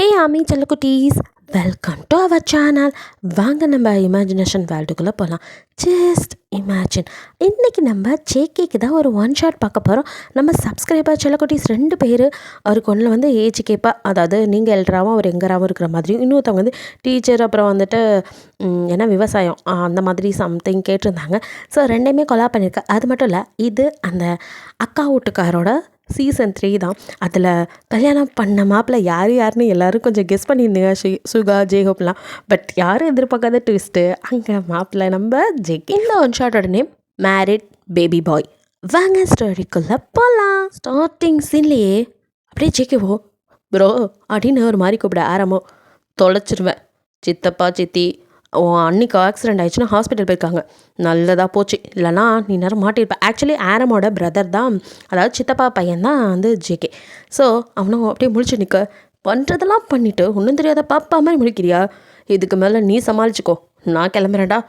ஹே ஆமி செல்லக்குட்டீஸ், welcome to our channel. வாங்க நம்ம இமேஜினேஷன் வேர்ல்டுக்குள்ளே போகலாம். Just imagine. இன்றைக்கி நம்ம ஜேகேக்கு தான் ஒரு ஒன் ஷாட் பார்க்க போகிறோம். நம்ம சப்ஸ்கிரைபர் செல்லக்குட்டீஸ் 2 பேர். அவருக்கு ஒன்றில் வந்து ஏஜ் கேப்பா, அதாவது நீங்கள் எல்டராகவும் அவர் எங்கராகவும் இருக்கிற மாதிரியும், இன்னொருத்தவங்க வந்து டீச்சர், அப்புறம் வந்துட்டு ஏன்னா விவசாயம் அந்த மாதிரி சம்திங் கேட்டிருந்தாங்க. ஸோ 2மே கொலா பண்ணியிருக்கேன். அது மட்டும் இல்லை, இது அந்த அக்கா வீட்டுக்காரோட சீசன் 3 தான். அதில் கல்யாணம் பண்ண மாப்பிள்ள யாருன்னு எல்லோரும் கொஞ்சம் கெஸ் பண்ணியிருந்தீங்க, சுகா, ஜேஹோப்லாம். பட் யாரும் எதிர்பார்க்காத ட்விஸ்ட்டு, அங்கே மாப்பிள்ள நம்ம ஜெக். இந்த one ஷாட்டோட name married baby boy. வாங்க ஸ்டோரிக்குள்ளே போகலாம். ஸ்டார்டிங் சீன்லேயே அப்படியே ஜெக்கவோ ப்ரோ அப்படின்னு ஒரு மாதிரி கூப்பிட ஆரம்போ. தொலைச்சிருவேன். சித்தப்பா சித்தி அன்றைக்கி ஆக்சிடெண்ட் ஆகிடுச்சுன்னா ஹாஸ்பிட்டல் போயிருக்காங்க. நல்லதாக போச்சு, இல்லைனா நீ நேரம் மாட்டியிருப்பேன். ஆக்சுவலி ஆரமோட பிரதர் தான், அதாவது சித்தப்பா பையன் தான் வந்து ஜேகே. ஸோ அவனும் அப்படியே முழிச்சு நிற்க, பண்ணுறதெல்லாம் பண்ணிவிட்டு ஒன்றும் தெரியாத பாப்பா மாதிரி முழிக்கிறியா, இதுக்கு மேலே நீ சமாளிச்சுக்கோ, நான் கிளம்புறேன்டா,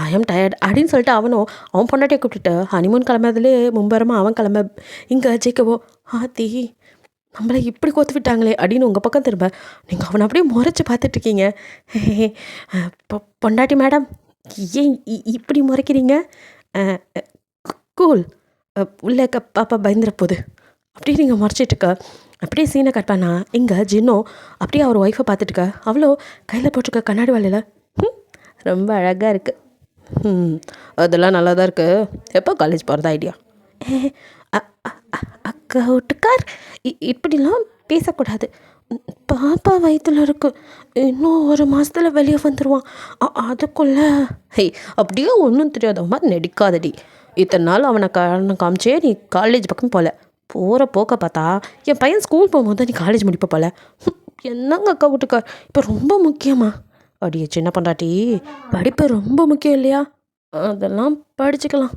ஐ எம் டயர்ட் அப்படின்னு சொல்லிட்டு அவன் பொண்டாட்டியை கூப்பிட்டுட்டு ஹனிமூன் கிளம்புறதுலேயே மும்பரமாக அவன் கிளம்ப. இங்கே ஜேகேவோ ஆத்தி நம்மளை இப்படி கோத்து விட்டாங்களே அப்படின்னு உங்கள் பக்கம் திரும்ப நீங்கள் அவனை அப்படியே முறைச்சி பார்த்துட்ருக்கீங்க. பொண்டாட்டி மேடம், ஏன் இப்படி முறைக்கிறீங்க? கூல், உள்ளே பாப்பா பயந்துட போகுது அப்படியே நீங்கள் முறைச்சிட்ருக்க. அப்படியே சீனை கட்பானா இங்கே ஜின்னோ அப்படியே அவர் ஒய்ஃபை பார்த்துட்டுக்க. அவ்வளோ கையில் போட்டிருக்க கண்ணாடி வலையில் ரொம்ப அழகாக இருக்குது. அதெல்லாம் நல்லா தான் இருக்குது. எப்போ காலேஜ் போகிறதா ஐடியா? அக்கா வீட்டுக்கார், இப்படிலாம் பேசக்கூடாது. பாப்பா வயிற்றுல இருக்கு, இன்னும் ஒரு மாதத்தில் வெளியே வந்துடுவான். அதுக்குள்ளே ஹே அப்படியே ஒன்றும் தெரியாத மாதிரி நடிக்காதடி. இத்தனை நாள் அவனை காரணம் காமிச்சே நீ காலேஜ் பக்கம் போகல. போகிற போக்க பார்த்தா என் பையன் ஸ்கூல் போகும்போது தான் நீ காலேஜ் முடிப்ப போல. என்னங்க அக்கா வீட்டுக்கார் இப்போ ரொம்ப முக்கியமா? அப்படியே சின்ன பொண்டாட்டி, படிப்பு ரொம்ப முக்கியம் இல்லையா? அதெல்லாம் படிச்சுக்கலாம்.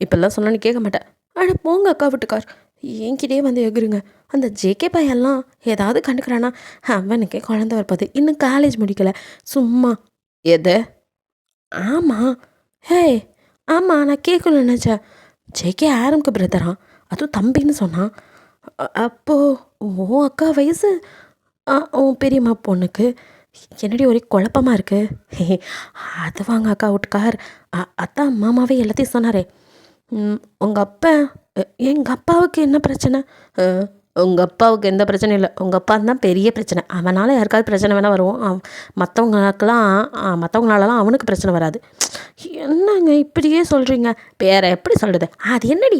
இப்பெல்லாம் சொன்னா நீ கேட்க மாட்டேன். அட போங்க அக்கா வீட்டுக்கார், என்கிட்டே வந்து எகுருங்க. அந்த ஜேகே பையெல்லாம் ஏதாவது கண்டுக்கிறானா? அவனுக்கே குழந்த வரப்போது, இன்னும் காலேஜ் முடிக்கலை. சும்மா எது? ஆமாம். ஹே ஆமாம், நான் கேட்கல நினச்சேன். ஜேகே ஆரம்க்கு பிரதரா, அதுவும் தம்பின்னு சொன்னான். அப்போது ஓ அக்கா வயசு உன் பெரியம்மா பொண்ணுக்கு. என்னடி ஒரே குழப்பமாக இருக்குது. அது வாங்க அக்கா வீட்டுக்கார், அத்தான் மாமாவே எல்லாத்தையும் சொன்னாரே. உங்கள் அப்பா, எங்கள் அப்பாவுக்கு என்ன பிரச்சனை? உங்கள் அப்பாவுக்கு எந்த பிரச்சனையும் இல்லை, உங்கள் அப்பா தான் பெரிய பிரச்சனை. அவனால் யாருக்காவது பிரச்சனை வேணால் வரும், மற்றவங்களாலலாம் அவனுக்கு பிரச்சனை வராது. என்னங்க இப்படியே சொல்கிறீங்க? வேறு எப்படி சொல்கிறது? அது என்னடி,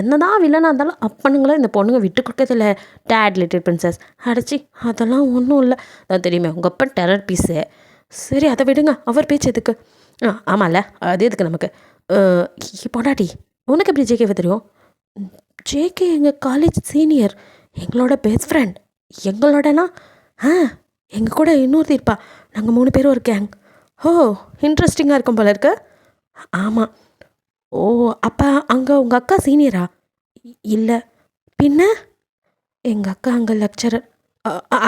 என்னதான் வில்லனாக இருந்தாலும் அப்பனுங்களும் இந்த பொண்ணுங்க விட்டு கொடுக்கறதில்ல. டேட் லிட்டில் பிரின்சஸ் அடைச்சி அதெல்லாம் ஒன்றும் இல்லை. தான் தெரியுமே உங்கள் அப்பா டெரர் பீஸு. சரி அதை விடுங்க, அவர் பேச்சு எதுக்கு? ஆமாம்ல, அது எதுக்கு நமக்கு? பொண்டாட்டி, உனக்கு எப்படி ஜேகேவை தெரியும்? ஜேகே எங்கள் காலேஜ் சீனியர், எங்களோட பெஸ்ட் ஃப்ரெண்ட். எங்களோடனா எங்கள் கூட இன்னொருத்தி இருப்பா. நாங்கள் 3 பேரும் ஒரு கேங். ஓ இன்ட்ரெஸ்டிங்காக இருக்கும் போல இருக்கு. ஆமாம். ஓ அப்போ அங்கே உங்கள் அக்கா சீனியரா? இல்லை பின்ன எங்கள் அக்கா அங்கே லெக்சரர்.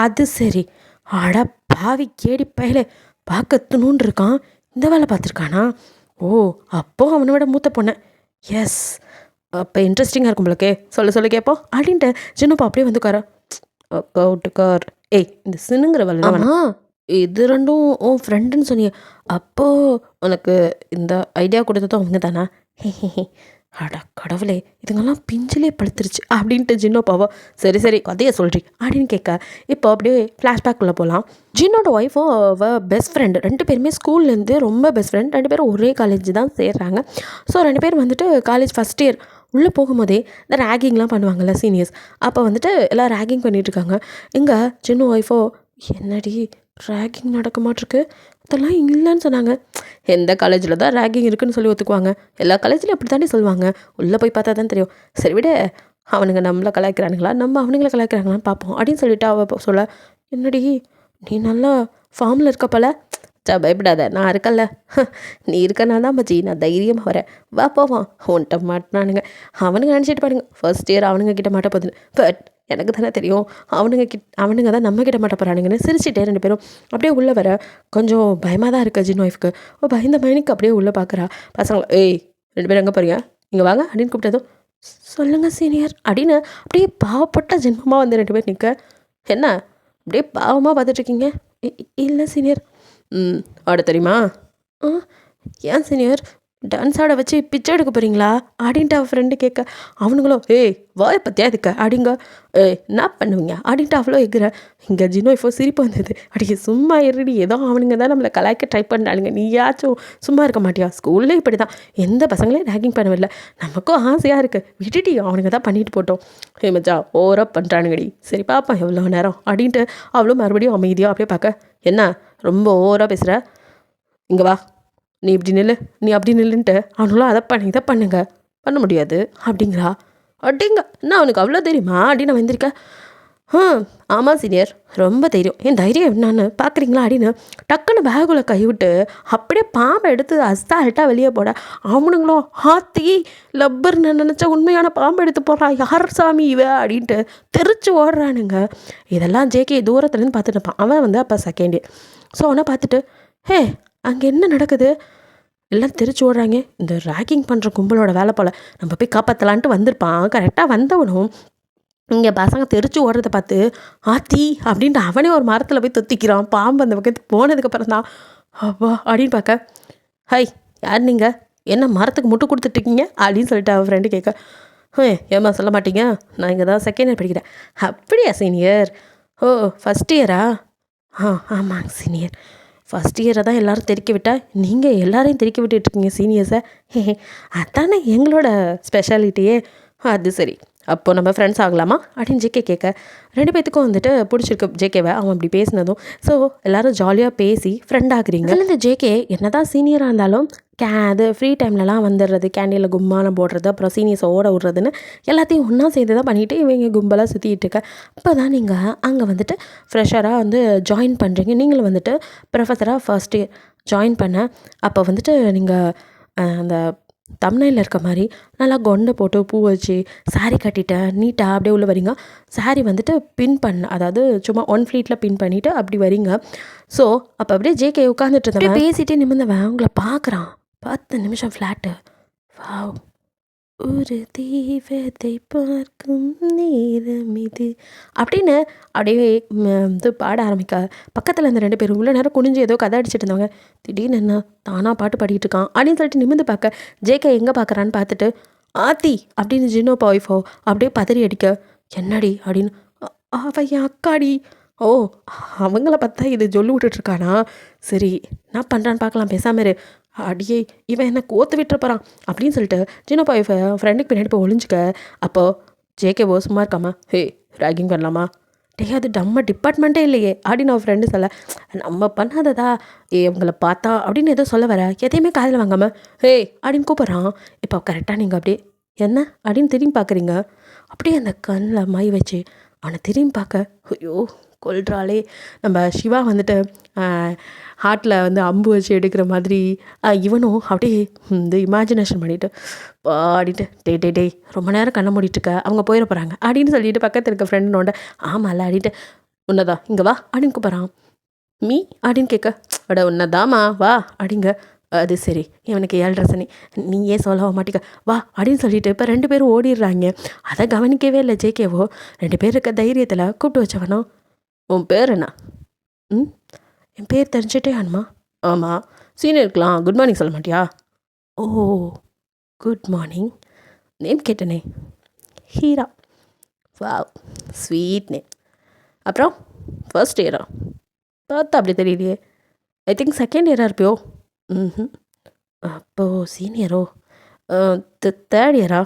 அது சரி. அட பாவி கேடி பயலே, பார்க்கத்துணுன்னு இருக்கான், இந்த வேலை பார்த்துருக்கானா? ஓ அப்போது அவனை விட மூத்த பொண்ணு. எஸ், அப்போ இன்ட்ரெஸ்டிங்காக இருக்கும் போலக்கே. சொல்ல கேட்போம் அப்படின்ட்டு சின்னப்பா அப்படியே வந்து உட்கார. அக்கா வீட்டுக்கார், ஏய் இந்த சின்னுங்கிற வேலை இது 2ம் உன் ஃப்ரெண்டுன்னு சொன்னியே, அப்போது உனக்கு இந்த ஐடியா கொடுத்ததும் அவங்க தானா? அட கடவுளே, இதுங்கெல்லாம் பிஞ்சிலே பழுத்துருச்சு அப்படின்ட்டு ஜின்னோப்பாவோ சரி கதையை சொல்கிறீ அப்படின்னு கேட்க. இப்போ அப்படியே ஃப்ளாஷ்பேக்குள்ளே போகலாம். ஜின்னோட ஒய்ஃபும் பெஸ்ட் ஃப்ரெண்டு, 2 பேருமே ஸ்கூல்லேருந்து ரொம்ப பெஸ்ட் ஃப்ரெண்ட். 2 பேரும் ஒரே காலேஜ் தான் சேர்றாங்க. ஸோ 2 பேர் வந்துட்டு காலேஜ் ஃபஸ்ட் இயர் உள்ளே போகும்போதே இந்த ரேகிங்லாம் பண்ணுவாங்கள்ல சீனியர்ஸ், அப்போ வந்துட்டு எல்லாம் ரேகிங் பண்ணிகிட்ருக்காங்க. இங்கே சின்ன ஒய்ஃபோ என்னடி ரேகிங் நடக்க மாட்டிருக்கு, அதெல்லாம் இல்லைன்னு சொன்னாங்க. எந்த காலேஜில் தான் ரேகிங் இருக்குதுன்னு சொல்லி ஒத்துக்குவாங்க? எல்லா காலேஜ்லையும் அப்படி தாண்டி சொல்லுவாங்க, உள்ளே போய் பார்த்தா தான் தெரியும். சரி விட, அவனுங்க நம்மளை கலாய்க்கிறானுங்களா, நம்ம அவனுங்களை கலாய்க்கிறாங்களான்னு பார்ப்போம் அப்படின்னு சொல்லிட்டு அவள் சொல்ல. என்னடி நீ நல்லா ஃபார்மில் இருக்க போல. பயப்படாத, நான் இருக்கல்ல. நீ இருக்கனால தான் மச்சி நான் தைரியமாக வரேன். வா போவான், உன்ட்ட மாட்டினானுங்க. அவனுங்க நினச்சிட்டு பாருங்க ஃபர்ஸ்ட் இயர் அவனுங்க கிட்ட மாட்ட போகுதுன்னு. பட் எனக்கு தானே தெரியும் அவனுங்க தான் நம்ம கிட்ட மாட்ட போகிறானுங்கன்னு சிரிச்சிட்டே 2 பேரும் அப்படியே உள்ளே வர. கொஞ்சம் பயமாக தான் இருக்குது ஜின் ஒய்ஃப்க்கு. பயந்த மணிக்கு அப்படியே உள்ளே பார்க்குறா. பசங்களா, ஏய் 2 பேரும் எங்கே போகிறீங்க, இங்கே வாங்க அப்படின்னு கூப்பிட்டதும், சொல்லுங்கள் சீனியர் அப்படின்னு அப்படியே பாவப்பட்ட ஜென்மமாக வந்து 2 பேர் நிற்க. என்ன அப்படியே பாவமாக பார்த்துட்ருக்கீங்க. இல்லை சீனியர். ஆட தெரியுமா? ஆ ஏன் சீனியர் டான்ஸ் ஆட வச்சு பிச்சை எடுக்க போகிறீங்களா அப்படின்ட்டு அவள் ஃப்ரெண்டு கேட்க, அவனுங்களும் ஏய் வாயை பற்றியா இதுக்க அப்படிங்க. என்ன பண்ணுவீங்க அப்படின்ட்டு அவ்வளோ எகுற. இங்கே ஜினோ இப்போ சிரிப்பு வந்தது. அடிக்க சும்மா இருடி, ஏதோ அவனுங்க தான் நம்மளை கலாய்க்க ட்ரை பண்ணாளுங்க, நீயாச்சும் சும்மா இருக்க மாட்டியா? ஸ்கூல்லே இப்படி தான், எந்த பசங்களையும் ரேக்கிங் பண்ணவில்லை. நமக்கும் ஆசையாக இருக்குது, விட்டுடி, அவனுங்க தான் பண்ணிட்டு போட்டோம். மச்சா ஓவராக பண்ணுறானுங்கடி, சரி பாப்பா எவ்வளோ நேரம் அப்படின்ட்டு அவ்வளோ மறுபடியும் அமைதியாக அப்படியே பார்க்க, என்ன ரொம்ப ஓவராக பேசுகிற, இங்கே வா, நீ இப்படி நில்லு, நீ அப்படி நில்லுன்ட்டு அவனுங்களும் அதை பண்ணு இதை பண்ணுங்க, பண்ண முடியாது அப்படிங்கிறா. அப்படிங்க என்ன அவனுக்கு அவ்வளோ தெரியுமா அப்படின்னு நான் வந்திருக்கேன். ஆமாம் சீனியர், ரொம்ப தைரியம். என் தைரியம் என்னன்னு பார்க்குறீங்களா அப்படின்னு டக்குன்னு பேகுல கைவிட்டு அப்படியே பாம்பை எடுத்து அசால்ட்டாக வெளியே போட, அவனுங்களும் ஹாத்தி லப்பர்னு நினச்சா உண்மையான பாம்பை எடுத்து போடுறான், யார் சாமி இவ அப்படின்ட்டு தெரிச்சு ஓடுறானுங்க. இதெல்லாம் ஜேகே தூரத்துலேருந்து பார்த்துட்டு இருப்பான். அவன் வந்து அப்போ செகண்ட் இயர். ஸோ அவனை பார்த்துட்டு, ஹே அங்கே என்ன நடக்குது, எல்லாம் தெரிச்சு ஓடுறாங்க, இந்த ரேக்கிங் பண்ணுற கும்பலோட வேலை போல், நம்ம போய் காப்பாற்றலான்ட்டு வந்திருப்பான். கரெக்டாக வந்தவனும் இங்கே பசங்க தெரிச்சு ஓடுறத பார்த்து ஆத்தி அப்படின்ட்டு அவனே ஒரு மரத்தில் போய் தொத்திக்கிறான். பாம்பு அந்த பக்கத்துக்கு போனதுக்கப்புறம் தான் அப்பா அப்படின்னு பார்க்க, ஹை யார் நீங்கள், என்ன மரத்துக்கு முட்டு கொடுத்துட்ருக்கீங்க அப்படின்னு சொல்லிட்டு அவன் ஃப்ரெண்டு கேட்க, ஏம்மா சொல்ல மாட்டீங்க, நான் இங்கே தான் செகண்ட் இயர் படிக்கிறேன். அப்படியா சீனியர், ஓ ஃபஸ்ட் இயரா? ஆமாங்க சீனியர், ஃபஸ்ட் இயரை தான் எல்லோரும் தெரிக்க விட்டா, நீங்கள் எல்லாரையும் தெரிக்க விட்டுட்ருக்கீங்க சீனியர்ஸை. அதானே எங்களோட ஸ்பெஷாலிட்டியே. அது சரி, அப்போது நம்ம ஃப்ரெண்ட்ஸ் ஆகலாமா அப்படின்னு ஜேகே கேட்க, ரெண்டு பேத்துக்கும் வந்துட்டு பிடிச்சிருக்கு ஜேகேவை அவன் அப்படி பேசினதும். ஸோ எல்லோரும் ஜாலியாக பேசி ஃப்ரெண்ட் ஆகுறீங்க. இல்லை இந்த ஜேகே என்ன தான் சீனியராக இருந்தாலும் அது ஃப்ரீ டைம்லலாம் வந்துடுறது, கேண்டீனில் கும்மானம் போடுறது, அப்புறம் சீனியர்ஸை ஓட விட்றதுன்னு எல்லாத்தையும் ஒன்றா சேர்ந்து தான் பண்ணிவிட்டு இவங்க கும்பலாக சுற்றிட்டு இருக்க. இப்போ தான் நீங்கள் அங்கே வந்துட்டு ஃப்ரெஷராக வந்து ஜாயின் பண்ணுறீங்க. நீங்களும் வந்துட்டு ப்ரொஃபஸராக ஃபர்ஸ்ட் இயர் ஜாயின் பண்ண, அப்போ வந்துட்டு நீங்கள் அந்த தம்ப்நெயிலில் இருக்க மாதிரி நல்லா கொண்டை போட்டு பூ வச்சு சாரீ கட்டிட்டு நீட்டாக அப்படியே உள்ளே வரீங்க. சாரீ வந்துட்டு பின் பண்ண, அதாவது சும்மா ஒன் ஃப்ளீட்டில் பின் பண்ணிவிட்டு அப்படி வரீங்க. ஸோ அப்போ அப்படியே ஜேகே உட்காந்துட்டு இருந்தவன் பேசிகிட்டே நிமிர்ந்தவன் உங்களை பார்க்குறான். 10 நிமிஷம் ஃப்ளாட்டு. வாவ், ஒரு தெய்வத்தை பார்க்கும் நேரம் இது அப்படின்னு அப்படியே இது பாட ஆரம்பிக்க, பக்கத்தில் இருந்த 2 பேரும் உள்ள நேரம் குனிஞ்சு ஏதோ கதை அடிச்சுட்டு இருந்தவங்க திடீர்னு என்ன தானாக பாட்டு பாடிட்டு இருக்கான் அப்படின்னு சொல்லிட்டு நிமிர்ந்து பார்க்க, ஜேகே எங்கே பார்க்குறான்னு பார்த்துட்டு ஆத்தி அப்படின்னு ஜினோ பாய்ஃபோ அப்படியே பதறி அடிக்க, என்னடி அப்படின்னு, அவ என் அக்காடி. ஓ அவங்கள பார்த்தா இது சொல்லி விட்டுட்ருக்கானா, சரி நான் பண்ணுறான்னு பார்க்கலாம், பேசாம இரு. அடியே இவன் என்ன கோத்து விட்டுற போகிறான் அப்படின்னு சொல்லிட்டு ஜினோ பாய் ஃப்ரெண்டுக்கு பின்னாடி போய் ஒளிஞ்சிக்க. அப்போது ஜேகேவோ சும்மா இருக்காமா, ஹே ரேக்கிங் பண்ணலாமா, டே அது நம்ம டிபார்ட்மெண்ட்டே இல்லையே அப்படின்னு அவன் ஃப்ரெண்டு சொல்ல, நம்ம பண்ணாததா உங்களை பார்த்தா அப்படின்னு ஏதோ சொல்ல வர, எதையுமே காதில் வாங்காமல் ஹே அப்படின்னு கூப்பிட்றான். இப்போ கரெக்டாக நீங்கள் அப்படியே என்ன அப்படின்னு திரும்பி பார்க்குறீங்க. அப்படியே அந்த கண்ணில் மை வச்சு அவனை திரும்பி பார்க்க, ஐயோ கொல்றாளே. நம்ம சிவா வந்துட்டு ஹார்ட்டில் வந்து அம்பு வச்சு எடுக்கிற மாதிரி இவனும் அப்படியே இந்த இமேஜினேஷன் பண்ணிவிட்டு பாடிட்டு டே ரொம்ப நேரம் கண்ணை மூடிட்டுருக்க, அவங்க போயிட போகிறாங்க அப்படின்னு சொல்லிட்டு பக்கத்தில் இருக்க ஃப்ரெண்டனோட ஆமாம்ல அப்படின்ட்டு, உன்னதான் இங்கே வா அப்படின்னு கூப்பிட்றான். மீ அப்படின்னு கேட்க, அட உன்னதாமா வா அப்படிங்க. அது சரி இவனுக்கு 7:30 சனி, நீ ஏன் சொல்ல மாட்டிக்க வா அப்படின்னு சொல்லிட்டு இப்போ 2 பேரும் ஓடிடுறாங்க. அதை கவனிக்கவே இல்லை ஜேகேவோ. 2 பேர் இருக்க தைரியத்தில் கூப்பிட்டு வச்சவனோ, உன் பேர் என்ன? என் பேர் தெரிஞ்சிட்டே ஆனுமா? ஆமாம், சீனியருக்கலாம் குட் மார்னிங் சொல்ல மாட்டியா? ஓ குட் மார்னிங், நேம் கேட்டனே, ஹீரா. Wow sweet name. அப்புறம் ஃபர்ஸ்ட் இயரா? பார்த்தா அப்படி தெரியலையே, ஐ திங்க் செகண்ட் இயராக இருப்பியோ? அப்போது சீனியரோ? தேர்ட் இயரா?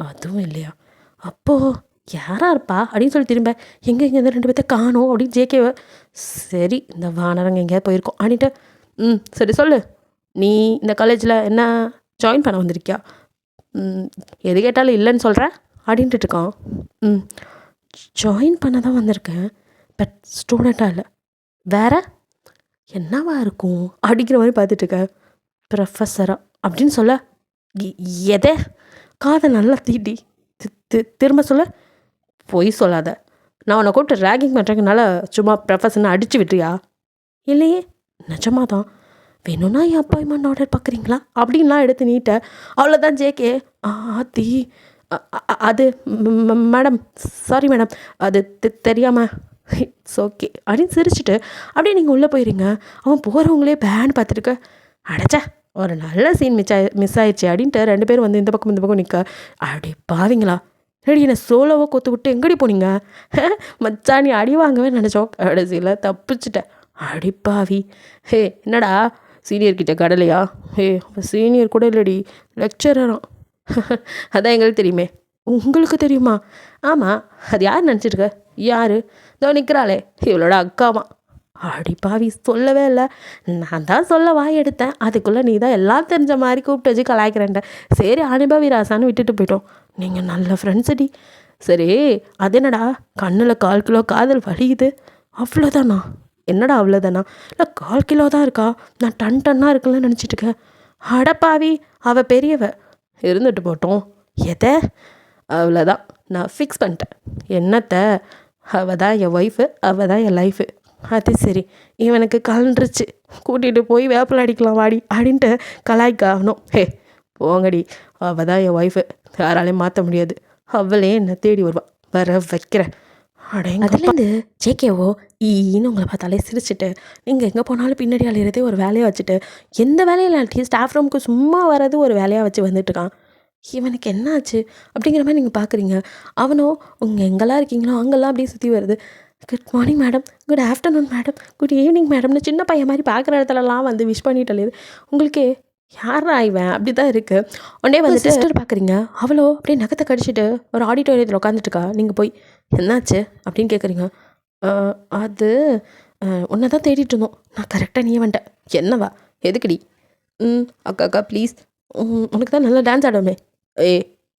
அதுவும் இல்லையா? அப்போது யாரா இருப்பா அப்படின்னு சொல்லி திரும்ப எங்கே இந்த 2 பேர்த்த காணோம் அப்படின்னு ஜேகேவை, சரி இந்த வானரங்க எங்கேயாவது போயிருக்கோம் அப்படின்ட்டு, சரி சொல்லு, நீ இந்த காலேஜில் என்ன ஜாயின் பண்ண வந்திருக்கியா? எது கேட்டாலும் இல்லைன்னு சொல்கிற அப்படின்ட்டு இருக்கான். ஜாயின் பண்ண தான் வந்திருக்கேன், பட் ஸ்டூடெண்ட்டாக இல்லை. வேற என்னவா இருக்கும் அப்படிங்கிற மாதிரி பார்த்துட்ருக்க. ப்ரொஃபஸரா அப்படின்னு சொல்ல, எதை காதை நல்லா தீட்டி திரும்ப சொல்ல, பொய் சொல்லாத, நான் உன்னை கூப்பிட்டு ரேகிங் பண்ணுறதுனால சும்மா ப்ரொஃபஸர்னு அடித்து விட்டுறியா? இல்லையே நிஜமாக தான், வேணும்னா என் அப்பாயின்மெண்ட் ஆர்டர் பார்க்குறீங்களா அப்படின்லாம் எடுத்து நீட்ட. அவ்வளோதான் ஜேகே. ஆத்தி அது மேடம் சாரி மேடம், அது தெரியாமல் இட்ஸ் ஓகே அப்படின்னு சிரிச்சுட்டு அப்படியே நீங்கள் உள்ளே போயிடுங்க. அவன் போகிறவங்களே பேன்னு பார்த்துருக்க, அடைச்சா ஒரு நல்ல சீன் மிஸ் ஆயிடுச்சு அப்படின்ட்டு 2 பேரும் வந்து இந்த பக்கம் நிற்க, அப்படி பாவீங்களா ரெடி என்னை சோலோவாக கொத்து விட்டு எங்கடி போனீங்க மச்சான் நீ அடி வாங்கவே நினச்சோம், கடைசியில் தப்பிச்சிட்டேன் அடி பாவி. ஹே என்னடா சீனியர்கிட்ட கடலையா? ஹே சீனியர் கூட இல்லடி, லெக்சரராம். அதான் எங்களுக்கு தெரியுமே. உங்களுக்கு தெரியுமா? ஆமாம், அது யார் நினச்சிருக்க? யார்? இதோ நிற்கிறாளே இவளோட அக்காமா. அடி பாவி சொல்லவே இல்லை, நான் தான் சொல்ல வாய் எடுத்தேன், அதுக்குள்ளே நீ தான் எல்லாம் தெரிஞ்ச மாதிரி கூப்பிட்டு வச்சு கலாய்க்கிறேன்ட்ட. சரி அனுபவி ராசான்னு விட்டுட்டு போயிட்டோம். நீங்கள் நல்ல ஃப்ரெண்ட்ஸுடி. சரி அது என்னடா கண்ணில் 1/4 கிலோ காதல் வலிக்குது, அவ்வளோதானா? என்னடா அவ்வளோதானா? இல்லை 1/4 கிலோ தான் இருக்கா, நான் டன்னாக இருக்குன்னு நினச்சிட்டு இருக்கேன். அடப்பாவி அவள் பெரியவ, இருந்துட்டு போட்டோம். எதை? அவ்வளோதான், நான் ஃபிக்ஸ் பண்ணிட்டேன். என்னத்தை? அவள் தான் என் ஒய்ஃபு, அவள் தான் என் லைஃபு. அது சரி, இவனுக்கு கலண்டுருச்சு, கூட்டிகிட்டு போய் வேப்பில் அடிக்கலாம் வாடி அப்படின்ட்டு கலாய்க்க ஆகணும். ஹே போங்கடி, அவள் தான் என் ஒய்ஃபு, யாராலையும் மாற்ற முடியாது, அவளே என்னை தேடி வருவா, வர வைக்கிறேன். அதுலேருந்து ஜேகேவோ ஈன்னு உங்களை பார்த்தாலே சிரிச்சுட்டு, நீங்கள் எங்கே போனாலும் பின்னாடி அலையிறதே ஒரு வேலையை வச்சுட்டு, எந்த வேலையில் இல்லாட்டி ஸ்டாஃப் ரூமுக்கு சும்மா வர்றது ஒரு வேலையாக வச்சு வந்துட்டுருக்கான். இவனுக்கு என்ன ஆச்சு அப்படிங்கிற மாதிரி நீங்கள் பார்க்குறீங்க. அவனோ உங்கள் எங்கெல்லாம் இருக்கீங்களோ அங்கெல்லாம் அப்படியே சுற்றி வருது. Good morning madam, good afternoon madam, good evening மேடம்னு சின்ன பையன் மாதிரி பார்க்குற இடத்துலலாம் வந்து விஷ் பண்ணிட்டு உங்களுக்கே யாரா இவன் அப்படி தான் இருக்குது. ஒன்னே வந்து சிஸ்டர் பார்க்குறீங்க, அவளோ அப்படியே நகத்தை கடிச்சிட்டு ஒரு ஆடிட்டோரியத்தில் உட்காந்துட்டுக்கா. நீங்கள் போய் என்னாச்சு அப்படின்னு கேட்குறீங்க. அது உன்னை தான் தேடிட்டு இருந்தோம், நான் கரெக்டாக நீ வந்துட்டேன். என்னவா? எதுக்குடி? அக்கா ப்ளீஸ், உனக்கு தான் நல்லா டான்ஸ் ஆடுமே.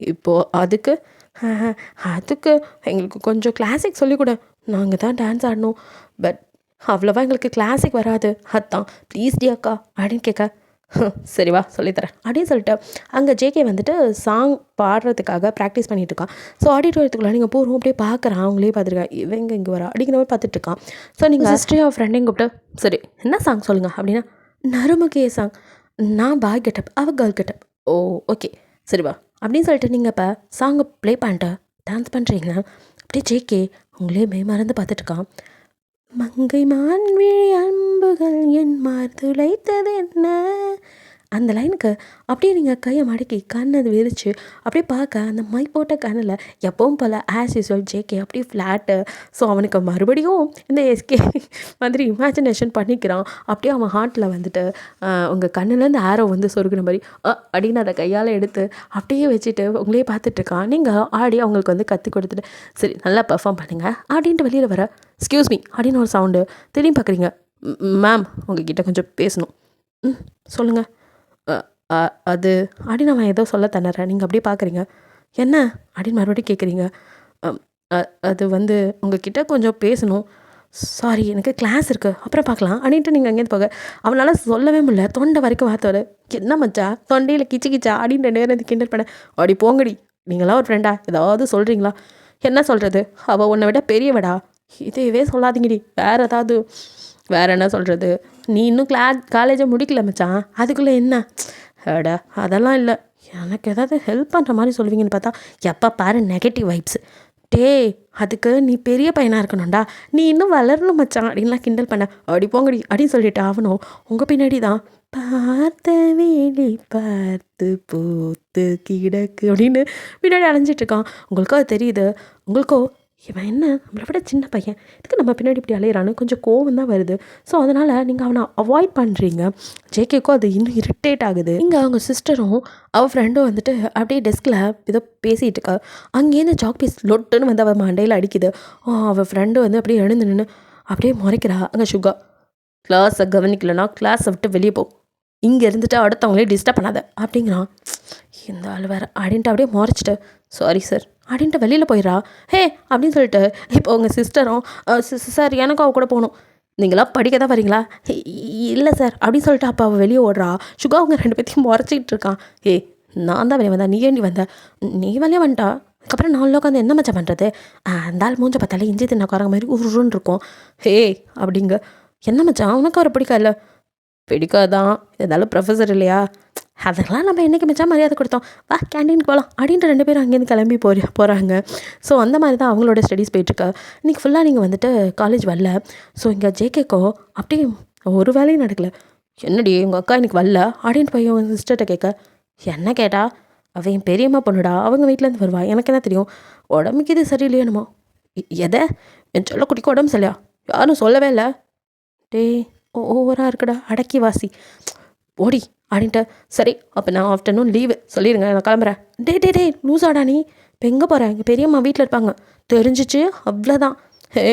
இப்போது அதுக்கு எங்களுக்கு கொஞ்சம் கிளாசிக் சொல்லிக்கூட, நாங்கள் தான் டான்ஸ் ஆடணும், பட் அவ்வளோவா எங்களுக்கு கிளாசிக் வராது, அதான் ப்ளீஸ் டி அக்கா அப்படின்னு கேட்க, சரிவா சொல்லித்தரேன் அப்படின்னு சொல்லிட்டு அங்கே ஜேகே வந்துட்டு சாங் பாடுறதுக்காக ப்ராக்டிஸ் பண்ணிகிட்டு இருக்கான். ஸோ ஆடிட்டோரியத்துக்குள்ளே நீங்கள் போகிறோம் அப்படியே பார்க்குறான், அவங்களே பார்த்துருக்கேன், இவங்க இங்கே வரா அப்படிங்கிற மாதிரி பார்த்துட்ருக்கான். ஸோ நீங்கள் ஹிஸ்ட்ரி ஆஃப் ஃப்ரெண்டையும் கூப்பிட்டு, சரி என்ன சாங் சொல்லுங்கள் அப்படின்னா, நறுமுகே சாங், நான் பாய் கெட்டப் அவள் கேர்ள் கெட்டப். ஓ ஓகே சரிவா அப்படின்னு சொல்லிட்டு நீங்கள் இப்போ சாங்கை ப்ளே பண்ணிட்டு டான்ஸ் பண்ணுறீங்க. அப்படியே ஜேகே உங்களே மறந்து பார்த்துட்ருக்கான். மங்கை மான்விழி அன்புகள் என் மார்துளைத்தது என்ன, அந்த லைனுக்கு அப்படியே நீங்கள் கையை மடக்கி கண்ணது விரித்து அப்படியே பார்க்க அந்த மை போட்ட கண்ணில் எப்பவும் போல் ஆஸ் யூஸ்வல் ஜேகே அப்படியே ஃப்ளாட்டு. ஸோ அவனுக்கு மறுபடியும் இந்த எஸ்கே மாதிரி இமேஜினேஷன் பண்ணிக்கிறான். அப்படியே அவன் ஹார்ட்டில் வந்துட்டு உங்கள் கண்ணுலேருந்து ஆரோ வந்து சொருகிற மாதிரி அப்படின்னு அதை கையால் எடுத்து அப்படியே வச்சுட்டு உங்களே பார்த்துட்ருக்கான். நீங்கள் ஆடி அவங்களுக்கு வந்து கற்றுக் கொடுத்துட்டு, சரி நல்லா பெர்ஃபார்ம் பண்ணுங்க அப்படின்ட்டு வெளியில் வர, எக்ஸ்கியூஸ் மீ அப்படின்னு ஒரு சவுண்டு. திரும்பி பார்க்குறீங்க, மேம் உங்ககிட்ட கொஞ்சம் பேசணும். சொல்லுங்கள். அது அப்படின்னு அவன் ஏதோ சொல்ல தந்துடுறேன். நீங்கள் அப்படியே பார்க்குறீங்க, என்ன அப்படின்னு மறுபடியும் கேட்குறீங்க. அது வந்து உங்ககிட்ட கொஞ்சம் பேசணும், சாரி எனக்கு கிளாஸ் இருக்குது அப்புறம் பார்க்கலாம் அப்படின்ட்டு நீங்கள் அங்கேருந்து போக அவனால் சொல்லவே முடியல, தொண்டை வரைக்கும் வார்த்தை. என்ன மச்சா தொண்டையில் கிச்சா அப்படின்ற நேரம் கிண்டல் பண்ண, அப்படி போங்கடி, நீங்களாம் ஒரு ஃப்ரெண்டா ஏதாவது சொல்கிறீங்களா? என்ன சொல்கிறது, அவள் உன்னை விட பெரியவடா, இதுவே சொல்லாதீங்கடி, வேறு என்ன சொல்கிறது, நீ இன்னும் காலேஜை முடிக்கல மச்சான், அதுக்குள்ளே என்ன? அடா அதெல்லாம் இல்லை, எனக்கு ஏதாவது ஹெல்ப் பண்ணுற மாதிரி சொல்லுவீங்கன்னு பார்த்தா எப்போ பாரு நெகட்டிவ் வைப்ஸ். அதுக்கு நீ பெரிய பையனாக இருக்கணும்டா, நீ இன்னும் வளரணும் மச்சான் அப்படின்லாம் கிண்டல் பண்ண, அப்படி போங்கடி அப்படின்னு சொல்லிட்டு அவனும் உங்கள் பின்னாடி தான் பார்த்த வேலி பார்த்து பூத்து கிடக்கு அப்படின்னு பின்னாடி அலைஞ்சிட்ருக்கான். உங்களுக்கோ அது தெரியுது, உங்களுக்கோ இவன் என்ன நம்மளை விட சின்ன பையன், இதுக்கு நம்ம பின்னாடி இப்படி அலையிறான்னு கொஞ்சம் கோவம் தான் வருது. ஸோ அதனால் நீங்கள் அவனை அவாய்ட் பண்ணுறீங்க. ஜேகேக்கும் அது இன்னும் இரிட்டேட் ஆகுது. இங்கே அவங்க சிஸ்டரும் அவள் ஃப்ரெண்டும் வந்துட்டு அப்படியே டெஸ்கில் ஏதோ பேசிகிட்டு இருக்கா. அங்கேருந்து சாக் பீஸ் லொட்டுன்னு வந்து அவள் மண்டையில் அடிக்குது. அவள் ஃப்ரெண்டு வந்து அப்படியே எழுந்து நின்று அப்படியே முறைக்கிறா. அங்கே சுகா, கிளாஸை கவனிக்கலன்னா கிளாஸை விட்டு வெளியே போ, இங்கே இருந்துட்டு அடுத்தவங்களே டிஸ்டர்ப் பண்ணாத அப்படிங்கிறான். இந்த ஆள் வேறு அப்படின்ட்டு அப்படியே முறைச்சிட்டு, சாரி சார் அப்படின்ட்டு வெளியில் போயிடறா. ஹே அப்படின்னு சொல்லிட்டு இப்போ உங்கள் சிஸ்டரும், சார் எனக்கும் அவள் கூட போகணும், நீங்களாம் படிக்க தான் வரீங்களா? இல்லை சார் அப்படின்னு சொல்லிட்டு அப்போ அவள் வெளியே ஓடுறா. சுகா அவங்க 2 பேர்த்தையும் முறைச்சிக்கிட்டு இருக்கான். நான் தான் வெளியே வந்தேன், நீ ஏண்டி வந்த? நீ வெளியே வந்துட்டா, அதுக்கப்புறம் நான் உட்காந்து என்ன மச்சா பண்ணுறது? அந்த ஆள் மூஞ்ச பார்த்தாலே இஞ்சி தின்ன குரங்க மாதிரி உருன்னு இருக்கும். அப்படிங்க, என்ன மச்சான் உனக்கு அவரை பிடிக்காதுல்ல? பிடிக்காதான், இருந்தாலும் ப்ரொஃபஸர் இல்லையா, அதெல்லாம் நம்ம என்றைக்கு மிச்சா மரியாதை கொடுத்தோம், வா கேண்டீனுக்கு போகலாம் அப்படின்ட்டு 2 பேரும் அங்கேருந்து கிளம்பி போகிறாங்க. ஸோ அந்த மாதிரி தான் அவங்களோட ஸ்டடீஸ் போயிட்டுருக்கு. இன்றைக்கி ஃபுல்லாக நீங்கள் வந்துட்டு காலேஜ் வரல. ஸோ இங்கே ஜேகேக்கோ அப்படியே ஒரு வேலையும் நடக்கல. என்னடி உங்கள் அக்கா இன்னைக்கு வரல அப்படின்ட்டு போய் உங்கள் சிஸ்டர்கிட்ட கேட்க, என்ன கேட்டா, அவன் என் பெரியம்மா பொண்ணுடா, அவங்க வீட்டிலேருந்து வருவா, எனக்கு என்ன தெரியும், உடம்புக்கு இது சரியில்லையே என்னமோ. எதை என் சொல்ல குட்டிக்கு உடம்பு சரியா, யாரும் சொல்லவே இல்லை. டேய் ஓவராக இருக்குடா, அடக்கி வாசி ஓடி அப்படின்ட்டு. சரி அப்போ நான் ஆஃப்டர்நூன் லீவு சொல்லிடுங்க, நான் கிளம்புறேன். டே லூஸாடா நீ, இப்போ எங்கே போகிறேன், எங்கள் பெரியம்மா வீட்டில் இருப்பாங்க, தெரிஞ்சிச்சு அவ்வளோதான். ஹே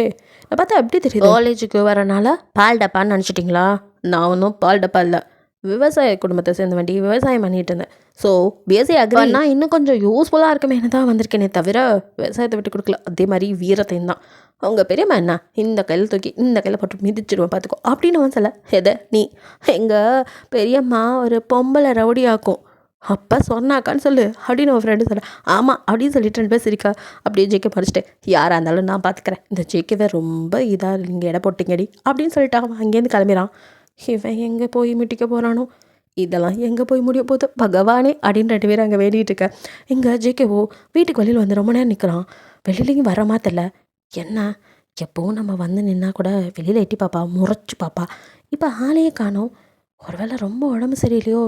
நான் பார்த்தா எப்படி தெரியுது, காலேஜுக்கு வரனால பால் டப்பான்னு நினச்சிட்டிங்களா? நான் ஒன்றும் பால் டப்பா இல்லை, விவசாய குடும்பத்தை சேர்ந்த வேண்டி விவசாயம் பண்ணிட்டு இருந்தேன். ஸோ பிஎஸ்சி அக்ரினா இன்னும் கொஞ்சம் யூஸ்ஃபுல்லாக இருக்குமேனு தான் வந்திருக்கேனே தவிர விவசாயத்தை விட்டு கொடுக்கல. அதே மாதிரி வீரத்தையும் தான். அவங்க பெரியம்மா என்ன, இந்த கையில் தூக்கி இந்த கையில் போட்டு மிதிச்சிடுவேன் பார்த்துக்கோ அப்படின்னு அவன் சொல்ல. எதை நீ, எங்கள் பெரியம்மா ஒரு பொம்பளை ரவுடியாக்கும், அப்போ சொன்னாக்கான்னு சொல்லு அப்படின்னு ஒரு ஃப்ரெண்டு சொல்ல. ஆமாம் அப்படின்னு சொல்லிட்டு 2 பேர் சிரிக்கா. அப்படியே ஜேகே படிச்சுட்டு, யாராக இருந்தாலும் நான் பார்த்துக்கிறேன், இந்த ஜேகேவை ரொம்ப இதாக நீங்கள் இட போட்டிங்கடி அப்படின்னு சொல்லிட்டு அவன் அங்கேருந்து கிளம்பிடான். இவன் எங்கே போய் மிட்டிக்க போகிறானோ, இதெல்லாம் எங்கே போய் முடிய போகுது பகவானே அப்படின்னு 2 பேர் அங்கே வேண்டிகிட்டு இருக்க. இங்கே ஜேகேவோ வீட்டுக்கு வெளியில் வந்து ரொம்ப நேரம் நிற்கிறான். வெளியிலையும் வர மாத்தல. என்ன எப்போவும் நம்ம வந்து நின்னா கூட வெளியில் எட்டி பாப்பா, முறைச்சி பாப்பா, இப்போ ஆளையே காணோம். ஒருவேளை ரொம்ப உடம்பு சரியில்லையோ,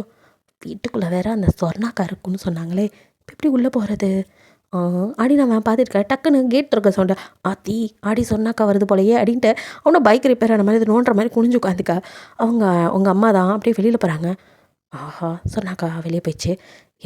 வீட்டுக்குள்ளே வேற அந்த சொர்ணாக்கா இருக்குன்னு சொன்னாங்களே, இப்போ எப்படி உள்ளே போகிறது ஆடி நான் பார்த்துருக்கேன். டக்குன்னு கேட் இருக்க சவுண்டு, ஆத்தி ஆடி சொன்னாக்கா வருது போலையே அப்படின்ட்டு அவனை பைக் ரிப்பேர் ஆன மாதிரி இது நோண்டுற மாதிரி குனிஞ்சு உட்காந்துக்கா. அவங்க உங்கள் அம்மா தான் அப்படியே வெளியில் போகிறாங்க. ஆஹா சொன்னாக்கா வெளியே போயிடுச்சு.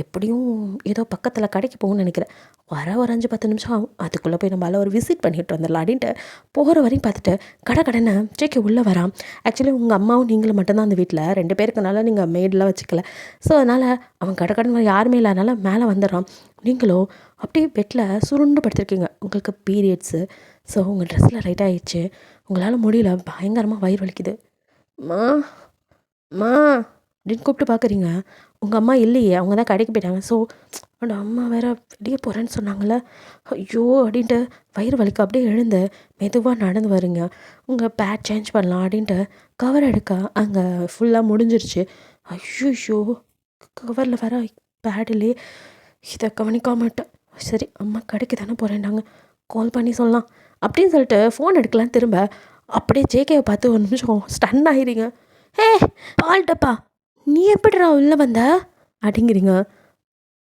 எப்படியும் ஏதோ பக்கத்தில் கடைக்கு போகணும்னு நினைக்கிறேன். வர ஒரு 5-10 நிமிஷம் ஆகும். அதுக்குள்ளே போய் நம்மளால் ஒரு விசிட் பண்ணிட்டு வந்துடலாம் அப்படின்ட்டு போகிற வரையும் பார்த்துட்டு கடைன்னு ஜேகே உள்ளே வரான். ஆக்சுவலி உங்கள் அம்மாவும் நீங்களும் மட்டும்தான் அந்த வீட்டில், 2 பேருக்குனால நீங்கள் மெய்டெலாம் வச்சுக்கல. ஸோ அதனால் அவன் கடைன்னு யாருமே இல்லாதனால மேலே வந்துடுறான். நீங்களோ அப்படியே பெட்டில் சுருண்டு படுத்திருக்கீங்க, உங்களுக்கு பீரியட்ஸு. ஸோ உங்கள் ட்ரெஸ்ஸில் ரைட் ஆகிடுச்சு, உங்களால் முடியல, பயங்கரமாக வயிறு வலிக்குது. மா மா அப்படின்னு கூப்பிட்டு பார்க்குறீங்க. உங்கள் அம்மா இல்லையே, அவங்க தான் கடைக்கு போயிட்டாங்க. ஸோ அந்த அம்மா வேறு வெளியே போகிறேன்னு சொன்னாங்களே, ஐயோ அப்படின்ட்டு வயிறு வலிக்க அப்படியே எழுந்து மெதுவாக நடந்து வருங்க. உங்கள் பேட் சேஞ்ச் பண்ணலாம் அப்படின்ட்டு கவர் எடுக்க அங்கே ஃபுல்லாக முடிஞ்சிருச்சு. ஐயோ கவரில் வர பேடிலே இதை கவனிக்காமட்டேன். சரி அம்மா கடைக்கு தானே போகிறேன்னாங்க, கால் பண்ணி சொல்லலாம் அப்படின்னு சொல்லிட்டு ஃபோன் எடுக்கலாம். திரும்ப அப்படியே ஜேகேவை பார்த்து ஒரு நிமிஷம் ஸ்டன் ஆகிடுங்க. ஹே பால்டப்பா, நீ எப்படிடா உள்ளே வந்த அப்படிங்கிறீங்க.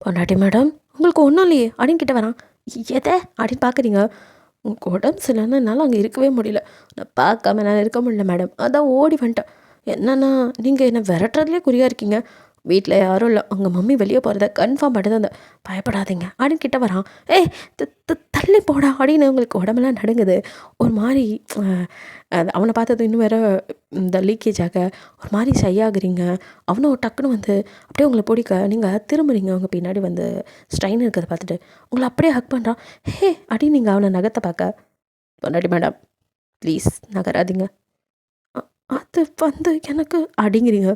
பொண்டாட்டி மேடம் உங்களுக்கு ஒன்றும் இல்லையே அப்படின்னு கிட்ட வரான். எதை அப்படின்னு பார்க்குறீங்க. உங்களுக்கு உடம்பு சரியில்லைன்னா என்னால் அங்கே இருக்கவே முடியல, நான் பார்க்காம என்னால் இருக்க முடியல மேடம், அதான் ஓடி வந்துட்டேன். என்னன்னா நீங்கள் என்னை விரட்டுறதுலேயே குறியாக இருக்கீங்க, வீட்டில் யாரும் இல்லை, உங்கள் மம்மி வெளியே போகிறத கன்ஃபார்ம் பண்ணிட்டு அந்த பயப்படாதீங்க அப்படின்னு கிட்ட வரான். ஏய் தள்ளி போடா அப்படின்னு உங்களுக்கு உடம்பெல்லாம் நடுங்குது. ஒரு மாதிரி அது அவனை பார்த்தது இன்னும் வேறு இந்த லீக்கேஜ் ஆக ஒரு மாதிரி ஷையாகிறீங்க. அவனும் டக்குன்னு வந்து அப்படியே உங்களை பிடிக்க நீங்கள் திரும்புறீங்க. அவங்க பின்னாடி வந்து ஸ்ட்ரைன் இருக்கிறத பார்த்துட்டு உங்களை அப்படியே ஹக் பண்ணுறான். ஹே அப்படின்னு நீங்கள் அவனை நகத்தை பார்க்க, பொண்டாட்டி மேடம் ப்ளீஸ் நகராதிங்க, அது வந்து எனக்கு அப்படிங்கிறீங்க.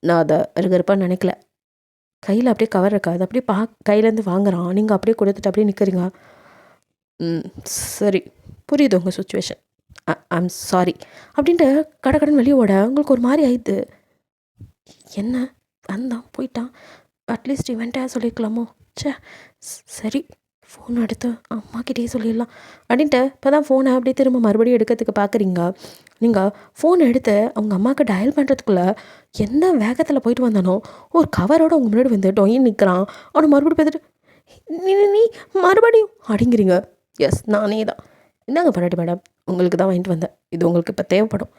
நான் அதை இருப்பான்னு நினைக்கல. கையில் அப்படியே கவர் இருக்காது, அப்படியே கையிலேருந்து வாங்குறான். நீங்கள் அப்படியே கொடுத்துட்டு அப்படியே நிற்கிறீங்க. சரி புரியுது உங்கள் சுச்சுவேஷன், ஐம் சாரி அப்படின்ட்டு கடன் வெளியே ஓட உங்களுக்கு ஒரு மாதிரி ஆயிடுது. என்ன வந்தான் போயிட்டான், அட்லீஸ்ட் இவன்ட்டே சொல்லியிருக்கலாமோ. சே சரி ஃபோன் எடுத்து அம்மாக்கிட்டே சொல்லிடலாம் அப்படின்ட்டு இப்போ தான் ஃபோனை அப்படியே திரும்ப மறுபடியும் எடுக்கிறதுக்கு பார்க்குறீங்க. நீங்கள் ஃபோன் எடுத்து அவங்க அம்மாவுக்கு டயல் பண்ணுறதுக்குள்ளே எந்த வேகத்தில் போயிட்டு வந்தானோ ஒரு கவரோடு அவங்க முன்னாடி வந்து டொயின் நிற்கிறான். அவனை மறுபடியும் பார்த்துட்டு நீ மறுபடியும் அப்படிங்கிறீங்க. எஸ் நானே தான், என்னங்க பொண்டாட்டி மேடம் உங்களுக்கு தான் வாங்கிட்டு வந்தேன், இது உங்களுக்கு இப்போ தேவைப்படும்.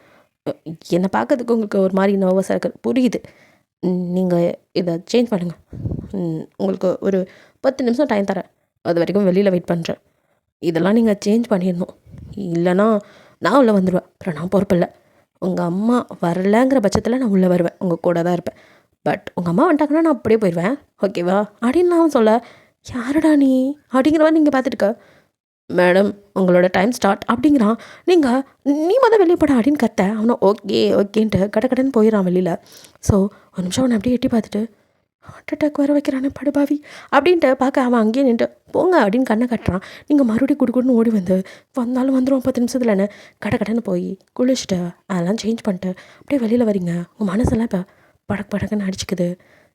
என்னை பார்க்கறதுக்கு உங்களுக்கு ஒரு மாதிரி நர்வஸாக இருக்குது, புரியுது. நீங்கள் இதை சேஞ்ச் பண்ணுங்கள், உங்களுக்கு ஒரு 10 நிமிஷம் டைம் தரேன், அது வரைக்கும் வெளியில் வெயிட் பண்ணுறேன். இதெல்லாம் நீங்கள் சேஞ்ச் பண்ணிடணும், இல்லைனா நான் உள்ளே வந்துடுவேன், அப்புறம் நான் பொறுப்பில்லை. உங்கள் அம்மா வரலைங்கிற பட்சத்தில் நான் உள்ளே வருவேன், உங்கள் கூட தான் இருப்பேன். பட் உங்கள் அம்மா வந்துட்டாங்கன்னா நான் அப்படியே போயிடுவேன், ஓகேவா அப்படின்னு நான் சொல்ல. யாருடா நீ அப்படிங்கிறவன் நீங்கள் பார்த்துட்டுக்க. மேடம் உங்களோட டைம் ஸ்டார்ட் அப்படிங்கிறான். நீங்கள் நீ வெளியே போட அப்படின்னு கத்த. அவனை ஓகேன்ட்டு கடன் போயிடறான் வெளியில். ஸோ ஒரு நிமிஷம் அவனை அப்படியே எட்டி பார்த்துட்டு ஹார்ட் அட்டாக் வர வைக்கிறானே படுபாவி அப்படின்ட்டு பார்க்க அவன் அங்கேயே நின்று போங்க அப்படின்னு கண்ணை கட்டுறான். நீங்கள் மறுபடியும் குடுக்குன்னு ஓடி வந்தாலும் வந்துடும் 10 நிமிஷத்துலன்னு கடைன்னு போய் குளிச்சுட்டு அதெல்லாம் சேஞ்ச் பண்ணிட்டு அப்படியே வெளியில் வரீங்க. உங்கள் மனசெல்லாம் இப்போ படக்குன்னு அடிச்சுக்குது.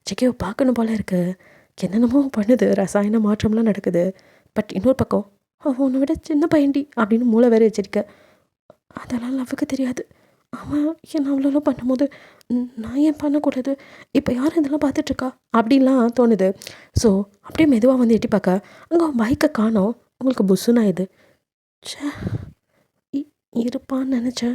ஜெகேவை பார்க்கணும் போல இருக்கு, என்னென்னமோ பண்ணுது, ரசாயன மாற்றம்லாம் நடக்குது. பட் இன்னொரு பக்கம் அவன் உன்னை விட சின்ன பையன்டி அப்படின்னு மூளை வேற வச்சிருக்க. அதெல்லாம் லவ்வுக்கு தெரியாது. அவன் என்ன அவ்வளோ பண்ணும்போது நான் ஏன் பண்ணக்கூடாது? இப்போ யார் இதெல்லாம் பார்த்துட்ருக்கா அப்படின்லாம் தோணுது. ஸோ அப்படியே மெதுவாக வந்து எட்டி பார்க்க அங்கே அவன் பைக்கை காணோம். உங்களுக்கு புஸ்ஸுன்னு ஆயிடுது. ச்சே, இருப்பான்னு நினச்சேன்.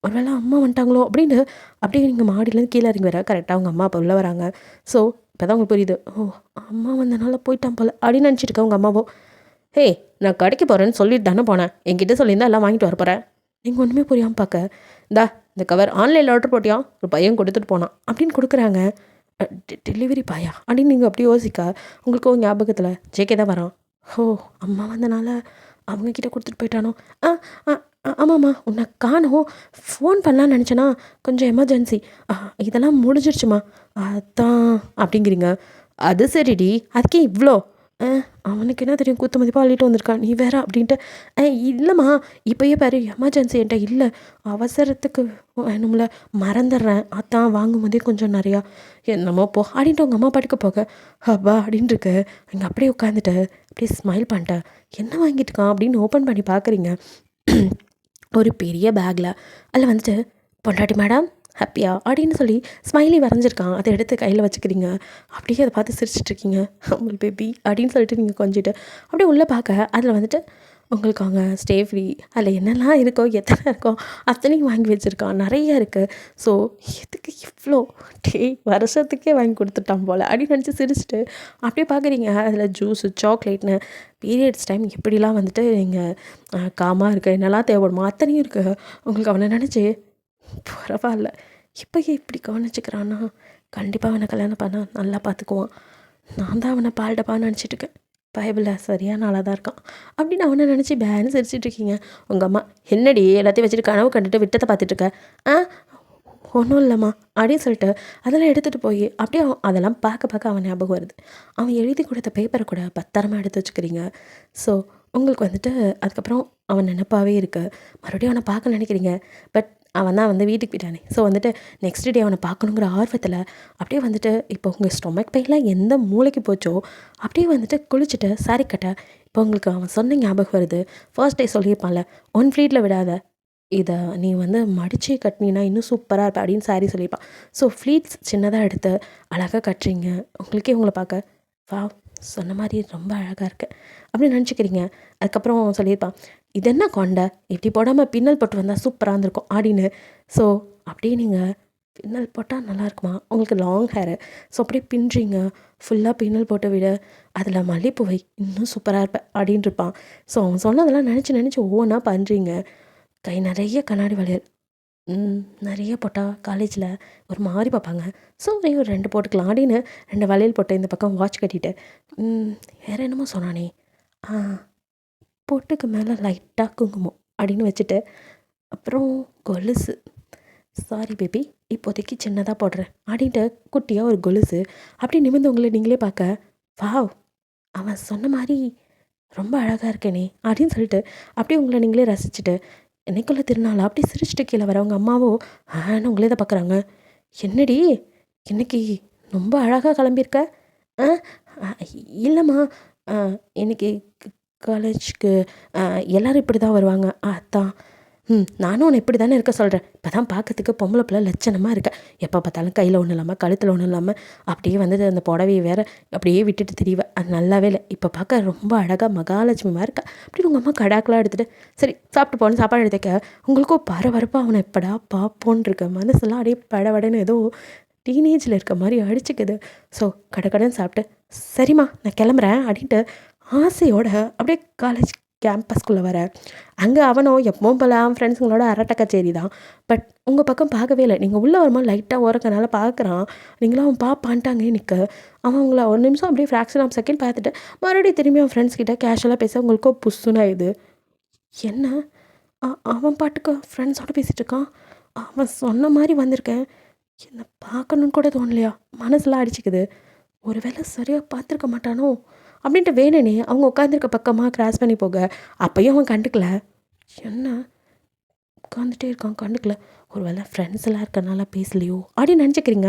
ஒருவேளை அம்மா வந்துட்டாங்களோ அப்படின்னு அப்படியே நீங்கள் மாடியிலேருந்து கீழே இறங்கி வர கரெக்டாக அவங்க அம்மா அப்போ உள்ளே வராங்க. ஸோ இப்போ தான் உங்களுக்கு புரியுது, ஓ அம்மா வந்தனால போயிட்டான் போல அப்படின்னு நினச்சிட்டு இருக்கேன் உங்கள் அம்மாவோ. ஹே, நான் கடைக்கு போகிறேன்னு சொல்லிட்டு தானே போனேன், என்கிட்ட சொல்லியிருந்தா எல்லாம் வாங்கிட்டு வர போகிறேன். நீங்கள் ஒன்றுமே புரியாமல் பார்க்க, இந்தா இந்த கவர் ஆன்லைனில் ஆர்டர் போட்டியா, ஒரு பையன் கொடுத்துட்டு போனான் அப்படின்னு கொடுக்குறாங்க. டெலிவரி பாயா அப்படின்னு நீங்கள் அப்படி யோசிக்க உங்களுக்கு ஒரு ஞாபகத்தில் ஜேகே தான் வரான். ஓ அம்மா வந்தனால அவங்கக்கிட்ட கொடுத்துட்டு போயிட்டானோ. ஆ ஆ ஆமாம்மா, உன்னை காணோம், ஃபோன் பண்ணலான்னு நினச்சேன்னா கொஞ்சம் எமர்ஜென்சி, இதெல்லாம் முடிஞ்சிருச்சுமா அதான் அப்படிங்கிறீங்க. அது சரிடி, அதுக்கே இவ்வளோ? அவனுக்கு என்ன தெரியும், குத்து மதிப்பாக அள்ளிட்டு வந்திருக்கான், நீ வேற அப்படின்ட்டு. இல்லைம்மா, இப்போயே பாரு எமர்ஜென்சி என்கிட்ட இல்லை, அவசரத்துக்கு வேணும்ல, மறந்துடுறேன், அதான் வாங்கும்போதே கொஞ்சம் நிறையா என்னமோ போ அப்படின்ட்டு உங்கள் அம்மா பாட்டுக்கு போக அப்பா அப்படின்ட்டு இருக்கு. அங்கே அப்படியே உட்காந்துட்டு அப்படியே ஸ்மைல் பண்ணிட்டேன். என்ன வாங்கிட்டு இருக்கான் அப்படின்னு ஓப்பன் பண்ணி பார்க்குறீங்க. ஒரு பெரிய பேக்கில் அதில் வந்துட்டு பொண்டாட்டி மேடம் ஹாப்பியா அப்படின்னு சொல்லி ஸ்மைலி வரைஞ்சிருக்கான். அதை எடுத்து கையில் வச்சுக்கிறீங்க. அப்படியே அதை பார்த்து சிரிச்சிட்ருக்கீங்க. அம்மல் பேபி அப்படின்னு சொல்லிட்டு நீங்கள் கொஞ்சிட்டு அப்படியே உள்ளே பார்க்க அதில் வந்துட்டு உங்களுக்கு அவங்க ஸ்டே ஃப்ரீ, அதில் என்னெல்லாம் இருக்கோ, எத்தனை இருக்கோ அத்தனையும் வாங்கி வச்சுருக்கான், நிறைய இருக்குது. ஸோ எதுக்கு இவ்வளோ, வருஷத்துக்கே வாங்கி கொடுத்துட்டான் போல் அப்படின்னு நினச்சி சிரிச்சிட்டு அப்படியே பார்க்குறீங்க. அதில் ஜூஸு சாக்லேட்னு பீரியட்ஸ் டைம் எப்படிலாம் வந்துட்டு நீங்கள் காமாக இருக்க என்னெல்லாம் தேவைப்படுமோ அத்தனையும் இருக்குது. உங்களுக்கு அவனை நினச்சி பரவாயில்ல, இப்போயே இப்படி கவனிச்சுக்கிறான்னா கண்டிப்பாக அவனை கல்யாணம் பண்ணால் நல்லா பார்த்துக்குவான், நான் தான் அவனை பால்டப்பான்னு நினச்சிட்ருக்கேன், பைபிளில் சரியான ஆளாக தான் இருக்கான் அப்படின்னு அவனை நினச்சி பேன்னு சிரிச்சிட்ருக்கீங்க. உங்கள் அம்மா என்னடி எல்லாத்தையும் வச்சுட்டு கனவு கண்டுட்டு விட்டத்தை பார்த்துட்ருக்க? ஒன்றும் இல்லைம்மா அப்படின்னு சொல்லிட்டு அதெல்லாம் எடுத்துகிட்டு போய் அப்படியே அதெல்லாம் பார்க்க அவன் ஞாபகம் வருது. அவன் எழுதி கொடுத்த பேப்பரை கூட பத்திரமா எடுத்து வச்சுக்கிறீங்க. ஸோ உங்களுக்கு வந்துட்டு அதுக்கப்புறம் அவன் நினப்பாகவே இருக்குது. மறுபடியும் அவனை பார்க்க நினைக்கிறீங்க. பட் அவன் தான் வந்து வீட்டுக்கு போயிட்டானே. ஸோ வந்துட்டு நெக்ஸ்ட் டே அவனை பார்க்கணுங்கிற ஆர்வத்தில் அப்படியே வந்துட்டு இப்போ உங்கள் ஸ்டொமக் பெயின்லாம் எந்த மூளைக்கு போச்சோ அப்படியே வந்துட்டு குளிச்சுட்டு சாரி கட்ட இப்போ உங்களுக்கு அவன் சொன்ன ஞாபகம் வருது. ஃபர்ஸ்ட் டே சொல்லியிருப்பான்ல, ஒன் ஃப்ளீட்டில் விடாத, இதை நீ வந்து மடித்து கட்டினீன்னா இன்னும் சூப்பராக இருப்ப அப்படின்னு சாரி சொல்லியிருப்பான். ஸோ ஃப்ளீட்ஸ் சின்னதாக எடுத்து அழகாக கட்டுறீங்க. உங்களுக்கே உங்களை பார்க்க வா சொன்ன மாதிரி ரொம்ப அழகாக இருக்கு அப்படின்னு நினச்சிக்கிறீங்க. அதுக்கப்புறம் சொல்லியிருப்பான், இது என்ன கொண்டை, இப்படி போடாமல் பின்னல் போட்டு வந்தால் சூப்பராக இருந்திருக்கும் அப்படின்னு. ஸோ அப்படியே நீங்கள் பின்னல் போட்டால் நல்லாயிருக்குமா, உங்களுக்கு லாங் ஹேரு, ஸோ அப்படியே பின்னுறீங்க. ஃபுல்லாக பின்னல் போட்டு விட அதில் மல்லிப்பூ வை, இன்னும் சூப்பராக இருப்பேன் அப்படின்னு இருப்பான். ஸோ அவன் சொன்னதெல்லாம் நினச்சி ஒவ்வொன்றா பண்ணுறீங்க. கை நிறைய கண்ணாடி வளையல், நிறைய போட்டால் காலேஜில் ஒரு மாதிரி பார்ப்பாங்க, ஸோ ஒரு 2 போட்டுக்கலாம் அப்படின்னு 2 வளையல் போட்டு இந்த பக்கம் வாட்ச் கட்டிட்டு வேறு என்னமோ சொன்னானே, பொட்டுக்கு மேலே லைட்டாக குங்குமம் அப்படின்னு வச்சுட்டு அப்புறம் கொலுசு, சாரி பேபி இப்போதைக்கு சின்னதாக போடுறேன் அப்படின்ட்டு குட்டியாக ஒரு கொலுசு அப்படி நிமிர்ந்து உங்களை நீங்களே பார்க்க வாவ் அவன் சொன்ன மாதிரி ரொம்ப அழகாக இருக்கேனே அப்படின்னு சொல்லிட்டு அப்படியே உங்களை நீங்களே ரசிச்சுட்டு என்னைக்குள்ள திருநாள் அப்படி சிரிச்சிட்டு கீழே வரவங்க அம்மாவோ ஆன்னு உங்களே தான் பார்க்குறாங்க. என்னடி இன்னைக்கு ரொம்ப அழகாக கிளம்பியிருக்க? இல்லைம்மா, இன்னைக்கு காலேஜுக்கு எல்லோரும் இப்படி தான் வருவாங்க, அதான். நானும் உன்னை இப்படி தானே இருக்க சொல்கிறேன், இப்போ தான் பார்க்கறதுக்கு பொம்பளை பிள்ளை லட்சணமாக இருக்க, எப்போ பார்த்தாலும் கையில் ஒன்றும் இல்லாமல் கழுத்தில் ஒன்றும் இல்லாமல் அப்படியே வந்து அந்த புடவையை வேறு அப்படியே விட்டுட்டு திரிவேன், அது நல்லாவே இல்லை, இப்போ பார்க்க ரொம்ப அழகாக மகாலட்சுமிமாக இருக்கா அப்படின்னு உங்கள் அம்மா கடாக்கெலாம் எடுத்துகிட்டு சரி சாப்பிட்டு போகணும் சாப்பாடு எடுத்துக்க உங்களுக்கும் பரபரப்பாக அவனை எப்படா பார்ப்போன்னு இருக்க மனசெல்லாம் அப்படியே படவடன்னு ஏதோ டீனேஜில் இருக்க மாதிரி அடிச்சுக்குது. ஸோ கடைன்னு சாப்பிட்டு சரிம்மா நான் கிளம்புறேன் அப்படின்ட்டு ஆசையோட அப்படியே காலேஜ் கேம்பஸ்குள்ளே வர அங்கே அவனோ எப்பவும் போல அவன் ஃப்ரெண்ட்ஸுங்களோட அரட்டை கச்சேரி தான். பட் உங்கள் பக்கம் பார்க்கவே இல்லை, நீங்கள் உள்ளே வரும்போது லைட்டாக ஓரக்கனால பார்க்குறான், நீங்களும் அவன் பார்ப்பான்ட்டாங்க நிற்க அவன் உங்களை ஒரு நிமிஷம் அப்படியே ஃப்ராக்ஷன் ஆஃப் செகண்ட் பார்த்துட்டு மறுபடியும் திரும்பி அவன் ஃப்ரெண்ட்ஸ் கிட்டே கேஷுவலாக பேச உங்களுக்கோ புஷ்ஷுன்னா இது என்ன அவன் பாட்டுக்கு ஃப்ரெண்ட்ஸோடு பேசிகிட்டு இருக்கான், அவன் சொன்ன மாதிரி வந்திருக்கேன், என்னை பார்க்கணுன்னு கூட தோணலையா, மனசுலாம் அடிச்சுக்குது, ஒரு வேளை சரியாக பார்த்துருக்க மாட்டானோ அப்படின்ட்டு வேணுனே அவங்க உட்காந்துருக்க பக்கமாக கிராஸ் பண்ணி போக அப்பையும் அவன் கண்டுக்கல, என்ன உட்காந்துட்டே இருக்கான் கண்டுக்கல, ஒரு வேளை ஃப்ரெண்ட்ஸ் எல்லாம் இருக்கறனால பேசலையோ அப்படின்னு நினச்சிக்கிறீங்க.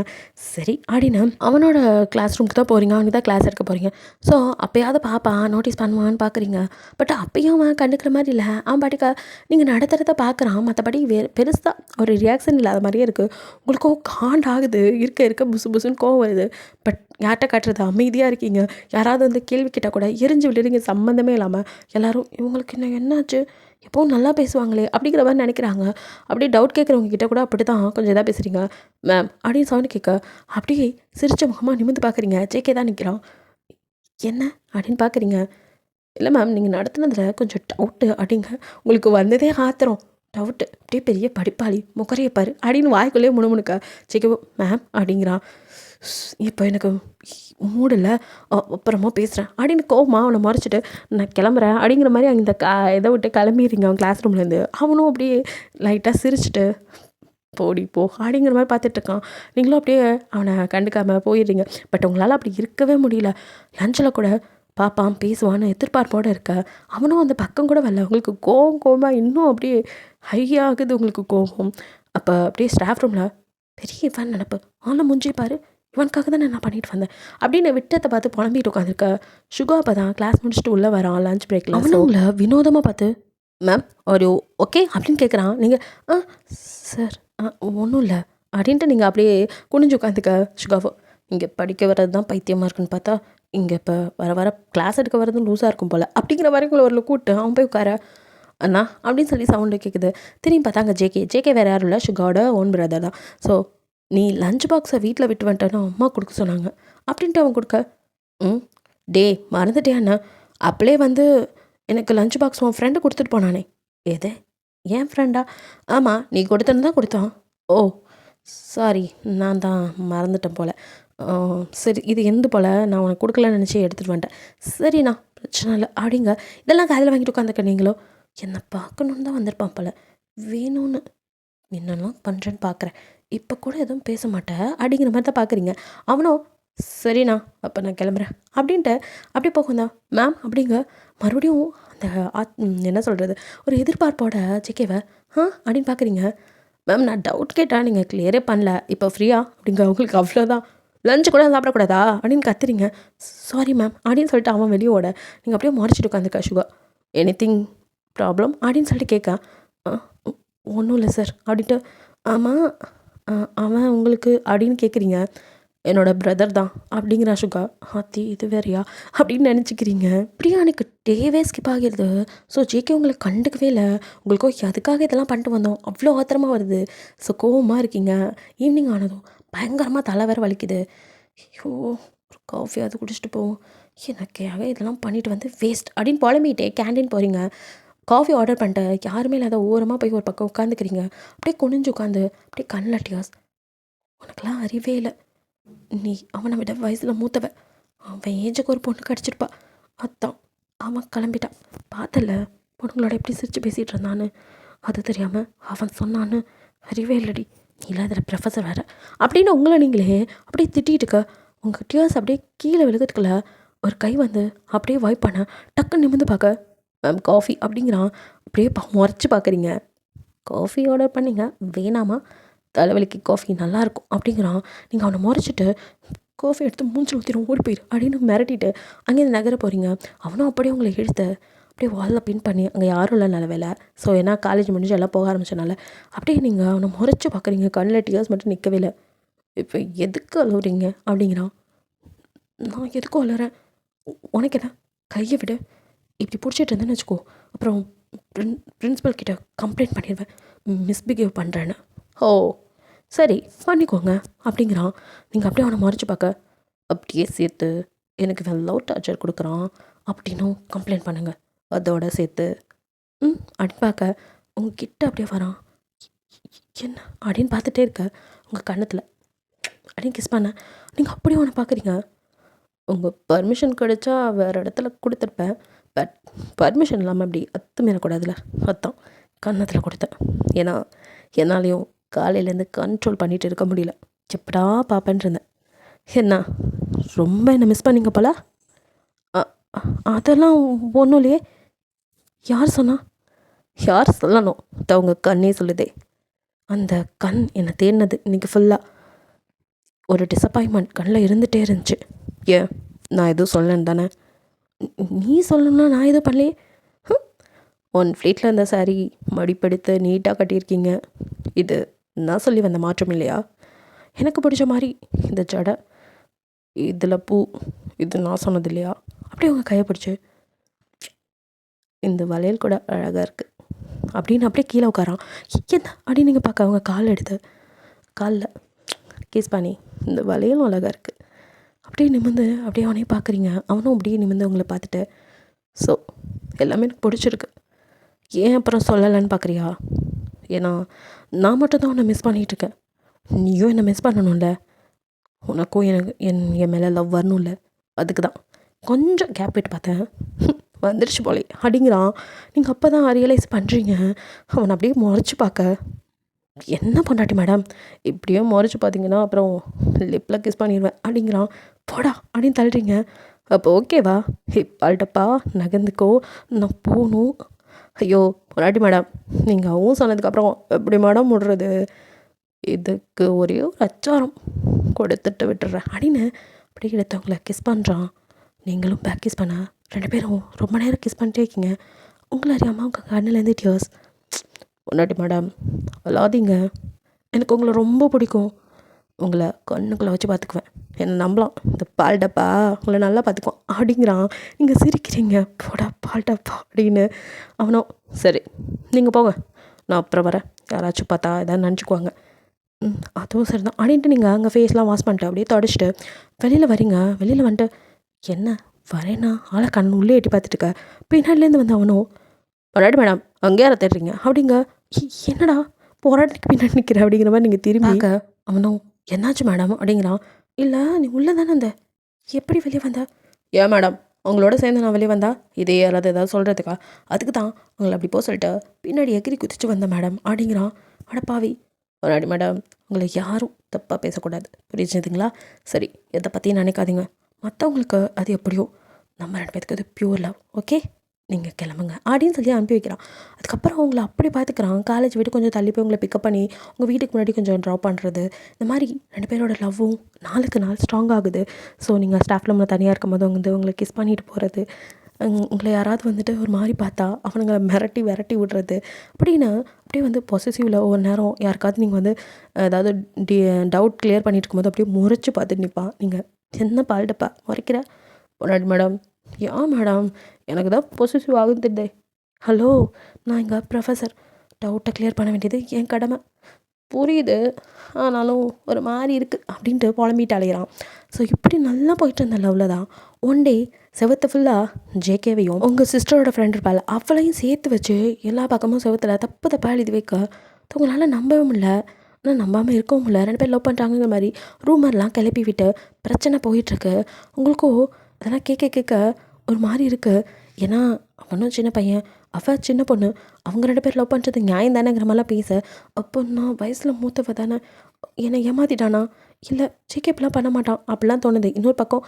சரி அப்படின்னு அவனோட கிளாஸ் ரூமுக்கு தான் போகிறீங்க, அவனுக்கு தான் கிளாஸ் எடுக்க போகிறீங்க. ஸோ அப்போயாவது பார்ப்பான், நோட்டீஸ் பண்ணுவான்னு பார்க்குறீங்க. பட் அப்பயும் அவன் கண்டுக்கிற மாதிரி இல்லை. அவன் பாட்டுக்க நீங்கள் நடத்துகிறத பார்க்குறான், மற்றபடி பெருசாக ஒரு ரியாக்ஷன் இல்லாத மாதிரியே இருக்குது. உங்களுக்கும் காண்டாகுது, இருக்க புசு புசுன்னு கோவம் வருது. பட் யார்கிட்ட காட்டுறது, அமைதியாக இருக்கீங்க. யாராவது வந்து கேள்வி கேட்டால் கூட எரிஞ்சு விட்டுறீங்க சம்மந்தமே இல்லாமல். எல்லோரும் இவங்களுக்கு இன்னும் என்னாச்சு, எப்போவும் நல்லா பேசுவாங்களே அப்படிங்கிற மாதிரி நினைக்கிறாங்க. அப்படியே டவுட் கேட்குறவங்க கிட்ட கூட அப்படி தான் கொஞ்சம் இதாக பேசுகிறீங்க. மேம் அப்படின்னு சவுண்டு கேட்க அப்படியே சிரிச்ச முகமாக நிமிர்ந்து பார்க்குறீங்க. ஜேகே தான் நிற்கிறான். என்ன அப்படின்னு பார்க்குறீங்க. இல்லை மேம், நீங்கள் நடத்துனதில் கொஞ்சம் டவுட்டு அப்படிங்க. உங்களுக்கு வந்ததே ஆத்திரம், டவுட்டு. அப்படியே பெரிய படிப்பாளி முகரையப்பார் அப்படின்னு வாய்க்குள்ளேயே முணுமுணுக்க. ஜேகே மேம் அப்படிங்கிறான். இப்போ எனக்கு மூடில், அப்புறமா பேசுகிறேன் அப்படின்னு கோவமா அவனை மறைச்சிட்டு நான் கிளம்புறேன் அப்படிங்கிற மாதிரி அந்த இதை விட்டு கிளம்பிடுறீங்க அவன் கிளாஸ் ரூம்லேருந்து. அவனும் அப்படியே லைட்டாக சிரிச்சிட்டு போடி போ அப்படிங்கிற மாதிரி பார்த்துட்ருக்கான். நீங்களும் அப்படியே அவனை கண்டுக்காமல் போயிடுறீங்க. பட் உங்களால் அப்படி இருக்கவே முடியல. லஞ்சில் கூட பார்ப்பான் பேசுவான்னு எதிர்பார்ப்போடு இருக்க அவனும் அந்த பக்கம் கூட வரல. உங்களுக்கு கோவமாக இன்னும் அப்படியே ஹை ஆகுது உங்களுக்கு கோவம். அப்போ அப்படியே ஸ்டாஃப் ரூமில் பெரிய இவன் நினப்பு, ஆளை மூஞ்சிப்பார், இவனுக்காக தான் நான் பண்ணிட்டு வந்தேன் அப்படின்னு விட்டத்தை பார்த்து புலம்பிட்டு உட்காந்துருக்க. சுகா அப்போ தான் கிளாஸ் முடிச்சுட்டு உள்ளே வரான் லஞ்ச் பிரேக்கில். அவனுங்கள வினோதமாக பார்த்து மேம் ஒரு ஓகே அப்படின்னு கேட்குறான். நீங்கள் சார் ஒன்றும் இல்லை அப்படின்ட்டு நீங்கள் அப்படியே குனிஞ்சு உட்காந்துக்க. சுகாவோ இங்கே படிக்க வர்றது தான் பைத்தியமாக இருக்குன்னு பார்த்தா இங்கே இப்போ வர கிளாஸ் எடுக்க வர்றதும் லூஸாக இருக்கும் போல் அப்படிங்கிற வரைக்கும் ஒரு கூப்பிட்டு அவன் போய் உட்கார. அண்ணா அப்படின்னு சொல்லி சவுண்டு கேட்குது. திரும்பி பார்த்தா அங்கே ஜேகே வேறு யாரும் இல்லை, சுகாவோட ஓன் பிரதர் தான். ஸோ நீ லஞ்ச் பாக்ஸை வீட்டில் விட்டு வந்துட்டேன்னு அம்மா கொடுக்க சொன்னாங்க அப்படின்ட்டு அவன் கொடுக்க. டே மறந்துட்டே அண்ணா, அப்படியே வந்து எனக்கு லஞ்ச் பாக்ஸ் உன் ஃப்ரெண்டு கொடுத்துட்டு போனானே. எது ஏன் ஃப்ரெண்டா? ஆமாம் நீ கொடுத்தன்னு தான் கொடுத்தான். ஓ சாரி, நான் தான் மறந்துட்டேன் போல். சரி இது எந்த போல் நான் உனக்கு கொடுக்கலன்னு நினச்சி எடுத்துகிட்டு வந்துட்டேன். சரிண்ணா பிரச்சனை இல்லை அப்படிங்க. இதெல்லாம் காதில் வாங்கிட்டு உட்காந்துக்க. நீங்களோ என்னை பார்க்கணுன்னு தான் வந்திருப்பான் போல், வேணும்னு என்னெல்லாம் பண்ணுறேன்னு பார்க்குறேன், இப்போ கூட எதுவும் பேச மாட்டேன் அப்படிங்கிற மாதிரி தான் பார்க்குறீங்க. அவனும் சரிண்ணா அப்போ நான் கிளம்புறேன் அப்படின்ட்டு அப்படியே போகுந்தான். மேம் அப்படிங்க மறுபடியும் அந்த என்ன சொல்கிறது, ஒரு எதிர்பார்ப்போட ஜேகேவை அப்படின்னு பார்க்குறீங்க. மேம் நான் டவுட் கேட்டால் நீங்கள் கிளியரே பண்ணல, இப்போ ஃப்ரீயா அப்படிங்க. உங்களுக்கு அவ்வளோதான், லஞ்சு கூட சாப்பிடக்கூடாதா அப்படின்னு கத்துறீங்க. சாரி மேம் அப்படின்னு சொல்லிட்டு அவன் வெளியே ஓட நீங்கள் அப்படியே மறைச்சிட்டு உட்காந்துக்க. சுகா எனிதிங் ப்ராப்ளம் அப்படின்னு சொல்லிட்டு கேட்க ஒன்றும் இல்லை சார் அப்படின்ட்டு. ஆமாம் அவன் உங்களுக்கு அப்படின்னு கேட்குறீங்க. என்னோடய பிரதர் தான் அப்படிங்கிற சுகா. ஆத்தி இது வேறையா அப்படின்னு நினச்சிக்கிறீங்க. இப்படியா எனக்கு டேவே ஸ்கிப் ஆகிடுது. ஸோ ஜேகே உங்களை கண்டுக்கவே இல்லை. உங்களுக்கோ அதுக்காக இதெல்லாம் பண்ணிட்டு வந்தோம் அவ்வளோ ஆத்திரமாக வருது. ஸோ கோவமாக இருக்கீங்க. ஈவினிங் ஆனதும் பயங்கரமாக தலை வேறு வலிக்குது. ஐயோ ஒரு காஃபி அது குடிச்சிட்டு போவோம், எனக்காக இதெல்லாம் பண்ணிட்டு வந்து வேஸ்ட் அப்படின்னு புலம்பிகிட்டே கேண்டீன் போகிறீங்க. காஃபி ஆர்டர் பண்ணிட்டு யாருமே இல்லாத ஓரமாக போய் ஒரு பக்கம் உட்காந்துக்கிறீங்க. அப்படியே குனிஞ்சு உட்காந்து அப்படியே கண்ணில் டியாஸ். உனக்கெல்லாம் அறிவே இல்லை, நீ அவனை விட வயசில் மூத்தவ, அவன் ஏஜுக்கு ஒரு பொண்ணு கிடச்சிருப்பா, அதான் அவன் கிளம்பிட்டான். பார்த்தல பொண்ணுங்களோட எப்படி சிரித்து பேசிகிட்டு இருந்தான்னு, அது தெரியாமல் அவன் சொன்னான்னு அறிவே இல்லடி, நீ இல்லாத ப்ரொஃபஸர் வேறு அப்படின்னு உங்களை நீங்களே அப்படியே திட்டிகிட்டுக்க. உங்கள் டியாஸ் அப்படியே கீழே விழுகிறதுக்குள்ள ஒரு கை வந்து அப்படியே வாய்ப் பண்ண டக்குன்னு நிமிந்து பார்க்க மேம் காஃபி அப்படிங்கிறான். அப்படியே முறைச்சி பார்க்குறீங்க. காஃபி ஆர்டர் பண்ணிங்க, வேணாமா, தலைவலிக்கு காஃபி நல்லாயிருக்கும் அப்படிங்கிறான். நீங்கள் அவனை முறைச்சிட்டு காஃபி எடுத்து மூஞ்சில் ஊற்றிடும் ஓடி போயிரு அப்படின்னு மிரட்டிட்டு அங்கேருந்து நகர போகிறீங்க. அவனும் அப்படியே உங்களை இழுத்து அப்படியே வாலில் பின் பண்ணி அங்கே யாரும் இல்லை நல்ல வேலை. ஸோ ஏன்னா காலேஜ் முடிஞ்சு எல்லாம் போக ஆரம்பிச்சனால அப்படியே நீங்கள் அவனை முறைச்சி பார்க்குறீங்க. கண்ணில் டியர்ஸ் மட்டும் நிற்கவே இல்லை. இப்போ எதுக்கு அழுவுறீங்க அப்படிங்கிறான். நான் எதுக்கும் அழுறேன், உனக்கு என்ன, கையை விட இப்படி பிடிச்சிட்டு இருந்தேன்னு வச்சுக்கோ, அப்புறம் பிரின்ஸிபல் கிட்ட கம்ப்ளைண்ட் பண்ணிடுவேன் மிஸ்பிஹேவ் பண்ணுறேன்னு. ஓ சரி பண்ணிக்கோங்க அப்படிங்கிறான். நீங்கள் அப்படியே அவனை மறைச்சி பார்க்க அப்படியே சேர்த்து எனக்கு இவன் லவ் டார்ச்சர் கொடுக்குறான் அப்படின்னும் கம்ப்ளைண்ட் பண்ணுங்கள் அதோட சேர்த்து. அப்படின்னு பார்க்க உங்ககிட்ட அப்படியே வரான். என்ன அப்படின்னு பார்த்துட்டே இருக்க உங்கள் கன்னத்தில் அப்படின்னு கிஸ் பண்ண நீங்கள் அப்படியே அவனை பார்க்குறீங்க. உங்கள் பர்மிஷன் கிடைச்சா வேறு இடத்துல கொடுத்துருப்பேன், பட் பர்மிஷன் இல்லாமல் அப்படி அத்துமீறக்கூடாதுல, அதான் கன்னத்தில் கொடுத்தேன். ஏன்னா என்னாலையும் காலையிலேருந்து கண்ட்ரோல் பண்ணிகிட்டு இருக்க முடியல, எப்படா பார்ப்பேன் இருந்தேன். என்ன ரொம்ப என்னை மிஸ் பண்ணிங்க போல? அதெல்லாம் ஒன்றும் இல்லையே. யார் சொன்னா? யார் சொல்லணும், அவங்க கண்ணே சொல்லுதே. அந்த கண் என்னை தேடினது இன்றைக்கி ஃபுல்லாக ஒரு டிசப்பாயின்மெண்ட் கண்ணில் இருந்துகிட்டே இருந்துச்சு. ஏன் நான் எதுவும் சொல்லலன்னு தானே? நீ சொல்லணும்னா நான் எதுவும் பண்ணலையே. ஒன் ஃப்ளீட்டில் இருந்த சாரி மடிப்பெடுத்து நீட்டாக கட்டியிருக்கீங்க. இது நான் சொல்லி வந்த மாற்றம் இல்லையா? எனக்கு பிடிச்ச மாதிரி இந்த ஜடை, இதில் பூ, இது நான் சொன்னது இல்லையா? அப்படியே அவங்க கையை பிடிச்சி இந்த வளையல் கூட அழகாக இருக்குது அப்படின்னு அப்படியே கீழே உட்காரான். என்ன அப்படின்னு நீங்கள் பார்க்க அவங்க கால் எடுத்து காலில் கேஸ் பண்ணி இந்த வளையலும் அழகாக இருக்குது அப்படியே நிமிர்ந்து அப்படியே அவனையும் பார்க்குறீங்க. அவனும் அப்படியே நிமிர்ந்து உங்களை பார்த்துட்டு ஸோ எல்லாமே எனக்கு பிடிச்சிருக்கு, ஏன் அப்புறம் சொல்லலைன்னு பார்க்குறியா? ஏன்னா நான் மட்டும்தான் உன்னை மிஸ் பண்ணிகிட்ருக்கேன், நீயும் என்னை மிஸ் பண்ணணும்ல, உனக்கும் எனக்கு என் மேலே லவ் வரணும்ல, அதுக்கு தான் கொஞ்சம் கேப் விட்டு பார்த்தேன். வந்துடுச்சு போலே அப்படிங்கிறான். நீங்கள் அப்போ தான் ரியலைஸ் பண்ணுறீங்க. அவனை அப்படியே முறைச்சி பார்க்க, என்ன பொண்டாட்டி மேடம் இப்படியே முறைச்சி பார்த்தீங்கன்னா அப்புறம் லிப்பில் கிஸ் பண்ணிடுவேன் அப்படிங்கிறான். போடா அப்படின்னு தள்ளுறீங்க. அப்போ ஓகேவா, ஹிப்பால்ட்டப்பா நகர்ந்துக்கோ, நான் போகணும். ஐயோ பொண்டாட்டி மேடம் நீங்கள் அவங்க சொன்னதுக்கப்புறம் எப்படி மேடம் விடுறது, இதுக்கு ஒரே ஒரு அச்சாரம் கொடுத்துட்டு விட்டுறேன் அப்படின்னு அப்படி எடுத்தவங்கள கிஸ் பண்ணுறான். நீங்களும் பேக் கிஸ் பண்ண 2 பேரும் ரொம்ப நேரம் கிஸ் பண்ணிட்டே இருக்கீங்க. உங்களை அறியாமல் உங்கள் கண்ணிலேருந்து டியர்ஸ். பொண்டாட்டி மேடம் அல்லாதீங்க, எனக்கு உங்களை ரொம்ப பிடிக்கும், உங்களை கண்ணுக்குள்ளே வச்சு பார்த்துக்குவேன், என்னை நம்பலாம், இந்த பால் டப்பா உங்களை நல்லா பார்த்துக்குவான் அப்படிங்கிறான். நீங்கள் சிரிக்கிறீங்க. போடா பால் டப்பா அப்படின்னு. அவனும் சரி நீங்கள் போங்க, நான் அப்புறம் வரேன், யாராச்சும் பார்த்தா எதாவது நினச்சிக்குவாங்க. அதுவும் சரி தான் அப்படின்ட்டு நீங்கள் அங்கே ஃபேஸ்லாம் வாஷ் பண்ணிட்டு அப்படியே தொடச்சிட்டு வெளியில் வரீங்க. வெளியில் வந்துட்டு என்ன வரேன்னா ஆளை கண் உள்ளே எட்டி பார்த்துட்டு இருக்க. பின்னாடிலேருந்து வந்து அவனும் பொண்டாட்டி மேடம் அங்கே யாரை தேடுறீங்க அப்படிங்க. என்னடா போராட்டத்துக்கு பின்னாடி நிற்கிற அப்படிங்கிற மாதிரி நீங்கள் திரும்பி அவனும் என்னாச்சு மேடம் அப்படிங்கிறான். இல்லை நீ உள்ளே தானே அந்த எப்படி வெளியே வந்த? ஏன் மேடம் உங்களோட சேர்ந்து நான் வெளியே வந்தா இதே யாராவது ஏதாவது சொல்கிறதுக்கா? அதுக்கு தான் உங்களை அப்படி போக சொல்லிட்டு பின்னாடி எகிரி குதிச்சு வந்தேன் மேடம் அப்படிங்கிறான். அடப்பாவி பொண்டாட்டி மேடம் உங்களை யாரும் தப்பாக பேசக்கூடாது, புரிஞ்சுதுங்களா? சரி எதை பற்றியும் நினைக்காதீங்க, மற்றவங்களுக்கு அது எப்படியோ, நம்ம 2 பேத்துக்கு அது பியூர் லவ், ஓகே நீங்கள் கிளம்புங்க அப்படின்னு சொல்லி அனுப்பி வைக்கிறான். அதுக்கப்புறம் அவங்கள அப்படி பார்த்துக்கிறான். காலேஜ் விட்டு கொஞ்சம் தள்ளி போய் உங்களை பிக்கப் பண்ணி உங்கள் வீட்டுக்கு முன்னாடி கொஞ்சம் ட்ராப் பண்ணுறது, இந்த மாதிரி 2 பேரோட லவ்வும் நாளுக்கு நாள் ஸ்ட்ராங் ஆகுது. ஸோ நீங்கள் ஸ்டாஃப் ரூமில் தனியாக இருக்கும் போது வந்து உங்களை கிஸ் பண்ணிட்டு போகிறது, உங்களை யாராவது வந்துட்டு ஒரு மாதிரி பார்த்தா அவனுங்களை விரட்டி விடுறது அப்படின்னு அப்படியே வந்து பொசசிவில் ஒவ்வொரு நேரம் யாருக்காவது நீங்கள் வந்து ஏதாவது டவுட் கிளியர் பண்ணிட்டு இருக்கும்போது அப்படியே முறைச்சி பார்த்துட்டு நிற்பான். நீங்கள் என்ன பால்டப்பா முறைக்கிற? பொண்டாட்டி மேடம் ஏன் மேடம் எனக்கு தான் பொசசிவ் ஆகுதுதே. ஹலோ நான் இங்கே ப்ரொஃபஸர், டவுட்டை கிளியர் பண்ண வேண்டியது என் கடமை, புரியுது, ஆனாலும் ஒரு மாதிரி இருக்குது அப்படின்ட்டு புலம்பிட்டு அலையிறான். ஸோ இப்படி நல்லா போயிட்டு இருந்த லவ்வில் தான் ஒன் டே செவத்து ஃபுல்லாக ஜேகேவையும் உங்கள் சிஸ்டரோட ஃப்ரெண்ட் இருப்பாள் அவளையும் சேர்த்து வச்சு எல்லா பக்கமும் செவத்தில் தப்பாக எழுதி வைக்க உங்களால் நம்பவே முடியல. ஆனால் நம்பாமல் இருக்கவும் முடியல. 2 பேர் லவ் பண்ணுறாங்கிற மாதிரி ரூமர்லாம் கிளப்பி விட்டு பிரச்சனை போயிட்டுருக்கு. உங்களுக்கும் அதெல்லாம் கேட்க ஒரு மாதிரி இருக்குது. ஏன்னா அவனும் சின்ன பையன், அவள் சின்ன பொண்ணு, அவங்க 2 பேர் லவ் பண்ணுறது நியாயம் தானேங்கிற மாதிரிலாம் பேச, அப்போ நான் வயசில் மூத்தவ தானே, என்னை ஏமாற்றிட்டானா, இல்லை செக்கப்லாம் பண்ண மாட்டான் அப்படிலாம் தோணுது. இன்னொரு பக்கம்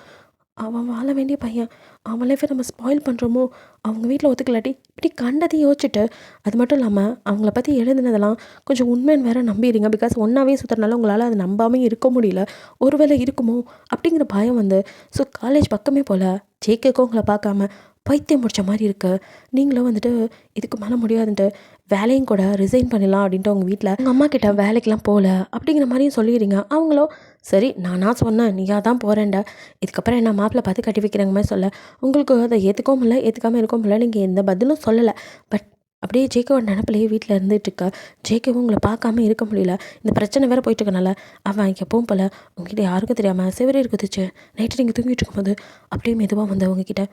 அவன் வாழ வேண்டிய பையன், அவன் லைஃபை நம்ம ஸ்பாயில் பண்ணுறோமோ, அவங்க வீட்டில் ஒத்துக்கலாட்டி இப்படி கண்டதையும் யோசிச்சுட்டு, அது மட்டும் இல்லாமல் அவங்கள பற்றி எழுதுனதெல்லாம் கொஞ்சம் உண்மைன்னு வேறு நம்பிடுறீங்க. பிகாஸ் ஒன்றாவே சுற்றுறதுனால உங்களால் அதை நம்பாமல் இருக்க முடியல. ஒருவேளை இருக்குமோ அப்படிங்கிற பயம் வந்து ஸோ காலேஜ் பக்கமே போல் ஜேகேக்கும் உங்களை பார்க்காம பைத்தியம் முடிச்ச மாதிரி இருக்குது. நீங்களும் வந்துட்டு இதுக்கு மேலே முடியாதுன்ட்டு வேலையும் கூட ரிசைன் பண்ணிடலாம் அப்படின்ட்டு உங்கள் வீட்டில் உங்கள் அம்மா கிட்ட வேலைக்கெலாம் போகல அப்படிங்கிற மாதிரியும் சொல்லிடுறீங்க. அவங்களோ சரி நானாக சொன்னேன் நீயா தான் போகிறேன்டா, இதுக்கப்புறம் என்ன மாப்பிள்ளை பார்த்து கட்டி வைக்கிறங்க மாதிரி சொல்ல, உங்களுக்கு அதை ஏற்றுக்கவும் இல்லை ஏற்றுக்காமல் இருக்கவும் இல்லை, நீங்கள் எந்த பதிலும் சொல்லலை. பட் அப்படியே ஜேகேவோட நினப்பிலேயே வீட்டில் இருந்துகிட்ருக்க. ஜேகேவும் உங்களை பார்க்காம இருக்க முடியல. இந்த பிரச்சனை வேறு போயிட்டுருக்கனால அவன் எப்பவும் போல் உங்ககிட்ட யாருக்கும் தெரியாமல் செவரேறி குதிச்சு நைட்டு நீங்கள் தூங்கிட்டு இருக்கும்போது அப்படியே மெதுவாக வந்து உங்ககிட்ட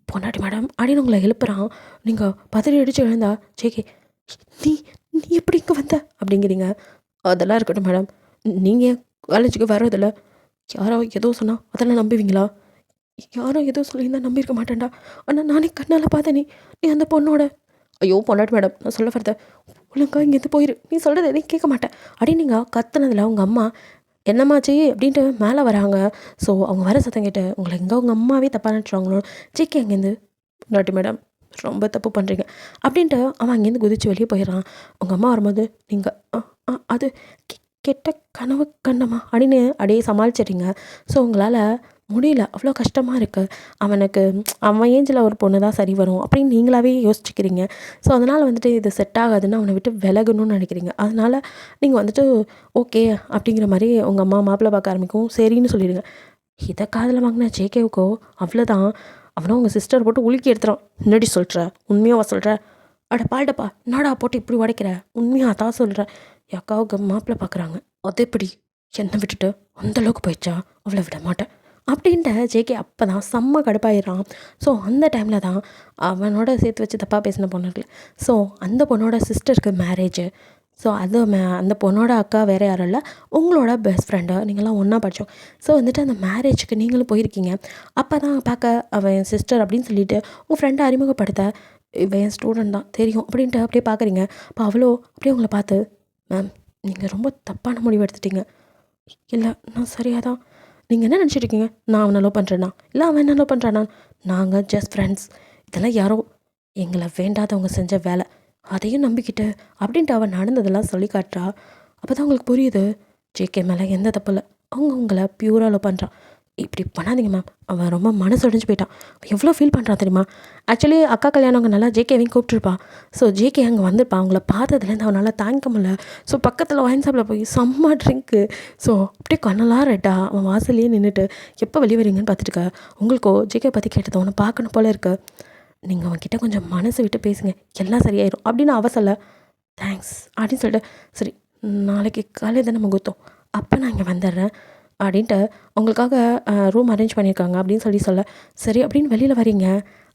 பொண்டாட்டி மேடம் அப்படின்னு உங்களை எழுப்புறான். நீங்கள் பதறி அடித்து எழுந்தா ஜேகே நீ நீ எப்படி இங்கே வந்த அப்படிங்கிறீங்க. அதெல்லாம் இருக்கட்டும் மேடம், நீங்கள் காலேஜுக்கு வர்றதில்ல, யாரோ ஏதோ சொன்னால் அதெல்லாம் நம்புவீங்களா? யாரோ ஏதோ சொல்லியிருந்தா நம்பியிருக்க மாட்டேன்டா, ஆனால் நானே கண்ணால் பார்த்தேன் நீ அந்த பொண்ணோட. ஐயோ பொண்டாட்டி மேடம் நான் சொல்ல வரத ஒழுங்கா இங்கேருந்து போயிரு, நீ சொல்கிறது எதையும் கேட்க மாட்டேன் அப்படின்னு நீங்கள் கத்துனதில் உங்கள் அம்மா என்னம்மாச்சி அப்படின்ட்டு மேலே வராங்க. ஸோ அவங்க வர சத்தம் கேட்டு உங்களை எங்கே உங்கள் அம்மாவே தப்பாக நினச்சிடுவாங்களோ, ஜேகே அங்கேருந்து பொண்டாட்டி மேடம் ரொம்ப தப்பு பண்ணுறீங்க அப்படின்ட்டு அவன் அங்கேருந்து குதிச்சு வெளியே போயிடறான். உங்கள் அம்மா வரும்போது நீங்கள் அது கெட்ட கனவு கண்டமா அப்படின்னு அப்படியே சமாளிச்சிட்றீங்க. ஸோ உங்களால் முடியல, அவ்வளோ கஷ்டமாக இருக்குது. அவனுக்கு அவன் ஏஞ்சில் ஒரு பொண்ணு தான் சரி வரும் அப்படின்னு நீங்களாவே யோசிச்சுக்கிறீங்க. ஸோ அதனால் வந்துட்டு இது செட் ஆகாதுன்னு அவனை விட்டு விலகணும்னு நினைக்கிறீங்க. அதனால் நீங்கள் வந்துட்டு ஓகே அப்படிங்கிற மாதிரி உங்கள் அம்மா மாப்பிள்ளை பார்க்க ஆரம்பிக்கும். சரின்னு சொல்லிடுங்க. இதை காதில் வாங்கின ஜேகேவுக்கோ அவ்வளோதான். அவனும் உங்கள் சிஸ்டர் போட்டு உலுக்கி எடுத்துறான். என்னடி சொல்கிற, உண்மையாக சொல்கிற? அட பால்டப்பா, என்னடா போட்டு இப்படி உடைக்கிற, உண்மையாக தான் சொல்கிறேன். அக்காவுக்கு மாப்பிள்ளை பார்க்குறாங்க. அது எப்படி என்னை விட்டுட்டு அந்தளவுக்கு போயிடுச்சா, அவளை விட மாட்டேன் அப்படின்ட்டு ஜேகே அப்போ தான் செம்ம கடுப்பாயிடுறான். ஸோ அந்த டைமில் தான் அவனோட சேர்த்து வச்சு தப்பாக பேசின பொண்ணு இருக்குல்ல, ஸோ அந்த பொண்ணோட சிஸ்டருக்கு மேரேஜு. ஸோ அது அந்த பொண்ணோட அக்கா வேறு யாரும் இல்லை, உங்களோட பெஸ்ட் ஃப்ரெண்டு, நீங்களாம் ஒன்றா படித்தோம். ஸோ வந்துட்டு அந்த மேரேஜுக்கு நீங்களும் போயிருக்கீங்க. அப்போ தான் பார்க்க அவன் என் சிஸ்டர் அப்படின்னு சொல்லிட்டு உங்கள் ஃப்ரெண்டை அறிமுகப்படுத்த, இவன் என் ஸ்டூடெண்ட் தான் தெரியும் அப்படின்ட்டு அப்படியே பார்க்குறீங்க. அப்போ அவ்வளோ அப்படியே உங்களை பார்த்து, மேம் நீங்கள் ரொம்ப தப்பான முடிவு எடுத்துட்டீங்க. இல்லை நான் சரியாக தான். நீங்கள் என்ன நினச்சிட்ருக்கீங்க, நான் அவனை லவ் பண்ணுறேன்னா இல்லை அவன் என்ன லவ் பண்ணுறானா? நாங்கள் ஜஸ்ட் ஃப்ரெண்ட்ஸ். இதெல்லாம் யாரோ எங்களை வேண்டாதவங்க செஞ்ச வேலை, அதையும் நம்பிக்கிட்டு அப்படின்ட்டு அவன் நடந்ததெல்லாம் சொல்லி காட்டுறா. அப்போ தான் உங்களுக்கு புரியுது ஜேகே மேலே எந்த தப்பு இல்லை, அவங்க உங்களை பியூராக லவ் பண்ணுறான். இப்படி பண்ணாதீங்க மேம், அவன் ரொம்ப மனசு உடைஞ்சு போயிட்டான். அவன் எவ்வளோ ஃபீல் பண்ணுறான் தெரியுமா? ஆக்சுவலி அக்கா கல்யாணம் அங்கே நல்லா ஜேகேவையும் கூப்பிட்டுருப்பான். ஸோ ஜேகே அங்கே வந்திருப்பான். அவங்கள பார்த்ததுலேருந்து அவனால் தாங்கிக்க முடியல. ஸோ பக்கத்தில் ஒயின் ஷாப்பில் போய் செம்ம ட்ரிங்க்கு. ஸோ அப்படியே கண்ணெல்லாம் ரெட்டா அவன் வாசல்லையே நின்றுட்டு எப்போ வெளியே வரீங்கன்னு பார்த்துட்டுக்க. உங்களுக்கோ ஜேகே பற்றி கேட்டது அவனை பார்க்கணும் போல இருக்கு. நீங்கள் அவன்கிட்ட கொஞ்சம் மனசு விட்டு பேசுங்க, எல்லாம் சரியாயிடும் அப்படின்னு அவ சொல்ல, தேங்க்ஸ் அப்படின்னு சொல்லிட்டு, சரி நாளைக்கு காலையில் தானே முகூர்த்தம், அப்போ நான் இங்கே வந்துடுறேன் அப்படின்ட்டு உங்களுக்காக ரூம் அரேஞ்ச் பண்ணியிருக்காங்க அப்படின்னு சொல்ல, சரி அப்படின்னு வெளியில் வரீங்க.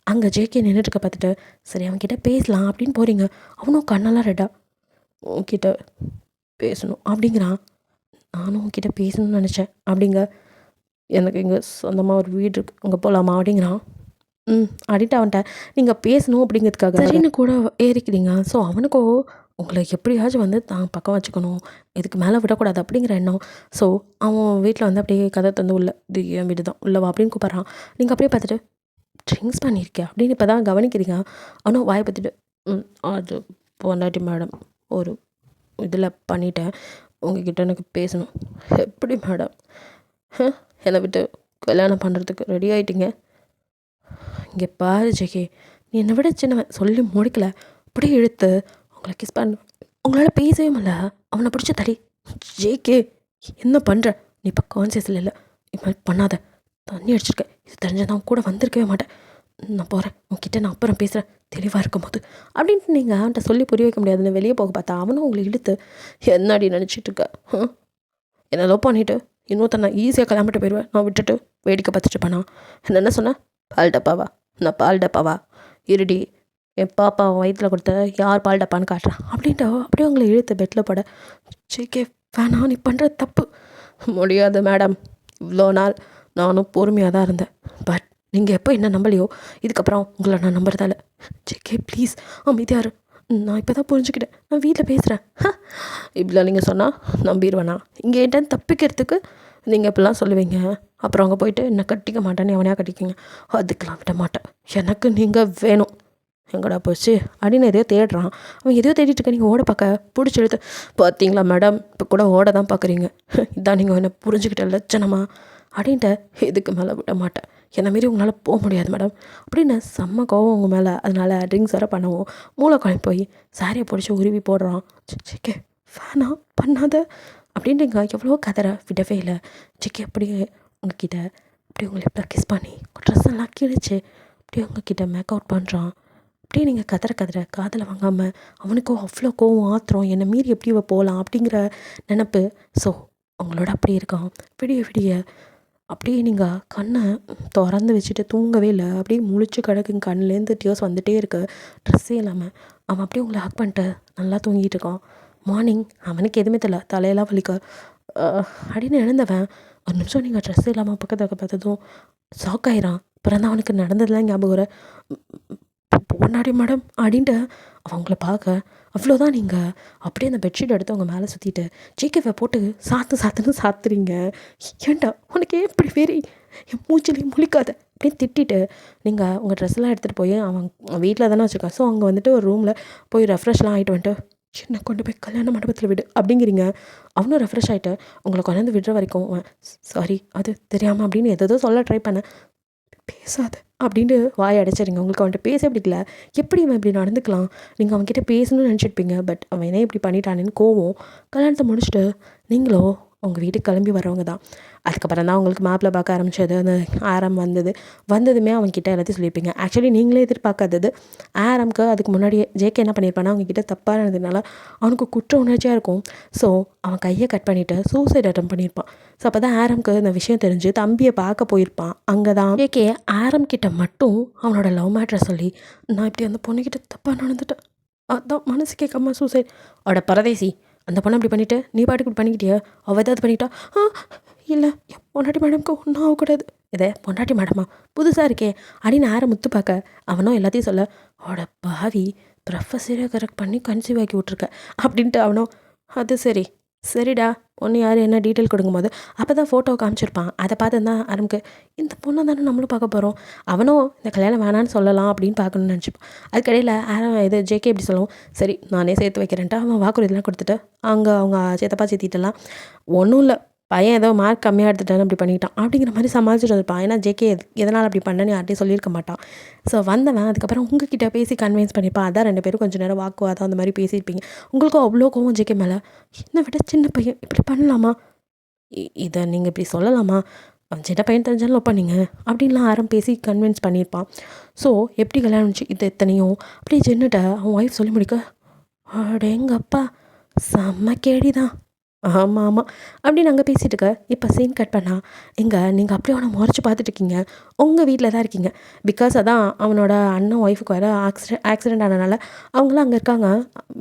அங்கே ஜேகே நின்றுட்டுருக்க பார்த்துட்டு, சரி அவன்கிட்ட பேசலாம் அப்படின்னு போகிறீங்க. அவனும் கண்ணெல்லாம் ரெட்டா, உன்கிட்ட பேசணும் அப்படிங்கிறான். நானும் உன்கிட்ட பேசணும்னு நினச்சேன் அப்படிங்க. எனக்கு இங்கே சொந்தமாக ஒரு வீடு இருக்குது, அங்கே போகலாமா அப்படிங்கிறான். அப்படின்ட்டு அவன்கிட்ட நீங்கள் பேசணும் அப்படிங்கிறதுக்காக சரின்னு கூட ஏறிக்கிறீங்க. ஸோ அவனுக்கோ உங்களை எப்படியாச்சும் வந்து தான் பக்கம் வச்சுக்கணும், இதுக்கு மேலே விடக்கூடாது அப்படிங்கிற எண்ணம். ஸோ அவன் வீட்டில் வந்து அப்படியே கதை தந்து உள்ள, இது என் வீடு தான் உள்ளவா அப்படின்னு கூப்பிட்றான். நீங்கள் அப்படியே பார்த்துட்டு, ட்ரிங்க்ஸ் பண்ணியிருக்கியா அப்படின்னு இப்போ தான் கவனிக்கிறீங்க. அவனும் வாயை பார்த்துட்டு, அது பொண்டாட்டி மேடம், ஒரு இதில் பண்ணிட்டேன், உங்ககிட்ட எனக்கு பேசணும். எப்படி மேடம், என்னை விட்டு கல்யாணம் பண்ணுறதுக்கு ரெடி ஆகிட்டீங்க? இங்கே பாரு ஜெகே, நீ என்னை விட சின்னவன் சொல்லி முடிக்கல, அப்படியே இழுத்து உங்களை கிஸ் பண்ண, உங்களால் பேசவே முடியல. அவனை பிடிச்ச தடி. ஜேகே என்ன பண்ணுற, நீ இப்போ கான்சியஸில் இல்லை, இது மாதிரி பண்ணாத, தண்ணி அடிச்சிருக்க, இது தெரிஞ்சதான் கூட வந்திருக்கவே மாட்டேன். நான் போகிறேன், உன்கிட்ட நான் அப்புறம் பேசுகிறேன் தெளிவாக இருக்கும் போது அப்படின்ட்டு நீங்கள் அவன்கிட்ட சொல்லி புரிய வைக்க முடியாதுன்னு வெளியே போக பார்த்தா அவனும் உங்களை இழுத்து, என்னடி நினச்சிட்டு இருக்க, என்னை லவ் பண்ணிவிட்டு இன்னொருத்த நான் ஈஸியாக கிளம்பிட்டு போயிடுவேன், நான் விட்டுட்டு வேடிக்கை பார்த்துட்டு பண்ணா என்ன சொன்னேன், பால் டப்பாவா, நான் பால் டப்பாவா, இருடி என் பாப்பா வயிற்றில் கொடுத்த யார் பால் டப்பான்னு காட்டுறான் அப்படின்ட்டு அப்படியே உங்களை இழுத்து பெட்டில் போட, ஜேகே வேணாம் நீ பண்ணுற தப்பு. முடியாது மேடம், இவ்வளோ நாள் நானும் பொறுமையாக தான் இருந்தேன், பட் நீங்கள் எப்போ என்ன நம்பலையோ இதுக்கப்புறம் உங்களை நான் நம்புறதால. ஜேகே ப்ளீஸ் அமைதியாரு, நான் இப்போ தான் புரிஞ்சுக்கிட்டேன், நான் வீட்டில் பேசுகிறேன். இப்படிலாம் நீங்கள் சொன்னால் நம்பிடுவேண்ணா, இங்கே என்கிட்ட தப்பிக்கிறதுக்கு நீங்கள் இப்படிலாம் சொல்லுவீங்க, அப்புறம் அங்கே போயிட்டு என்னை கட்டிக்க மாட்டேன்னு எவனையாக கட்டிக்கிங்க, அதுக்கெலாம் விட மாட்டேன், எனக்கு நீங்கள் வேணும். எங்கடா போச்சு அப்படின்னு எதையோ தேடுறான். அவன் எதையோ தேடிட்டு இருக்க, நீங்கள் ஓட பார்க்க பிடிச்சி எடுத்து, பார்த்தீங்களா மேடம் இப்போ கூட ஓட தான் பார்க்குறீங்க, இதான் நீங்கள் என்ன புரிஞ்சுக்கிட்ட லட்சணமா அப்படின்ட்டு, இதுக்கு மேலே விட மாட்டேன், என்னை மாரி உங்களால் போக முடியாது மேடம் அப்படின்னு செம்ம கோவம் உங்கள் மேலே. அதனால் ட்ரிங்க்ஸ் வர பண்ணவும் மூளை குழம்பு போய் சாரியை பிடிச்சி உருவி போடுறான். ஜிக்கே வேணா பண்ணாத அப்படின்ட்டு எவ்வளோ கதற விடவே இல்லை. ஜிக்கே அப்படியே உங்ககிட்ட அப்படியே உங்களை எப்போ கிஸ் பண்ணி ட்ரெஸ் எல்லாம் கிழிச்சு அப்படியே உங்ககிட்ட மேக் அவுட் பண்ணுறான். அப்படியே நீங்கள் கதற காதில் வாங்காமல் அவனுக்கோ அவ்வளோ கோவம் ஆத்திரம், என்னை மீறி எப்படி போகலாம் அப்படிங்கிற நினப்பு. ஸோ அவங்களோட அப்படியே இருக்கான். விடிய அப்படியே நீங்கள் கண்ணை திறந்து வச்சுட்டு தூங்கவே இல்லை, அப்படியே முழிச்சு கிடக்குங்க, கண்ணுலேருந்து டியர்ஸ் வந்துகிட்டே இருக்கு, ட்ரெஸ்ஸே இல்லாமல். அவன் அப்படியே உங்களை ஹக் பண்ணிட்டு நல்லா தூங்கிட்டு இருக்கான். மார்னிங் அவனுக்கு எதுவுமே தெரியல, தலையெல்லாம் வலிக்க அப்படின்னு எழுந்தவன் ஒரு நிமிஷம் நீங்கள் ட்ரெஸ் இல்லாமல் பக்கத்தில் பார்த்ததும் ஷாக் ஆயிரான். அப்புறம் தான் அவனுக்கு நடந்ததுலாம் ஞாபகம் வர, பொண்டாடி மேடம் அப்படின்ட்டு அவங்கள பார்க்க அவ்வளோதான். நீங்கள் அப்படியே அந்த பெட்ஷீட் எடுத்து அவங்க மேலே சுற்றிட்டு ஜேகேவை போட்டு சாத்துன்னு சாத்துறீங்க. ஏன்டா உனக்கு ஏன் இப்படி வேறி, என் மூச்சிலையும் முழிக்காத அப்படின்னு திட்டிட்டு நீங்கள் உங்கள் ட்ரெஸ்லாம் எடுத்துகிட்டு போய் அவன் வீட்டில் தானே வச்சுருக்கான். ஸோ அங்கே வந்துட்டு ஒரு ரூமில் போய் ரெஃப்ரெஷ்லாம் ஆகிட்டு வந்துட்டு என்ன கொண்டு போய் கல்யாண மண்டபத்தில் விடு அப்படிங்கிறீங்க. அவனும் ரெஃப்ரெஷ் ஆகிட்டு உங்களை கொண்டாந்து விடுற வரைக்கும் சாரி அது தெரியாமல் அப்படின்னு எதோ சொல்ல ட்ரை பண்ணேன். பேசாத அப்படின்ட்டு வாயை அடைச்சிருங்க. உங்களுக்கு அவன்கிட்ட பேச பிடிக்கல. எப்படி இவன் இப்படி நடந்துக்கலாம்? நீங்கள் அவன்கிட்ட பேசணும்னு நினச்சிருப்பீங்க. பட் அவன் என்ன இப்படி பண்ணிட்டானேன்னு கோவம். கல்யாணத்தை முடிச்சுட்டு நீங்களோ உங்கள் வீட்டுக்கு கிளம்பி வரவங்க தான். அதுக்கப்புறம் தான் உங்களுக்கு மாப்பிள்ளை பார்க்க ஆரம்பித்தது. அந்த ஆரம் வந்ததுமே அவன்கிட்ட எல்லாத்தையும் சொல்லியிருப்பீங்க. ஆக்சுவலி நீங்களே எதிர்பார்க்காதது. ஆரம்க்கு அதுக்கு முன்னாடியே ஜேகே என்ன பண்ணியிருப்பானா அவங்ககிட்ட தப்பாக இருந்ததுனால அவனுக்கு குற்ற உணர்ச்சியாக இருக்கும். ஸோ அவன் கையை கட் பண்ணிவிட்டு சூசைட் அட்டம் பண்ணியிருப்பான். ஸோ அப்போ தான் ஆரம்க்கு இந்த விஷயம் தெரிஞ்சு தம்பியை பார்க்க போயிருப்பான். அங்கே தான் ஜேகே ஆரம் கிட்ட மட்டும் அவனோட லவ் மேட்ரை சொல்லி நான் இப்படி அந்த பொண்ணுக்கிட்ட தப்பாக நடந்துட்டேன், அதான் மனசு கேட்காம சூசைட். அவட பரதேசி அந்த பொண்ணை அப்படி பண்ணிவிட்டு நீ பாட்டுக்கு இப்படி பண்ணிக்கிட்டியா? அவள் ஏதாவது பண்ணிட்டா? இல்லை என் பொண்டாட்டி மேடம்க்கு ஒன்றும் ஆகக்கூடாது. இதை பொண்டாட்டி மேடமா புதுசாக இருக்கே அப்படின்னு ஆரம் முத்து பார்க்க அவனும் எல்லாத்தையும் சொல்ல அவட பாவி ப்ரொஃபஸரை கரெக்ட் பண்ணி கன்சீவ் ஆக்கி விட்ருக்க அப்படின்ட்டு அவனும் அது சரிடா ஒன்று யார் என்ன டீட்டெயில் கொடுக்கும்போது அப்போ தான் ஃபோட்டோ காமிச்சிருப்பான். அதை பார்த்து தான் ஆரம்புக்கு இந்த பொண்ணை தானே நம்மளும் பார்க்க போகிறோம், அவனும் இந்த கல்யாணம் வேணான்னு சொல்லலாம் அப்படின்னு பார்க்கணும்னு நினச்சிப்பான். அதுக்கடையில் இது ஜேகே எப்படி சொல்லவும் சரி நானே சேர்த்து வைக்கிறேன்ட்டு அவன் வாக்குறுதிலாம் கொடுத்துட்டு அங்கே அவங்க சேத்தப்பா சேத்திட்டெல்லாம் ஒன்றும் இல்லை பையன் ஏதோ மார்க் கம்மியாக எடுத்துட்டான்னு அப்படி பண்ணிட்டான் அப்படிங்கிற மாதிரி சமாளிச்சுட்டு இருப்பான். ஏன்னா ஜேகே எதனால் அப்படி பண்ணேன்னு யார்ட்டையும் சொல்லியிருக்க மாட்டான். ஸோ வந்தவன் அதுக்கப்புறம் உங்ககிட்ட பேசி கன்வின்ஸ் பண்ணியிருப்பான். அதான் 2 பேரும் கொஞ்சம் நேரம் வாக்குவாதம் அந்த மாதிரி பேசியிருப்பீங்க. உங்களுக்கும் அவ்வளோ கோவம் ஜேகே மேலே. என்னை விட சின்ன பையன் இப்படி பண்ணலாமா, இதை நீங்கள் இப்படி சொல்லலாமா, அவன் சின்ன பையன் தெரிஞ்சாலும் பண்ணீங்க அப்படின்லாம் ஆரம் பேசி கன்வின்ஸ் பண்ணியிருப்பான். ஸோ எப்படி கல்யாணம் இருந்துச்சு இது எத்தனையும் அப்படியே ஜென்னுட்ட அவன் ஒய்ஃப் சொல்லி முடிக்க அடேங்கப்பா செம்ம கேடி தான். ஆமாம் அப்படின்னு நாங்கள் பேசிகிட்டு இருக்க இப்போ சீன் கட் பண்ணால் நீங்கள் அப்படியே அவனை முறைச்சி பார்த்துட்டு இருக்கீங்க. உங்கள் வீட்டில் தான் இருக்கீங்க. பிகாஸ் அதான் அவனோட அண்ணன் ஒய்ஃபுக்கு வேறு ஆக்சிடெண்ட் ஆனதுனால அவங்களாம் அங்கே இருக்காங்க.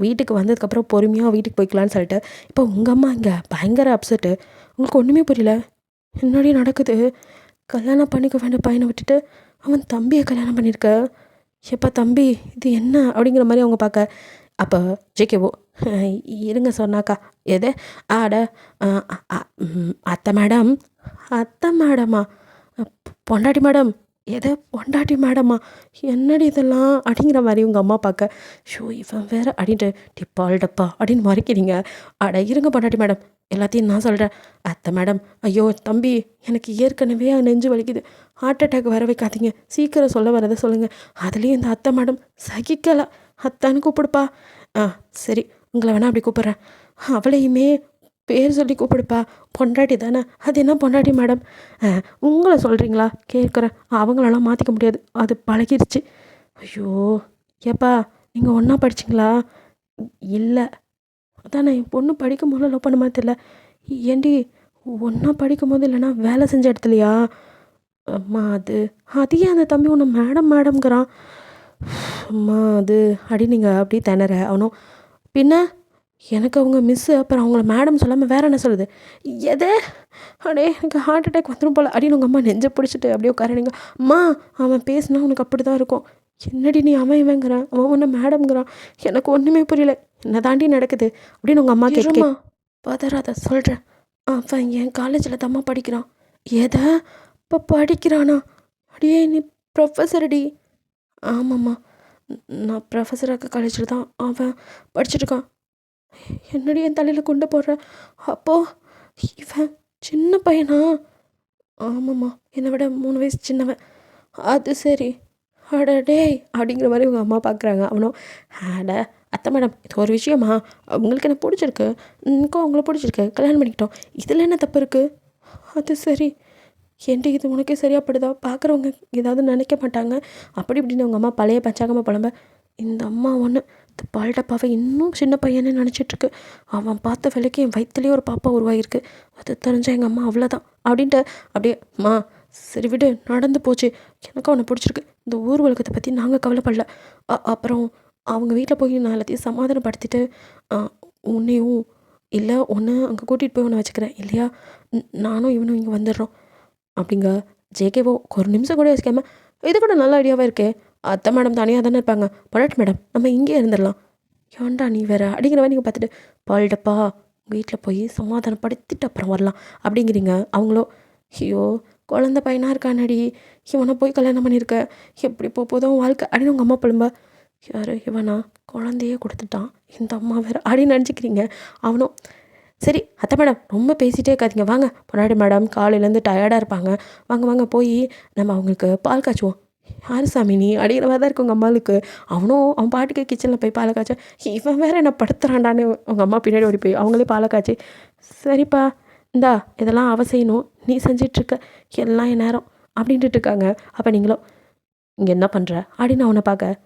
வீட்டுக்கு வந்ததுக்கப்புறம் பொறுமையாக வீட்டுக்கு போய்க்கலான்னு சொல்லிட்டு இப்போ உங்கள் அம்மா இங்கே பயங்கர அப்செட்டு. உங்களுக்கு ஒன்றுமே புரியல என்னடி நடக்குது, கல்யாணம் பண்ணிக்க வேண்டிய பையனை விட்டுட்டு அவன் தம்பியை கல்யாணம் பண்ணியிருக்க, எப்போ தம்பி இது என்ன அப்படிங்கிற மாதிரி அவங்க பார்க்க அப்போ ஜேகேவோ இருங்க சொன்னாக்கா எது ஆட அத்தை மேடமா பொண்டாட்டி மேடம் எதை பொண்டாட்டி மேடமா என்னடி இதெல்லாம் அப்படிங்கிற மாதிரி உங்கள் அம்மா பார்க்க ஷோ இவன் வேறு அப்படின்ட்டு டிப்பால் டப்பா அப்படின்னு மறைக்கிறீங்க. அட இருங்க பொண்டாட்டி மேடம் எல்லாத்தையும் நான் சொல்கிறேன். அத்தை மேடம் ஐயோ தம்பி எனக்கு ஏற்கனவே நெஞ்சு வலிக்குது, ஹார்ட் அட்டாக் வர வைக்காதீங்க, சீக்கிரம் சொல்ல வரதை சொல்லுங்கள். அதுலேயும் இந்த அத்தை மேடம் சகிக்கலை, அத்தான்னு கூப்பிடுப்பா. சரி உங்களை வேணா அப்படி கூப்பிட்றேன், அவளையுமே பேர் சொல்லி கூப்பிடுப்பா, பொண்டாட்டி தானே, அது என்ன பொண்டாட்டி மேடம், உங்களை சொல்கிறீங்களா கேட்குறேன், அவங்களெல்லாம் மாற்றிக்க முடியாது, அது பழகிருச்சு. ஐயோ ஏப்பா நீங்கள் ஒன்றா படிச்சிங்களா? இல்லை அதான் நான் என் பொண்ணு படிக்கும் போது லவ் பண்ண மாதிரி தெரியல. ஏண்டி ஒன்றா படிக்கும் போது இல்லைன்னா வேலை செஞ்ச இடத்துலையா? அம்மா அது ஏன் அந்த தம்பி ஒன்று மேடம்ங்கிறான். அம்மா அது அடி நீங்கள் அப்படி திணற அவனும் பின்ன எனக்கு அவங்க மிஸ்ஸு அப்புறம் அவங்கள மேடம் சொல்லாமல் வேறு என்ன சொல்லுது, எதே அடே எனக்கு ஹார்ட் அட்டாக் வந்துடும் போல் அப்படின்னு உங்கள் அம்மா நெஞ்சை பிடிச்சிட்டு அப்படியே உட்காரணிங்க. அம்மா அவன் பேசினா உனக்கு அப்படி தான் இருக்கும், என்னடி நீ அவன் இவங்கிறான், அவன் ஒன்று மேடம்ங்கிறான், எனக்கு ஒன்றுமே புரியல, என்ன தாண்டி நடக்குது அப்படின்னு உங்கள் அம்மா கேட்குமா. பதறாத சொல்கிறேன், அவன் என் காலேஜில் தம்மா படிக்கிறான். எதை இப்போ படிக்கிறானா? அடியே நீ ப்ரொஃபஸர் அடி. ஆமாம்மா நான் ப்ரொஃபஸராக காலேஜில் தான் அவன் படிச்சுட்ருக்கான். என்னடி என் தலையில் கொண்டு போடுறேன், அப்போது இவன் சின்ன பையனா? ஆமாம்மா என்னை விட 3 வயசு சின்னவன். அது சரி அடடே அப்படிங்கிற மாதிரி உங்கள் அம்மா பார்க்குறாங்க. அவனும் அட அத்தை மேடம் இது ஒரு விஷயமா, உங்களுக்கு என்ன பிடிச்சிருக்கு, எனக்கும் அவங்கள பிடிச்சிருக்கு, கல்யாணம் பண்ணிக்கிட்டோம், இதில் என்ன தப்பு இருக்குது? அது சரி ஏன்டி இது உனக்கே சரியாகப்படுதா, பார்க்குறவங்க ஏதாவது நினைக்க மாட்டாங்க அப்படி இப்படின்னு உங்கள் அம்மா பழைய பஞ்சாகமாக புலம்ப. இந்த அம்மா ஒன்று இந்த பால்டப்பாவை இன்னும் சின்ன பையனே நினச்சிட்ருக்கு, அவன் பார்த்த வேலைக்கு என் வயிற்றுலேயே ஒரு பாப்பா உருவாகிருக்கு, அது தெரிஞ்சால் எங்கள் அம்மா அவ்வளோதான் அப்படின்ட்டு அப்படியே அம்மா சரி விடு நடந்து போச்சு, எனக்கும் அவனை பிடிச்சிருக்கு, இந்த ஊர் உலகத்தை பற்றி நாங்கள் கவலைப்படல. அப்புறம் அவங்க வீட்டில் போய் நான் எல்லாத்தையும் சமாதானப்படுத்திட்டு உன்னையும் இல்லை ஒன்று அங்கே கூட்டிகிட்டு போய் ஒன்று வச்சுக்கிறேன் இல்லையா, நானும் இவனும் இங்கே வந்துடுறோம் அப்படிங்க. ஜேகேவோ ஒரு நிமிஷம் கூட யோசிக்காம இது கூட நல்ல ஐடியாவாக இருக்கே, அத்தை மேடம் தனியாக தானே இருப்பாங்க, பொண்டாட்டி மேடம் நம்ம இங்கே இருந்துடலாம், ஏன்டா நீ வேற அப்படிங்கிற மாதிரி நீங்கள் பார்த்துட்டு பால்டப்பா வீட்டில் போய் சமாதானப்படுத்திட்டு அப்புறம் வரலாம் அப்படிங்கிறீங்க. அவங்களோ ஐயோ குழந்த பையனாக இருக்கானடி, இவனை போய் கல்யாணம் பண்ணியிருக்க, எப்படி போதும் வாழ்க்கை அப்படின்னு உங்கள் அம்மா புலம்ப. யார் இவனா குழந்தையே கொடுத்துட்டான் இந்த அம்மா வேறு அப்படின்னு நினச்சிக்கிறீங்க. அவனும் சரி அத்தை மேடம் ரொம்ப பேசிகிட்டே இருக்காதீங்க, வாங்க பொன்னாடி மேடம் காலையிலேருந்து டயர்டாக இருப்பாங்க, வாங்க வாங்க போய் நம்ம அவங்களுக்கு பால் காய்ச்சுவோம். யார் சாமி நீ அப்படிங்கிற மாதிரி தான் இருக்கு உங்கள் அம்மாவுக்கு. அவன் பாட்டுக்கு கிச்சனில் போய் பாலை காய்ச்ச, இவன் வேறு என்ன படுத்துறான்டான்னு உங்கள் அம்மா பின்னாடி ஓடி போய் அவங்களே பாலை காய்ச்சி, சரிப்பா இந்தா இதெல்லாம் அவ செய்யணும், நீ செஞ்சிட்ருக்க எல்லாம் என் நேரம் அப்படின்ட்டு இருக்காங்க. அப்போ நீங்களும் இங்கே என்ன பண்ணுற அப்படின்னு அவனை பார்க்க,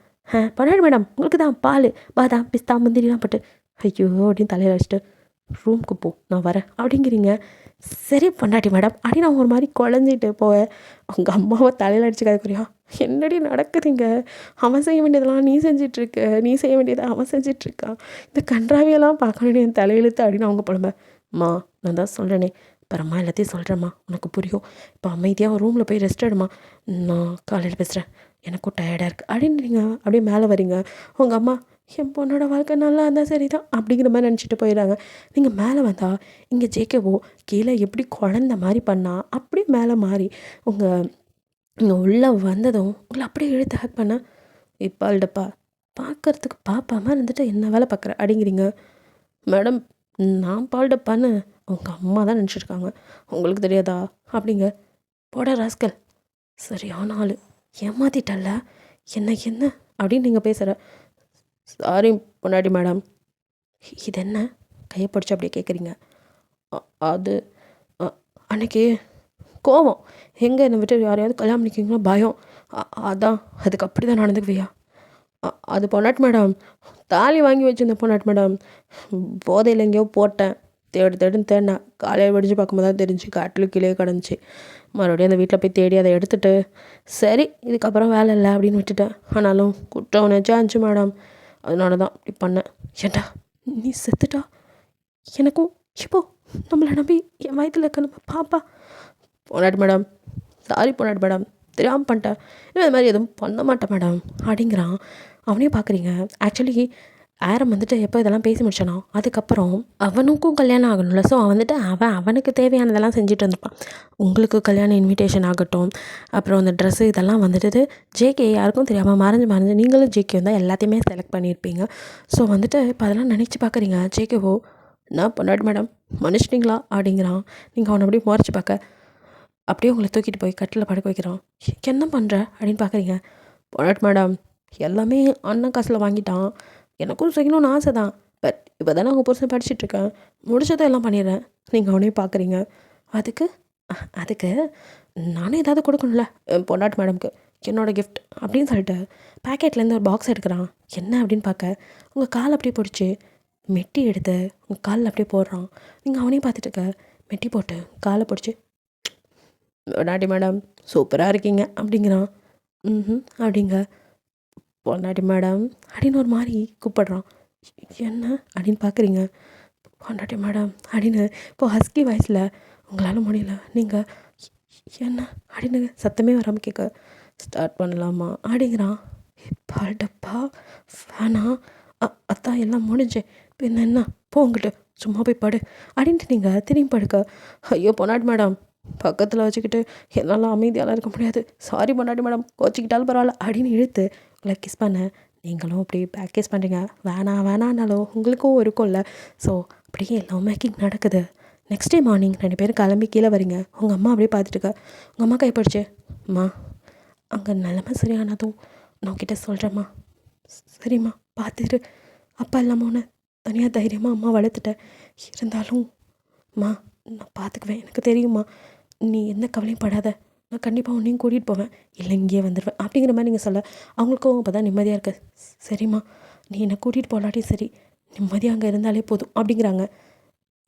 பொன்னாடி மேடம் உங்களுக்கு தான் பால் பாதாம் பிஸ்தா முந்திரிலாம் போட்டு, ஐயோ அப்படின்னு தலையில் வச்சுட்டு ரூமுக்கு போ நான் வரேன் அப்படிங்கிறீங்க. சரி பொண்டாட்டி மேடம் அப்படின்னு அவன் ஒரு மாதிரி குழஞ்சிட்டு போக அவங்க அம்மாவை தலையில் அடிச்சு கதைக்குறியா, என்னடி நடக்குதுங்க, அவன் செய்ய வேண்டியதெல்லாம் நீ செஞ்சிட்ருக்க, நீ செய்ய வேண்டியதை அவன் செஞ்சிட்ருக்கான், இந்த கன்றாவியெல்லாம் பார்க்கணும் என் தலையெழுத்து அப்படின்னு அவங்க புலம்ப. அம்மா நான் தான் சொல்கிறேனே அப்புறமா எல்லாத்தையும் சொல்கிறேம்மா உனக்கு புரியும், இப்போ அமைதியாக ரூமில் போய் ரெஸ்ட் எடுமா, நான் காலையில் பேசுகிறேன் எனக்கும் டயர்டாக இருக்குது அப்படின்னு நீங்கள் அப்படியே மேலே வரீங்க. உங்கள் அம்மா என் பொண்ணோட வாழ்க்கை நல்லா இருந்தால் சரி தான் அப்படிங்கிற மாதிரி நினச்சிட்டு போயிடுறாங்க. நீங்கள் மேலே வந்தால் இங்கே ஜேகேவோ கீழே எப்படி குழந்த மாதிரி பண்ணால் அப்படியே மேலே மாறி இங்கே உள்ளே வந்ததும் உங்களை அப்படியே இழுத்து ஹேக் பண்ண, இப்பால்டப்பா பார்க்குறதுக்கு பாப்பாமல் இருந்துட்டு என்ன வேலை பார்க்குற அப்படிங்கிறீங்க. மேடம் நான் பால்டப்பான்னு உங்கள் அம்மா தான் நினச்சிருக்காங்க, உங்களுக்கு தெரியாதா அப்படிங்க. போட ராஸ்கல் சரியான ஆள் ஏமாத்திட்டல்ல என்ன அப்படின்னு நீங்கள் பேசுகிற. Sorry Ponnadi madam. இது என்ன கையை பிடிச்சி அப்படியே கேட்குறீங்க. அது அன்னைக்கு கோவம் எங்கே என்னை விட்டு யாரையாவது கல்யாணம் பண்ணிக்கிங்களோ பயம், அதான் அதுக்கு அப்படி தான் நடந்துக்குவியா. அது பொன்னாட்டி மேடம் தாலி வாங்கி வச்சுருந்தேன் பொன்னாட்டி மேடம், போதையில் எங்கேயோ போட்டேன், தேடுன்னு தேடினேன், காலையில் வெடிச்சு பார்க்கும்போது தான் தெரிஞ்சு காட்டில் கீழே கிடந்துச்சு. மறுபடியும் அந்த வீட்டில் போய் தேடி அதை எடுத்துகிட்டு சரி இதுக்கப்புறம் வேலை இல்லை அப்படின்னு விட்டுட்டேன். ஆனாலும் குற்றம் உணர்ச்சியாக இருந்துச்சு மேடம், அதனால தான் இப்படி பண்ணேன். ஏண்டா நீ செத்துட்டா எனக்கும் இப்போ நம்மளை நம்பி என் வயிற்றில் இருக்க நம்ம பாப்பா. பொன்னாட்டி மேடம் சாரி பொன்னாட்டி மேடம் தெரியாமல் பண்ணிட்டேன், இன்னும் இது மாதிரி எதுவும் பண்ண மாட்டேன் மேடம் அப்படிங்கிறான். அவனையும் பார்க்குறீங்க. ஆக்சுவலி ஆரம் வந்துட்டு எப்போ இதெல்லாம் பேசி முடிச்சானோ அதுக்கப்புறம் அவனுக்கும் கல்யாணம் ஆகணும்ல, ஸோ வந்துட்டு அவனுக்கு தேவையானதெல்லாம் செஞ்சுட்டு வந்திருப்பான். உங்களுக்கு கல்யாண இன்விடேஷன் ஆகட்டும், அப்புறம் அந்த ட்ரெஸ்ஸு இதெல்லாம் வந்துட்டு ஜேகே யாருக்கும் தெரியாமல் மறைஞ்சு நீங்களும் ஜேகே வந்தால் எல்லாத்தையுமே செலக்ட் பண்ணியிருப்பீங்க. ஸோ வந்துட்டு இப்போ அதெல்லாம் நினச்சி பார்க்குறீங்க. ஜேகேவோ நான் பொன்னாட்டி மேடம் மன்னிச்சிட்டிங்களா அப்படிங்கிறான். நீங்கள் அவனை அப்படியே முறைச்சி பார்க்க அப்படியே உங்களை தூக்கிட்டு போய் கட்டில் படுக்க வைக்கிறான். என்ன பண்ணுற அப்படின்னு பார்க்குறீங்க. பொன்னாட்டி மேடம் எல்லாமே அண்ணன் காசில் வாங்கிட்டான், எனக்கும் செய்யணும்னு ஆசை தான், பட் இப்போ தானே உங்கள் புருஷன் படிச்சுட்ருக்கேன், முடிச்சதும் எல்லாம் பண்ணிடுறேன். நீங்கள் அவனையும் பார்க்குறீங்க. அதுக்கு நானே ஏதாவது கொடுக்கணும்ல பொன்னாட்டி மேடம்க்கு என்னோடய கிஃப்ட் அப்படின்னு சொல்லிட்டு பேக்கெட்லேருந்து ஒரு பாக்ஸ் எடுக்கிறான். என்ன அப்படின்னு பார்க்க உங்கள் கால் அப்படியே பிடிச்சி மெட்டி எடுத்து உங்கள் காலில் அப்படியே போடுறான். நீங்கள் அவனையும் பார்த்துட்டு இருக்க, மெட்டி போட்டு காலை பிடிச்சி பொன்னாட்டி மேடம் சூப்பராக இருக்கீங்க அப்படிங்கிறான். அப்படிங்க பொன்னாட்டி மேடம் அப்படின்னு ஒரு மாதிரி கூப்பிடுறான். என்ன அப்படின்னு பார்க்குறீங்க. பொன்னாட்டி மேடம் அப்படின்னு இப்போ ஹஸ்கி வாய்ஸில் உங்களால் முடியல, நீங்கள் என்ன அப்படின்னு சத்தமே வராமல் கேட்க ஸ்டார்ட் பண்ணலாமா அப்படிங்கிறான். பால்டப்பா வேணா அத்தான் எல்லாம் முடிஞ்சு பின்ன என்ன போங்கிட்டு சும்மா போய் படு அப்படின்ட்டு நீங்கள் திரும்பி படுக்க, ஐயோ பொன்னாட்டி மேடம் பக்கத்தில் வச்சுக்கிட்டு என்னால் அமைதியாலாம் இருக்க முடியாது, சாரி பொன்னாட்டி மேடம் கோச்சிக்கிட்டாலும் பரவாயில்ல அப்படின்னு இழுத்து உங்களை கிஸ் பண்ண, நீங்களும் அப்படியே பேக் கிஸ் பண்ணுறீங்க. வேணான்னாலும் உங்களுக்கும் இருக்கும்ல. ஸோ அப்படியே லவ் மேக்கிங் நடக்குது. நெக்ஸ்ட் டே மார்னிங் 2 பேரும் கிளம்பி கீழே வரீங்க. உங்கள் அம்மா அப்படியே பார்த்துட்டுக்க, உங்கள் அம்மா கைப்பிடிச்சு, அம்மா அங்கே நிலமை சரியானதும் நான் உங்ககிட்ட சொல்கிறேம்மா, சரிம்மா பார்த்துட்டு அப்பா இல்லாமல் ஒன்று தனியாக தைரியமாக அம்மா வளர்த்துட்டேன், இருந்தாலும் அம்மா நான் பார்த்துக்குவேன், எனக்கு தெரியுமா, நீ எந்த கவலையும் படாத, நான் கண்டிப்பாக உன்னையும் கூட்டிகிட்டு போவேன், இல்லை இங்கேயே வந்துடுவேன் அப்படிங்கிற மாதிரி நீங்கள் சொல்ல அவங்களுக்கும் அப்போ தான் நிம்மதியாக இருக்க, சரிம்மா நீ என்னை கூட்டிகிட்டு போகலாட்டி சரி, நிம்மதியாக அங்கே இருந்தாலே போதும் அப்படிங்கிறாங்க.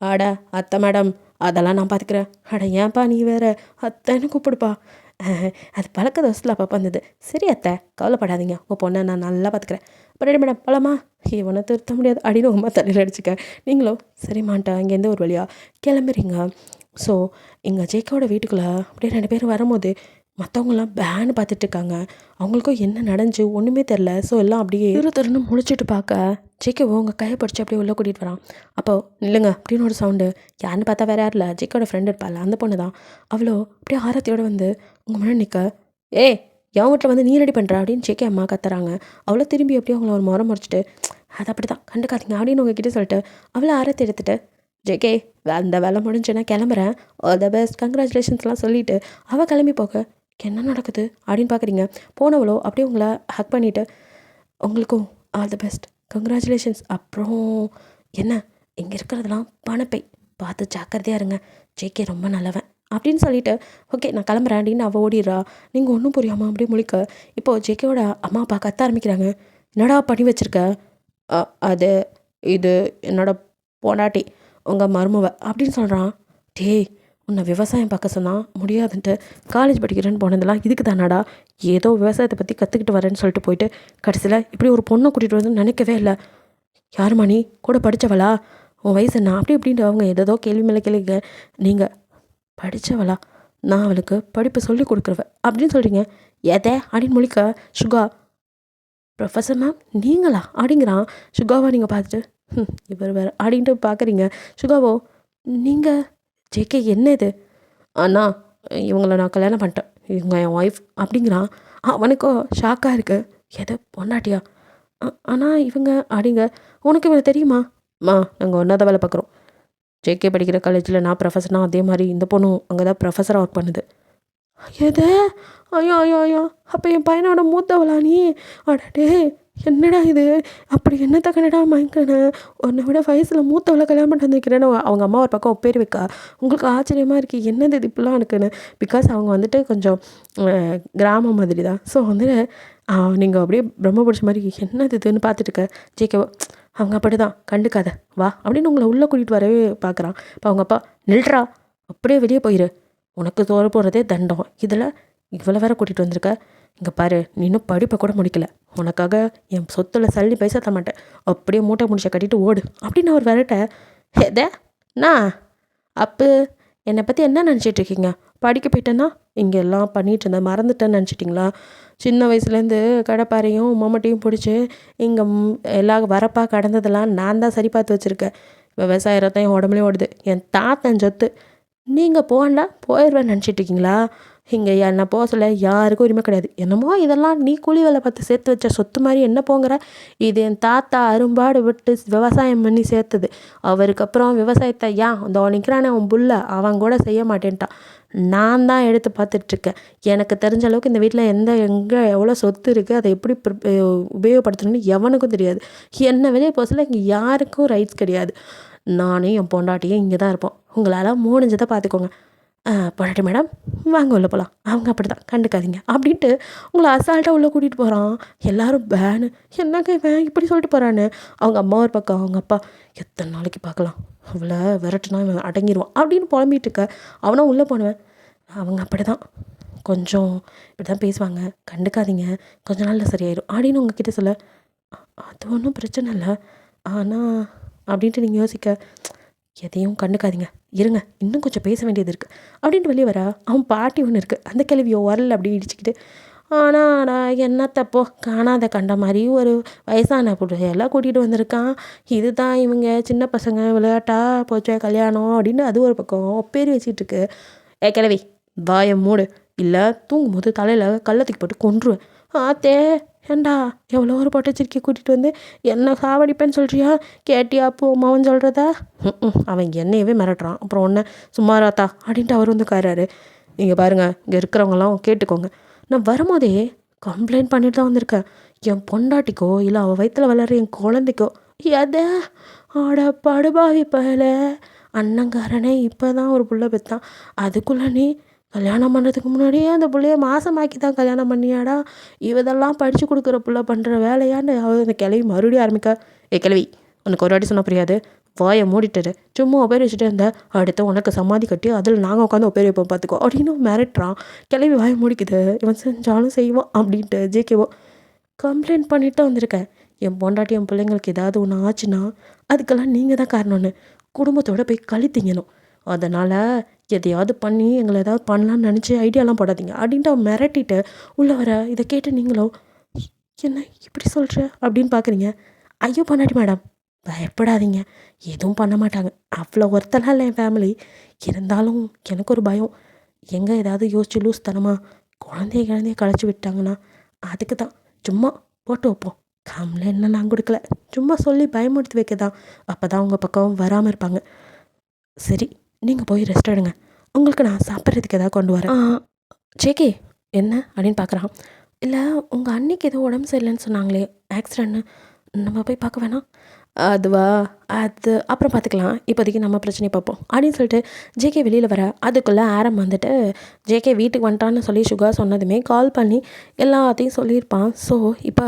அட அத்தை மேடம் அதெல்லாம் நான் பார்த்துக்கிறேன். அட ஏன்ப்பா நீ வேறு அத்தைன்னு கூப்பிடுப்பா, அது பழக்க தோசத்தில் அப்போ வந்தது, சரி அத்தை கவலைப்படாதீங்க, உங்கள் பொண்ணை நான் நல்லா பார்த்துக்கிறேன். அப்புறம் மேடம் பழமா இவனை திருத்த முடியாது அப்படின்னு உங்கள் தலையில் அடிச்சுக்க. நீங்களும் சரிம்மான்ட்டா இங்கேருந்து ஒரு வழியாக கிளம்புறீங்க. ஸோ எங்கள் ஜேக்கோட வீட்டுக்குள்ளே அப்படியே 2 பேரும் வரும்போது மற்றவங்களாம் பேன்னு பார்த்துட்ருக்காங்க. அவங்களுக்கும் என்ன நடந்துச்சு ஒன்றுமே தெரில. ஸோ எல்லாம் அப்படியே திருன்னு முழிச்சிட்டு பார்க்க ஜேக்கேவோ உங்கள் கையை பிடிச்சி அப்படியே உள்ளே கூட்டிகிட்டு வரான். அப்போது நில்லுங்க அப்படின்னு ஒரு சவுண்டு. யாருன்னு பார்த்தா வேறு யார் இல்லை, ஜேக்கோட ஃப்ரெண்டு இருப்பாள் அந்த பொண்ணு தான். அவ்வளோ அப்படியே ஆரத்தியோடு வந்து உங்கள் முன்னாடி நிற்க, ஏய் என் வீட்டில் வந்து நீ ரெடி பண்ணுற அப்படின்னு ஜேகே அம்மா கத்துறாங்க. அவளை திரும்பி எப்படியும் அவங்கள ஒரு முறை முறைச்சிட்டு அது அப்படி தான் கண்டுக்காதீங்க அப்படின்னு உங்ககிட்ட சொல்லிட்டு அவளை ஆரத்தி எடுத்துட்டு ஜேகே அந்த வேலை முடிஞ்சு நான் கிளம்புறேன், ஆல் த பெஸ்ட் கங்க்ராச்சுலேஷன்ஸ்லாம் சொல்லிவிட்டு அவள் கிளம்பி போக என்ன நடக்குது அப்படின்னு பார்க்குறீங்க. போனவளோ அப்படியே உங்களை ஹக் பண்ணிவிட்டு உங்களுக்கும் ஆல் த பெஸ்ட் கங்க்ராச்சுலேஷன்ஸ், அப்புறம் என்ன இங்கே இருக்கிறதெல்லாம் பணப்பை பார்த்து ஜாக்கிரதையாக இருங்க, ஜேகே ரொம்ப நல்லவன் அப்படின்னு சொல்லிட்டு ஓகே நான் கிளம்புறேன் அப்படின்னு அவள் ஓடிடுறா. நீங்கள் ஒன்றும் புரியாமல் அப்படியே முழிக்க இப்போது ஜேகேவோட அம்மா அப்பா கத்த ஆரம்பிக்கிறாங்க. என்னடா பண்ணி வச்சுருக்க? அது இது என்னோட பொண்டாட்டி உங்கள் மருமவ அப்படின்னு சொல்கிறான். டேய் உன்னை விவசாயம் பார்க்க சொன்னால் முடியாதுன்ட்டு காலேஜ் படிக்கிறேன்னு போனதெல்லாம் இதுக்கு தானாடா, ஏதோ விவசாயத்தை பற்றி கற்றுக்கிட்டு வரேன்னு சொல்லிட்டு போயிட்டு கடைசியில் இப்படி ஒரு பொண்ணை கூட்டிகிட்டு வந்து நினைக்கவே இல்லை. யாருமா நீ கூட படித்தவளா, உன் வயசு என்ன அப்படி இப்படின்ட்டு அவங்க ஏதோ கேள்வி மேலே கேளுங்க. நீங்கள் படித்தவளா, நான் அவளுக்கு படிப்பு சொல்லி கொடுக்குறவ அப்படின்னு சொல்கிறீங்க. எதை அப்படின்னு முழிக்க சுகா ப்ரொஃபஸர் மேம் நீங்களா அப்படிங்கிறான். சுகாவா நீங்கள் பார்த்துட்டு இவர் வேறு அப்படின்ட்டு பார்க்குறீங்க. சுகாவோ நீங்கள் ஜேகே என்ன இது? அண்ணா இவங்கள நான் கல்யாணம் பண்ணிட்டேன், இவங்க என் ஒய்ஃப் அப்படிங்கிறான். அவனுக்கோ ஷாக்காக இருக்குது. எது பொண்டாட்டியா? ஆனால் இவங்க அப்படிங்க. உனக்கு இவங்க தெரியுமா? நாங்கள் ஒன்றா தான் வேலை பார்க்குறோம். ஜேகே படிக்கிற காலேஜில் நான் ப்ரொஃபஸர்னா அதே மாதிரி இந்த பொண்ணும் அங்கே தான் ப்ரொஃபஸராக ஒர்க் பண்ணுது. எது? ஐயோ ஐயோ ஐயோ, அப்போ என் பையனோட மூத்தவளா நீ? அடடே என்னடா இது, அப்படி என்னத்த கண்டடா மயங்கன, உன்னை விட வயசில் மூத்தவளை கல்யாணம் பண்ணிட்டு வந்துருக்கிறேன்னு அவங்க அம்மா ஒரு பக்கம் ஒப்பேர் வைக்கா. உங்களுக்கு ஆச்சரியமாக இருக்குது என்னது இது இப்படிலாம் இருக்குன்னு. பிகாஸ் அவங்க வந்துட்டு கொஞ்சம் கிராமம் மாதிரி தான். ஸோ வந்து நீங்கள் அப்படியே பிரம்ம பிடிச்ச மாதிரி என்னது இதுன்னு பார்த்துட்டு இருக்க ஜேகே. அவங்க அப்படி தான் கண்டுக்காத வா அப்படின்னு உங்களை உள்ளே கூட்டிகிட்டு வரவே பார்க்குறான். இப்போ அவங்க அப்பா நில்றா அப்படியே வெளியே போயிரு, உனக்கு தோற போகிறதே தண்டம், இதில் இவ்வளோ வேற கூட்டிகிட்டு வந்திருக்க. இங்கே பாரு நீ இன்னும் படிப்பை கூட முடிக்கல, உனக்காக என் சொத்தில் சல்லி பைசா தர மாட்டேன், அப்படியே மூட்டை முடிச்ச கட்டிட்டு ஓடு அப்படின்னு அவர் விரட்ட. எதை நான் அப்போ என்னை பற்றி என்ன நினச்சிட்ருக்கீங்க? படிக்க போயிட்டேன்னா இங்கே எல்லாம் பண்ணிகிட்டு இருந்தேன் மறந்துட்டேன்னு நினச்சிட்டிங்களா? சின்ன வயசுலேருந்து கடப்பாரையும் மம்மட்டையும் பிடிச்சி இங்கே எல்லா வரப்பாக கடந்ததெல்லாம் நான் தான் சரி பார்த்து வச்சுருக்கேன். விவசாய ரத்தம் என் உடம்புலேயே ஓடுது, என் தாத்தன் சொத்து. நீங்கள் போகண்டா போயிடுவேன்னு நினச்சிட்ருக்கீங்களா? இங்கே என்னை போக சொல்ல யாருக்கும் உரிமை கிடையாது. என்னமோ இதெல்லாம் நீ கூலி வேலை பார்த்து சேர்த்து வச்ச சொத்து மாதிரி என்ன போங்கிற. இது என் தாத்தா அரும்பாடு விட்டு விவசாயம் பண்ணி சேர்த்தது. அவருக்கு அப்புறம் விவசாயத்தை இந்த நிற்கிறானே அவன் புல்ல அவன் கூட செய்ய மாட்டேன்ட்டான். நான் தான் எடுத்து பார்த்துட்ருக்கேன். எனக்கு தெரிஞ்ச அளவுக்கு இந்த வீட்டில் எங்கே எவ்வளோ சொத்து இருக்குது, அதை எப்படி உபயோகப்படுத்தணும்னு எவனுக்கும் தெரியாது. என்னை வெளியே போக சொல்ல இங்கே யாருக்கும் ரைட்ஸ் கிடையாது. நானும் என் பொண்டாட்டியும் இங்கே தான் இருப்போம். உங்களால் முடிஞ்சதை பார்த்துக்கோங்க. பொண்டாட்டி மேடம் வாங்க உள்ளே போகலாம். அவங்க அப்படி தான் கண்டுக்காதீங்க அப்படின்ட்டு உங்களை அசால்ட்டாக உள்ளே கூட்டிகிட்டு போகிறான். எல்லோரும் வேனு என்னங்க இவன் இப்படி சொல்லிட்டு போகிறான்னு. அவங்க அம்மா ஒரு பக்கம் அவங்க அப்பா எத்தனை நாளைக்கு பார்க்கலாம், இவ்வளோ விரட்டுனா இவன் அடங்கிடுவான் அப்படின்னு புலம்பிட்டு இருக்க. அவனும் உள்ளே போனவன். அவங்க அப்படி தான் கொஞ்சம் இப்படி தான் பேசுவாங்க, கண்டுக்காதீங்க, கொஞ்ச நாளில் சரியாயிடும் அப்படின்னு உங்ககிட்ட சொல்ல. அது ஒன்றும் பிரச்சனை இல்லை, ஆனால் அப்படின்ட்டு நீங்கள் யோசிக்க எதையும் கண்டுக்காதீங்க, இருங்க இன்னும் கொஞ்சம் பேச வேண்டியது இருக்குது அப்படின்ட்டு வெளியே வரா. அவன் பாட்டி ஒன்று இருக்குது, அந்த கிளவியோ வரல அப்படி இடிச்சிக்கிட்டு. ஆனால் என்னத்தப்போ காணாத கண்ட மாதிரி ஒரு வயசான எல்லாம் கூட்டிகிட்டு வந்திருக்கான். இதுதான் இவங்க சின்ன பசங்க விளையாட்டா போச்சே கல்யாணம் அப்படின்னு அது ஒரு பக்கம் ஒப்பேரி வச்சிட்டு இருக்கு. கிளவி வாயை மூடு, இல்லை தூங்கும்போது தலையில் கள்ளத்துக்கு போட்டு கொன்றுவேன். ஆத்தே ஏண்டா எவ்வளோ ஒரு பொட்டச்சிருக்கி கூட்டிகிட்டு வந்து என்ன சாவடிப்பேன்னு சொல்கிறியா? கேட்டியா அப்போ அம்மாவன் சொல்கிறதா? அவன் என்னையவே மிரட்டுறான், அப்புறம் ஒன்று சும்மாராத்தா அப்படின்ட்டு அவர் வந்து காராரு. நீங்கள் பாருங்கள் இங்கே இருக்கிறவங்களாம் கேட்டுக்கோங்க, நான் வரும்போதே கம்ப்ளைண்ட் பண்ணிட்டு தான் வந்திருக்கேன். என் பொண்டாட்டிக்கோ இல்லை அவள் வயிற்றில் வளர்கிற என் குழந்தைக்கோ. எதை ஆட படுபாவி பல அண்ணங்காரனே இப்போ தான் ஒரு புள்ள பெற்றான், அதுக்குள்ளே நீ கல்யாணம் பண்ணுறதுக்கு முன்னாடியே அந்த பிள்ளைய மாசமாக்கி தான் கல்யாணம் பண்ணியாடா? இவதெல்லாம் படித்து கொடுக்குற புள்ள பண்ணுற வேலையான்னு அந்த கிளவி மறுபடியும் ஆரம்பிக்க. கிளவி உனக்கு ஒரு வாட்டி சொன்ன புரியாது, வாயை மூடிட்டுரு, சும்மா ஒப்பேரி வச்சுட்டு இருந்த அடுத்து உனக்கு சமாதி கட்டி அதில் நாங்கள் உட்காந்து ஒப்பேரி வைப்போம் பார்த்துக்கோ அப்படின்னு மிரட்டுறான். கிளவி வாயை மூடிக்குது, இவன் செஞ்சாலும் செய்வான் அப்படின்ட்டு ஜேகேவோ கம்ப்ளைண்ட் பண்ணிட்டு தான் வந்திருக்கேன். என் பொண்டாட்டி என் பிள்ளைங்களுக்கு ஏதாவது ஒன்று ஆச்சுன்னா அதுக்கெல்லாம் நீங்கள் தான் காரணம்னு குடும்பத்தோடு போய் கழித்திங்கணும். அதனால் எதையாவது பண்ணி எங்களை ஏதாவது பண்ணலான்னு நினச்சி ஐடியாலாம் போடாதீங்க அப்படின்ட்டு அவன் மிரட்டிட்டு உள்ளே வர. இதை கேட்டு நீங்களோ என்ன இப்படி சொல்கிற அப்படின்னு பார்க்குறீங்க. ஐயோ பொண்டாட்டி மேடம் பயப்படாதீங்க, எதுவும் பண்ண மாட்டாங்க, அவ்வளோ ஒருத்தலாம் இல்லை என் ஃபேமிலி. இருந்தாலும் எனக்கு ஒரு பயம், எங்கே ஏதாவது யோசிச்சு லூஸ் தனமா குழந்தைய கழிச்சு விட்டாங்கன்னா அதுக்கு தான் சும்மா போட்டு வைப்போம். கம்ப்ளைண்ட் நான் கொடுக்கல, சும்மா சொல்லி பயமுறுத்தி வைக்க தான். அப்போ தான் உங்கள் பக்கம் வராமல் இருப்பாங்க. சரி, நீங்கள் போய் ரெஸ்ட் எடுங்க. உங்களுக்கு நான் சாப்பிட்றதுக்கு எதாவது கொண்டு வரேன். ஜேகே என்ன அப்படின்னு பார்க்குறான். இல்லை, உங்கள் அன்னைக்கு ஏதோ உடம்பு சரியில்லைன்னு சொன்னாங்களே, ஆக்சிடென்ட்னு, நம்ம போய் பார்க்க வேணாம்? அதுவா, அது அப்புறம் பார்த்துக்கலாம், இப்போதைக்கு நம்ம பிரச்சனையை பார்ப்போம் அப்படின்னு சொல்லிட்டு ஜேகே வெளியில் வர, அதுக்குள்ளே ஆரம் வந்துட்டு ஜேகே வீட்டுக்கு வந்துட்டான்னு சொல்லி சுகா சொன்னதுமே கால் பண்ணி எல்லாத்தையும் சொல்லியிருப்பான். ஸோ இப்போ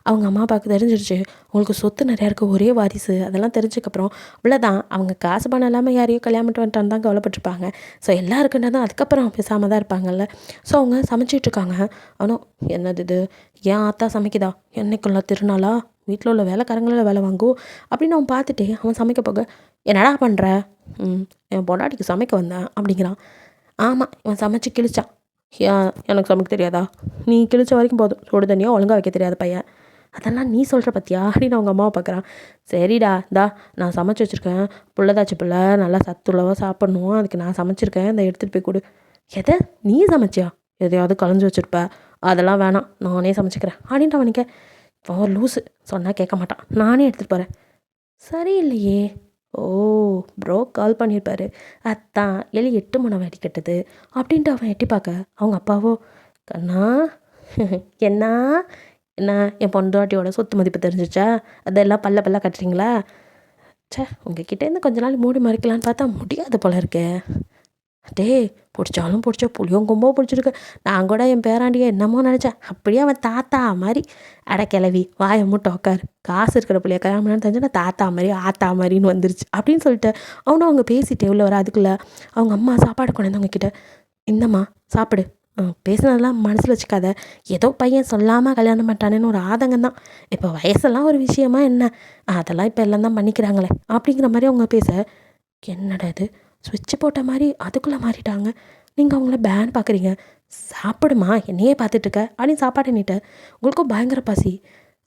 அவங்க அம்மா அப்பாவுக்கு தெரிஞ்சிருச்சு, உங்களுக்கு சொத்து நிறையா இருக்குது, ஒரே வாரிசு, அதெல்லாம் தெரிஞ்சதுக்கப்புறம் அவ்வளோதான், அவங்க காசு பணம் இல்லாமல் யாரையும் கல்யாணம் பண்ணிட்டு வந்துட்டான்னு தான் கவலைப்பட்டிருப்பாங்க. ஸோ எல்லாம் இருக்குன்றதும் அதுக்கப்புறம் பேசாமல் தான் இருப்பாங்கல்ல. ஸோ அவங்க சமைச்சிட்ருக்காங்க. ஆனால் என்னது இது, ஏன் ஆத்தா சமைக்குதா, என்னைக்குள்ள திருநாளா, வீட்டில் உள்ள வேலைக்காரங்கள வேலை வாங்கும் அப்படின்னு அவன் பார்த்துட்டு அவன் சமைக்க போக, என்னடா பண்ணுற? என் பொண்டாட்டிக்கு சமைக்க வந்தேன் அப்படிங்கிறான். ஆமாம், இவன் சமைச்சு கிழிச்சான். ஏன் எனக்கு சமைக்க தெரியாதா? நீ கிழிச்ச வரைக்கும் போதும், சுடு தண்ணியாக ஒழுங்காக வைக்க தெரியாத பையன், அதெல்லாம் நீ சொல்கிற பற்றியா அப்படின்னு அவங்க அம்மாவை பார்க்குறான். சரிடா, நான் சமைச்சு வச்சுருக்கேன், புள்ளதாச்சு பிள்ளை நல்லா சத்துள்ளவா சாப்பிட்ணும், அதுக்கு நான் சமைச்சிருக்கேன், இந்த எடுத்துகிட்டு போய் கொடு. எதை நீ சமைச்சியா? எதையாவது களைஞ்சி வச்சுருப்ப, அதெல்லாம் வேணாம், நானே சமைச்சிக்கிறேன் அப்படின்ட்டு அவனுக்கு. அவன் லூஸு, சொன்னால் கேட்க மாட்டான், நானே எடுத்துகிட்டு போகிறேன். சரியில்லையே. ஓ, ப்ரோ கால் பண்ணியிருப்பாரு, அதான் எலி 8 மணி வெடி கட்டுது அப்படின்ட்டு அவன் எட்டி பார்க்க, அவங்க அப்பாவோ, கண்ணா என்ன என்ன என் பொண்டாட்டியோட சொத்து மதிப்பு தெரிஞ்சிச்சா, அதெல்லாம் பல்ல கட்டுறீங்களா? சே, உங்ககிட்டேருந்து கொஞ்ச நாள் மூடி மறைக்கலான்னு பார்த்தா முடியாது போல இருக்கே. டேய், பிடிச்சாலும் பிடிச்ச புளியும் கொம்போ பிடிச்சிருக்கு. நான் கூட என் பேராண்டியை என்னமோ நினச்சேன், அப்படியே அவன் தாத்தா மாதிரி. அட கிளவி, வாயை மூட்டை உட்காரு, காசு இருக்கிற பிள்ளைய கல்யாணம் தெரிஞ்சுன்னா தாத்தா மாதிரி ஆத்தா மாதிரின்னு வந்துருச்சு அப்படின்னு சொல்லிட்டு அவனும் அவங்க பேசிட்டே உள்ள வர. அதுக்குள்ளே அவங்க அம்மா சாப்பாடு கொண்டு வந்தவங்க கிட்ட, இந்தம்மா சாப்பிடு, பேசுனதெல்லாம் மனசில் வச்சுக்காத, ஏதோ பையன் சொல்லாமல் கல்யாணம் பண்ணிட்டானேன்னு ஒரு ஆதங்கம் தான், இப்போ வயசெல்லாம் ஒரு விஷயமா என்ன, அதெல்லாம் இப்போ எல்லாம் தான் பண்ணிக்கிறாங்களே அப்படிங்கிற மாதிரி அவங்க பேச, என்னடா இது சுவிட்சு போட்ட மாதிரி அதுக்குள்ளே மாறிட்டாங்க, நீங்கள் அவங்கள பேன் பார்க்குறீங்க, சாப்பிடுமா என்னையே பார்த்துட்ருக்க அப்படின்னு சாப்பாடு நீட்ட. உங்களுக்கும் பயங்கர பசி,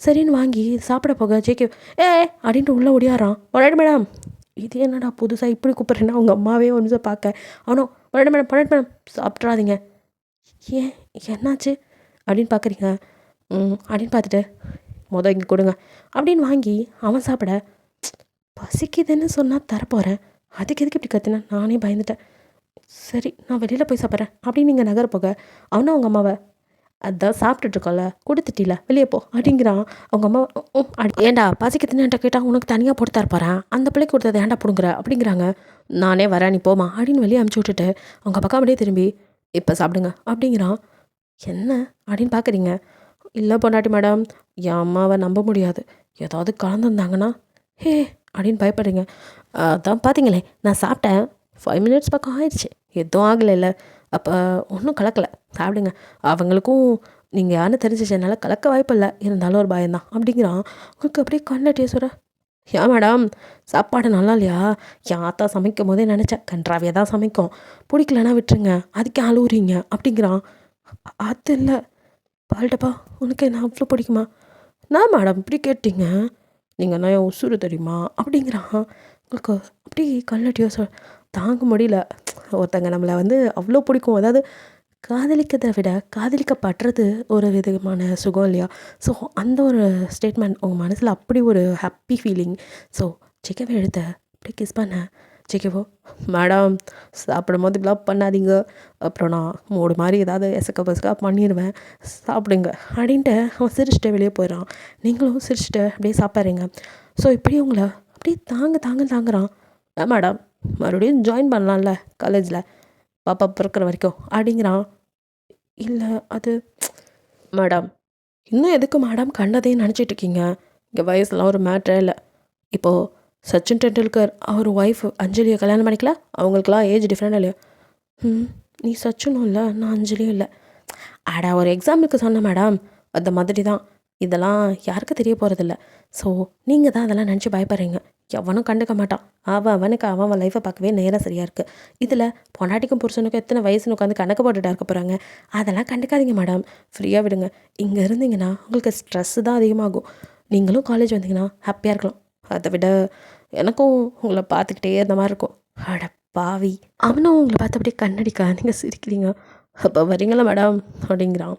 சரின்னு வாங்கி சாப்பிட போக ஜேகே அப்படின்ட்டு உள்ளே ஒடியாரான். பொண்டாட்டி மேடம், இது என்னடா புதுசாக இப்படி கூப்பிட்றேன்னா அவங்க அம்மாவே ஒரு நிமிஷம் பார்க்க, அவனும் பொண்டாட்டி மேடம் சாப்பிட்றாதீங்க. ஏன் என்னாச்சு அப்படின்னு பார்க்குறீங்க அப்படின்னு பார்த்துட்டு, இங்கே கொடுங்க அப்படின்னு வாங்கி அவன் சாப்பிட, பசிக்குதுன்னு சொன்னால் தரப்போகிறேன், அதுக்கு எதுக்கு இப்படி கற்றுனேன், நானே பயந்துட்டேன். சரி, நான் வெளியில் போய் சாப்பிட்றேன் அப்படின்னு நீங்கள் நகர போக, அவனும் அவங்க அம்மாவை, அதான் சாப்பிட்டுட்ருக்கோம்ல, கொடுத்துட்டில வெளியே போ அப்படிங்கிறான். அவங்க அம்மா ஏன்டா பசிக்குதுன்னு என்கிட்ட கேட்டால் உனக்கு தனியாக போட்டு தரப்போறேன், அந்த பிள்ளைக்கு கொடுத்தது ஏன்டா பிடுங்குற அப்படிங்கிறாங்க. நானே வரேன், நீ போமா அப்படின்னு வெளியே அமுச்சு விட்டுட்டு அவங்க பக்கம் அப்படியே திரும்பி, இப்போ சாப்பிடுங்க அப்படிங்கிறான். என்ன அப்படின்னு பார்க்குறீங்க? இல்லை பொண்டாட்டி மேடம், என் அம்மாவை நம்ப முடியாது, ஏதாவது கலந்துருந்தாங்கன்னா ஹே அப்படின்னு பயப்படுறீங்க. அதான் பார்த்தீங்களே, நான் சாப்பிட்டேன், 5 மினிட்ஸ் பக்கம் ஆயிடுச்சு, எதுவும் ஆகலை இல்லை, அப்போ ஒன்றும் கலக்கலை, சாப்பிடுங்க. அவங்களுக்கும் நீங்கள் யாருன்னு தெரிஞ்சிச்சு, என்னால் கலக்க வாய்ப்பு இல்லை, இருந்தாலும் ஒரு பயம்தான் அப்படிங்கிறான். உங்களுக்கு அப்படியே கண்ணட்டியே சொல்கிற, ஏன் மேடம் சாப்பாடு நல்லா இல்லையா? என் ஆத்தா சமைக்கும் போதே நினச்சேன் கன்றாவியாக தான் சமைக்கும், பிடிக்கலன்னா விட்டுருங்க, அதுக்கு அழுவுறீங்க அப்படிங்கிறான். அது இல்லை பால்டப்பா, உனக்கு என்ன அவ்வளோ பிடிக்குமா? நான் மேடம் இப்படி கேட்டீங்க, நீங்கள் நான் என் உசுறு தெரியுமா அப்படிங்கிறான். உங்களுக்கு அப்படி கல்லட்டியோ தாங்க முடியல. ஒருத்தங்க நம்மளை அவ்வளோ பிடிக்கும், அதாவது காதலிக்கிறதை விட காதலிக்கப்படுறது ஒரு விதமான சுகம் இல்லையா? ஸோ அந்த ஒரு ஸ்டேட்மெண்ட் உங்கள் மனசில் அப்படி ஒரு ஹாப்பி ஃபீலிங். ஸோ சிக்கவே எடுத்த அப்படியே கிஸ் பண்ண, சிக்கவோ மேடம் சாப்பிடும் போது இப்படிலாம் பண்ணாதீங்க, அப்புறம் நான் மூடு மாதிரி ஏதாவது பசக்கா பண்ணிடுவேன், சாப்பிடுங்க அப்படின்ட்டு அவன் சிரிச்சுட்டு வெளியே போயிடறான். நீங்களும் சிரிச்சுட்டு அப்படியே சாப்பிட்றீங்க. ஸோ இப்படி உங்களை அப்படியே தாங்குறான். மேடம் மறுபடியும் ஜாயின் பண்ணலாம்ல காலேஜில், பாப்பா பிறக்கிற வரைக்கும் அப்படிங்கிறான். இல்லை அது மேடம், இன்னும் எதுக்கு மேடம் கண்டதையும் நினச்சிட்டு இருக்கீங்க, இங்கே வயசுலாம் ஒரு மேட்ரே இல்லை. இப்போது சச்சின் டெண்டுல்கர் அவர் ஒய்ஃப் அஞ்சலியை கல்யாணம் பண்ணிக்கல, அவங்களுக்குலாம் ஏஜ் டிஃப்ரெண்ட் இல்லையா? நீ சச்சினும் இல்லை, நான் அஞ்சலியும் இல்லை. அடா ஒரு எக்ஸாம்பிளுக்கு சொன்னேன் மேடம், அந்த மாதிரி தான், இதெல்லாம் யாருக்கும் தெரிய போகிறதில்ல. ஸோ நீங்கள் தான் அதெல்லாம் நினச்சி பயப்படுறீங்க. எவனும் கண்டுக்க மாட்டான், அவனுக்கு அவன் லைஃப்பை பார்க்கவே நேரம் சரியாக இருக்குது. இதில் பொண்டாட்டிக்கும் புருஷனுக்கும் எத்தனை வயசுன்னு உட்காந்து கணக்கு போட்டுட்டா இருக்க போகிறாங்க, அதெல்லாம் கண்டுக்காதீங்க மேடம், ஃப்ரீயாக விடுங்க. இங்கே இருந்தீங்கன்னா உங்களுக்கு ஸ்ட்ரெஸ்ஸு தான் அதிகமாகும். நீங்களும் காலேஜ் வந்தீங்கன்னா ஹாப்பியாக இருக்கலாம். அதை விட எனக்கும் உங்களை பார்த்துக்கிட்டே இருந்த மாதிரி இருக்கும். அட பாவி, அவனும் உங்களை பார்த்து அப்படியே கண்ணடிக்கா, நீங்கள் சிரிக்கிறீங்க. அப்போ வரீங்களா மேடம் அப்படிங்கிறான்.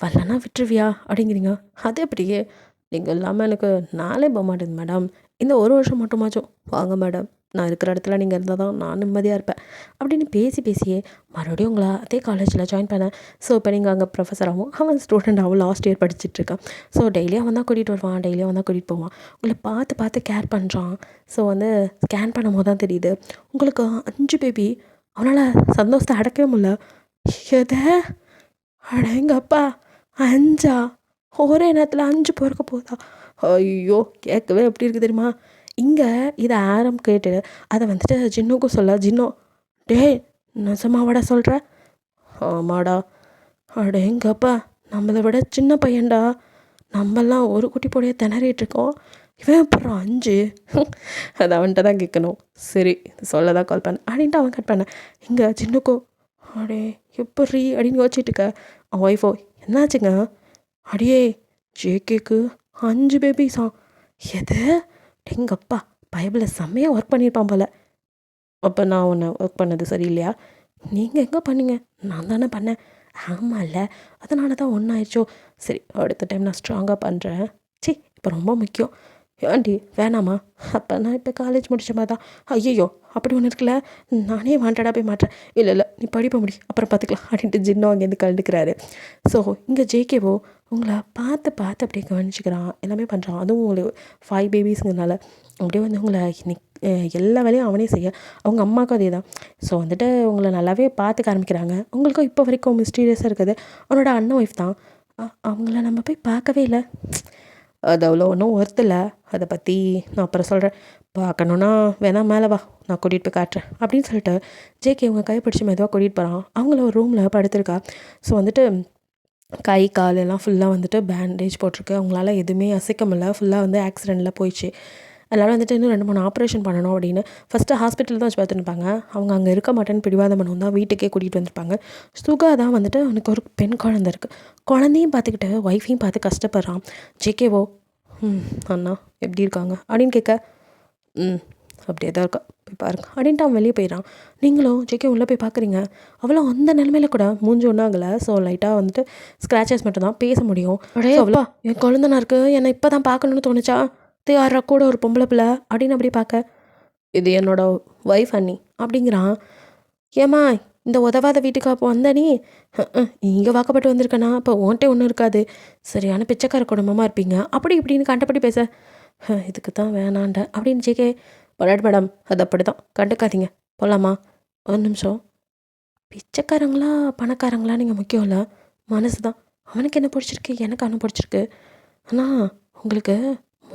வரலன்னா விட்டுருவியா அப்படிங்கிறீங்க. அது எப்படியே நீங்கள் இல்லாமல் எனக்கு நாளே போக மாட்டேங்குது மேடம். இந்த ஒரு வருஷம் மட்டுமாச்சும் வாங்க மேடம். நான் இருக்கிற இடத்துல நீங்கள் இருந்தால் தான் நான் நிம்மதியாக இருப்பேன் அப்படின்னு பேசியே மறுபடியும் உங்களை அதே காலேஜில் ஜாயின் பண்ணேன். ஸோ இப்போ நீங்கள் அங்கே ப்ரொஃபஸராகவும் அவன் ஸ்டூடெண்டாகவும் லாஸ்ட் இயர் படிச்சுட்ருக்கான். ஸோ டெய்லியும் அவன் தான் கூட்டிகிட்டு வருவான், டெய்லியும் அவன் தான் கூட்டிகிட்டு போவான். உங்களை பார்த்து கேர் பண்ணுறான். ஸோ வந்து ஸ்கேன் பண்ணும் போது தான் தெரியுது உங்களுக்கு 5 பேபி. அவனால் சந்தோஷத்தை அடக்கவே முடியல. எதை அடேங்கப்பா 5ஆ? ஒரே நேரத்தில் 5 பிறக்க போதா? ஐயோ கேட்கவே எப்படி இருக்குது தெரியுமா? இங்கே இதை ஆரம் கேட்டு அதை வந்துட்டு ஜின்னுக்கும் சொல்ல, ஜின்னோ டேய் நெசமாவாடா சொல்கிற? ஆமாடா. அடேங்கப்பா நம்மளை விட சின்ன பையன்டா. நம்மெல்லாம் ஒரு குட்டி பொடியை திணறிட்டுருக்கோம், இவன் அப்புறம் 5. அதை அவன்கிட்ட தான் கேட்கணும். சரி சொல்ல தான் கால் பண்ணேன் அப்படின்ட்டு அவன் கட் பண்ணேன். இங்கே ஜின்னுக்கும் அடே எப்படி அப்படின்னு யோசிச்சுட்டு இருக்க. அவன் ஒய்ஃபோ என்னாச்சுங்க? அடியே ஜேகேக்கு 5 பேபிஸா? எது? எங்கப்பா பைபிளில் செம்மையாக ஒர்க் பண்ணியிருப்பான் போல். அப்போ நான் ஒன்று ஒர்க் பண்ணது சரியில்லையா? நீங்கள் எங்கே பண்ணீங்க? நான் தானே பண்ணேன். ஆமாம் இல்லை, அதனால தான் ஒன்றாயிடுச்சோ. சரி அடுத்த டைம் நான் ஸ்ட்ராங்காக பண்ணுறேன். சி இப்போ ரொம்ப முக்கியம். ஏன்டி வேணாமா? அப்போ நான் இப்போ காலேஜ் முடிச்ச மாதிரி தான். ஐயோ அப்படி ஒன்று இருக்குல்ல, நானே வாண்டடாக போய் மாட்டேன். இல்லை நீ படிப்ப முடி அப்புறம் பார்த்துக்கலாம் அப்படின்ட்டு ஜின்னோ அங்கேருந்து கலந்துக்கிறாரு. ஸோ இங்கே ஜேகேவோ உங்களை பார்த்து அப்படியே கவனிச்சிக்கிறான், எல்லாமே பண்ணுறான். அதுவும் உங்களுக்கு 5 பேபிஸுங்கிறனால அப்படியே வந்து உங்களை எல்லா வேலையும் அவனே செய்ய. அவங்க அம்மாவுக்கும் அதே தான். ஸோ வந்துட்டு உங்களை நல்லாவே பார்த்துக்க ஆரம்பிக்கிறாங்க. உங்களுக்கும் இப்போ வரைக்கும் மிஸ்டீரியஸாக இருக்குது அவனோட அண்ணன் ஒய்ஃப் தான். அவங்கள நம்ம போய் பார்க்கவே இல்லை. அது அவ்வளோ ஒன்றும் ஒர்த் இல்லை. அதை பற்றி நான் அப்புறம் சொல்கிறேன். பார்க்கணுன்னா வேணா மேலே வா, நான் கூட்டிகிட்டு போய் காட்டுறேன் அப்படின்னு சொல்லிட்டு ஜேகே இவங்க கைப்பிடிச்சி மெதுவாக கூட்டிகிட்டு போகிறான். அவங்கள ஒரு ரூமில் படுத்திருக்கா. ஸோ வந்துட்டு கை கால் எல்லாம் ஃபுல்லாக வந்துட்டு பேண்டேஜ் போட்டிருக்கு. அவங்களால எதுவுமே அசைக்க முடியல. ஃபுல்லாக வந்து ஆக்சிடெண்ட்டில் போயிடுச்சு. அதனால் வந்துட்டு இன்னும் 2-3 ஆப்ரேஷன் பண்ணணும் அப்படின்னு ஃபஸ்ட்டு ஹாஸ்பிட்டல் தான் வச்சு பார்த்துருப்பாங்க. அவங்க அங்கே இருக்க மாட்டேன்னு பிடிவாதம் பண்ணவும் தான் வீட்டுக்கே கூட்டிகிட்டு வந்திருப்பாங்க. சுகா தான் வந்துட்டு அவனுக்கு ஒரு பெண் குழந்தை இருக்குது. குழந்தையும் பார்த்துக்கிட்டு ஒய்ஃபையும் பார்த்து கஷ்டப்படுறான். ஜேகேவோ அண்ணா எப்படி இருக்காங்க அப்படின்னு கேட்க, அப்படியே தான் இருக்கா, போய் பாருங்க அப்படின்ட்டு அவன் வெளியே போயிடறான். நீங்களும் ஜேகே உள்ளே போய் பார்க்குறீங்க. அவ்வளோ அந்த நிலமையில கூட மூஞ்சி ஒன்றாகலை. ஸோ லைட்டாக வந்துட்டு ஸ்க்ராச்சஸ் மட்டும் தான் பேச முடியும். அவ்வளோ என் குழந்தைனா இருக்குது, என்னை இப்போ தான் பார்க்கணுன்னு தோணுச்சா? யாரா கூட ஒரு பொம்பளை பிள்ளை அப்படின்னு அப்படி பார்க்க, இது என்னோட ஒய்ஃப் அண்ணி அப்படிங்கிறான். ஏம்மா இந்த உதவாத வீட்டுக்கு அப்போ வந்த நீ இங்கே வாக்கப்பட்டு வந்திருக்கண்ணா, அப்போ ஓன்ட்டே ஒன்றும் இருக்காது, சரியான பிச்சைக்கார குடும்பமாக இருப்பீங்க அப்படி இப்படின்னு கண்டபடி பேச, இதுக்கு தான் வேணாண்ட அப்படின்னு ஜேகே படாட் மேடம் அது அப்படி தான் கண்டுக்காதீங்க போகலாமா? ஒரு நிமிஷம், பிச்சைக்காரங்களா பணக்காரங்களா நீங்கள் முக்கியம் இல்லை, மனசு தான். அவனுக்கு என்ன பிடிச்சிருக்கு, எனக்கு அவனை பிடிச்சிருக்கு. ஆனால் உங்களுக்கு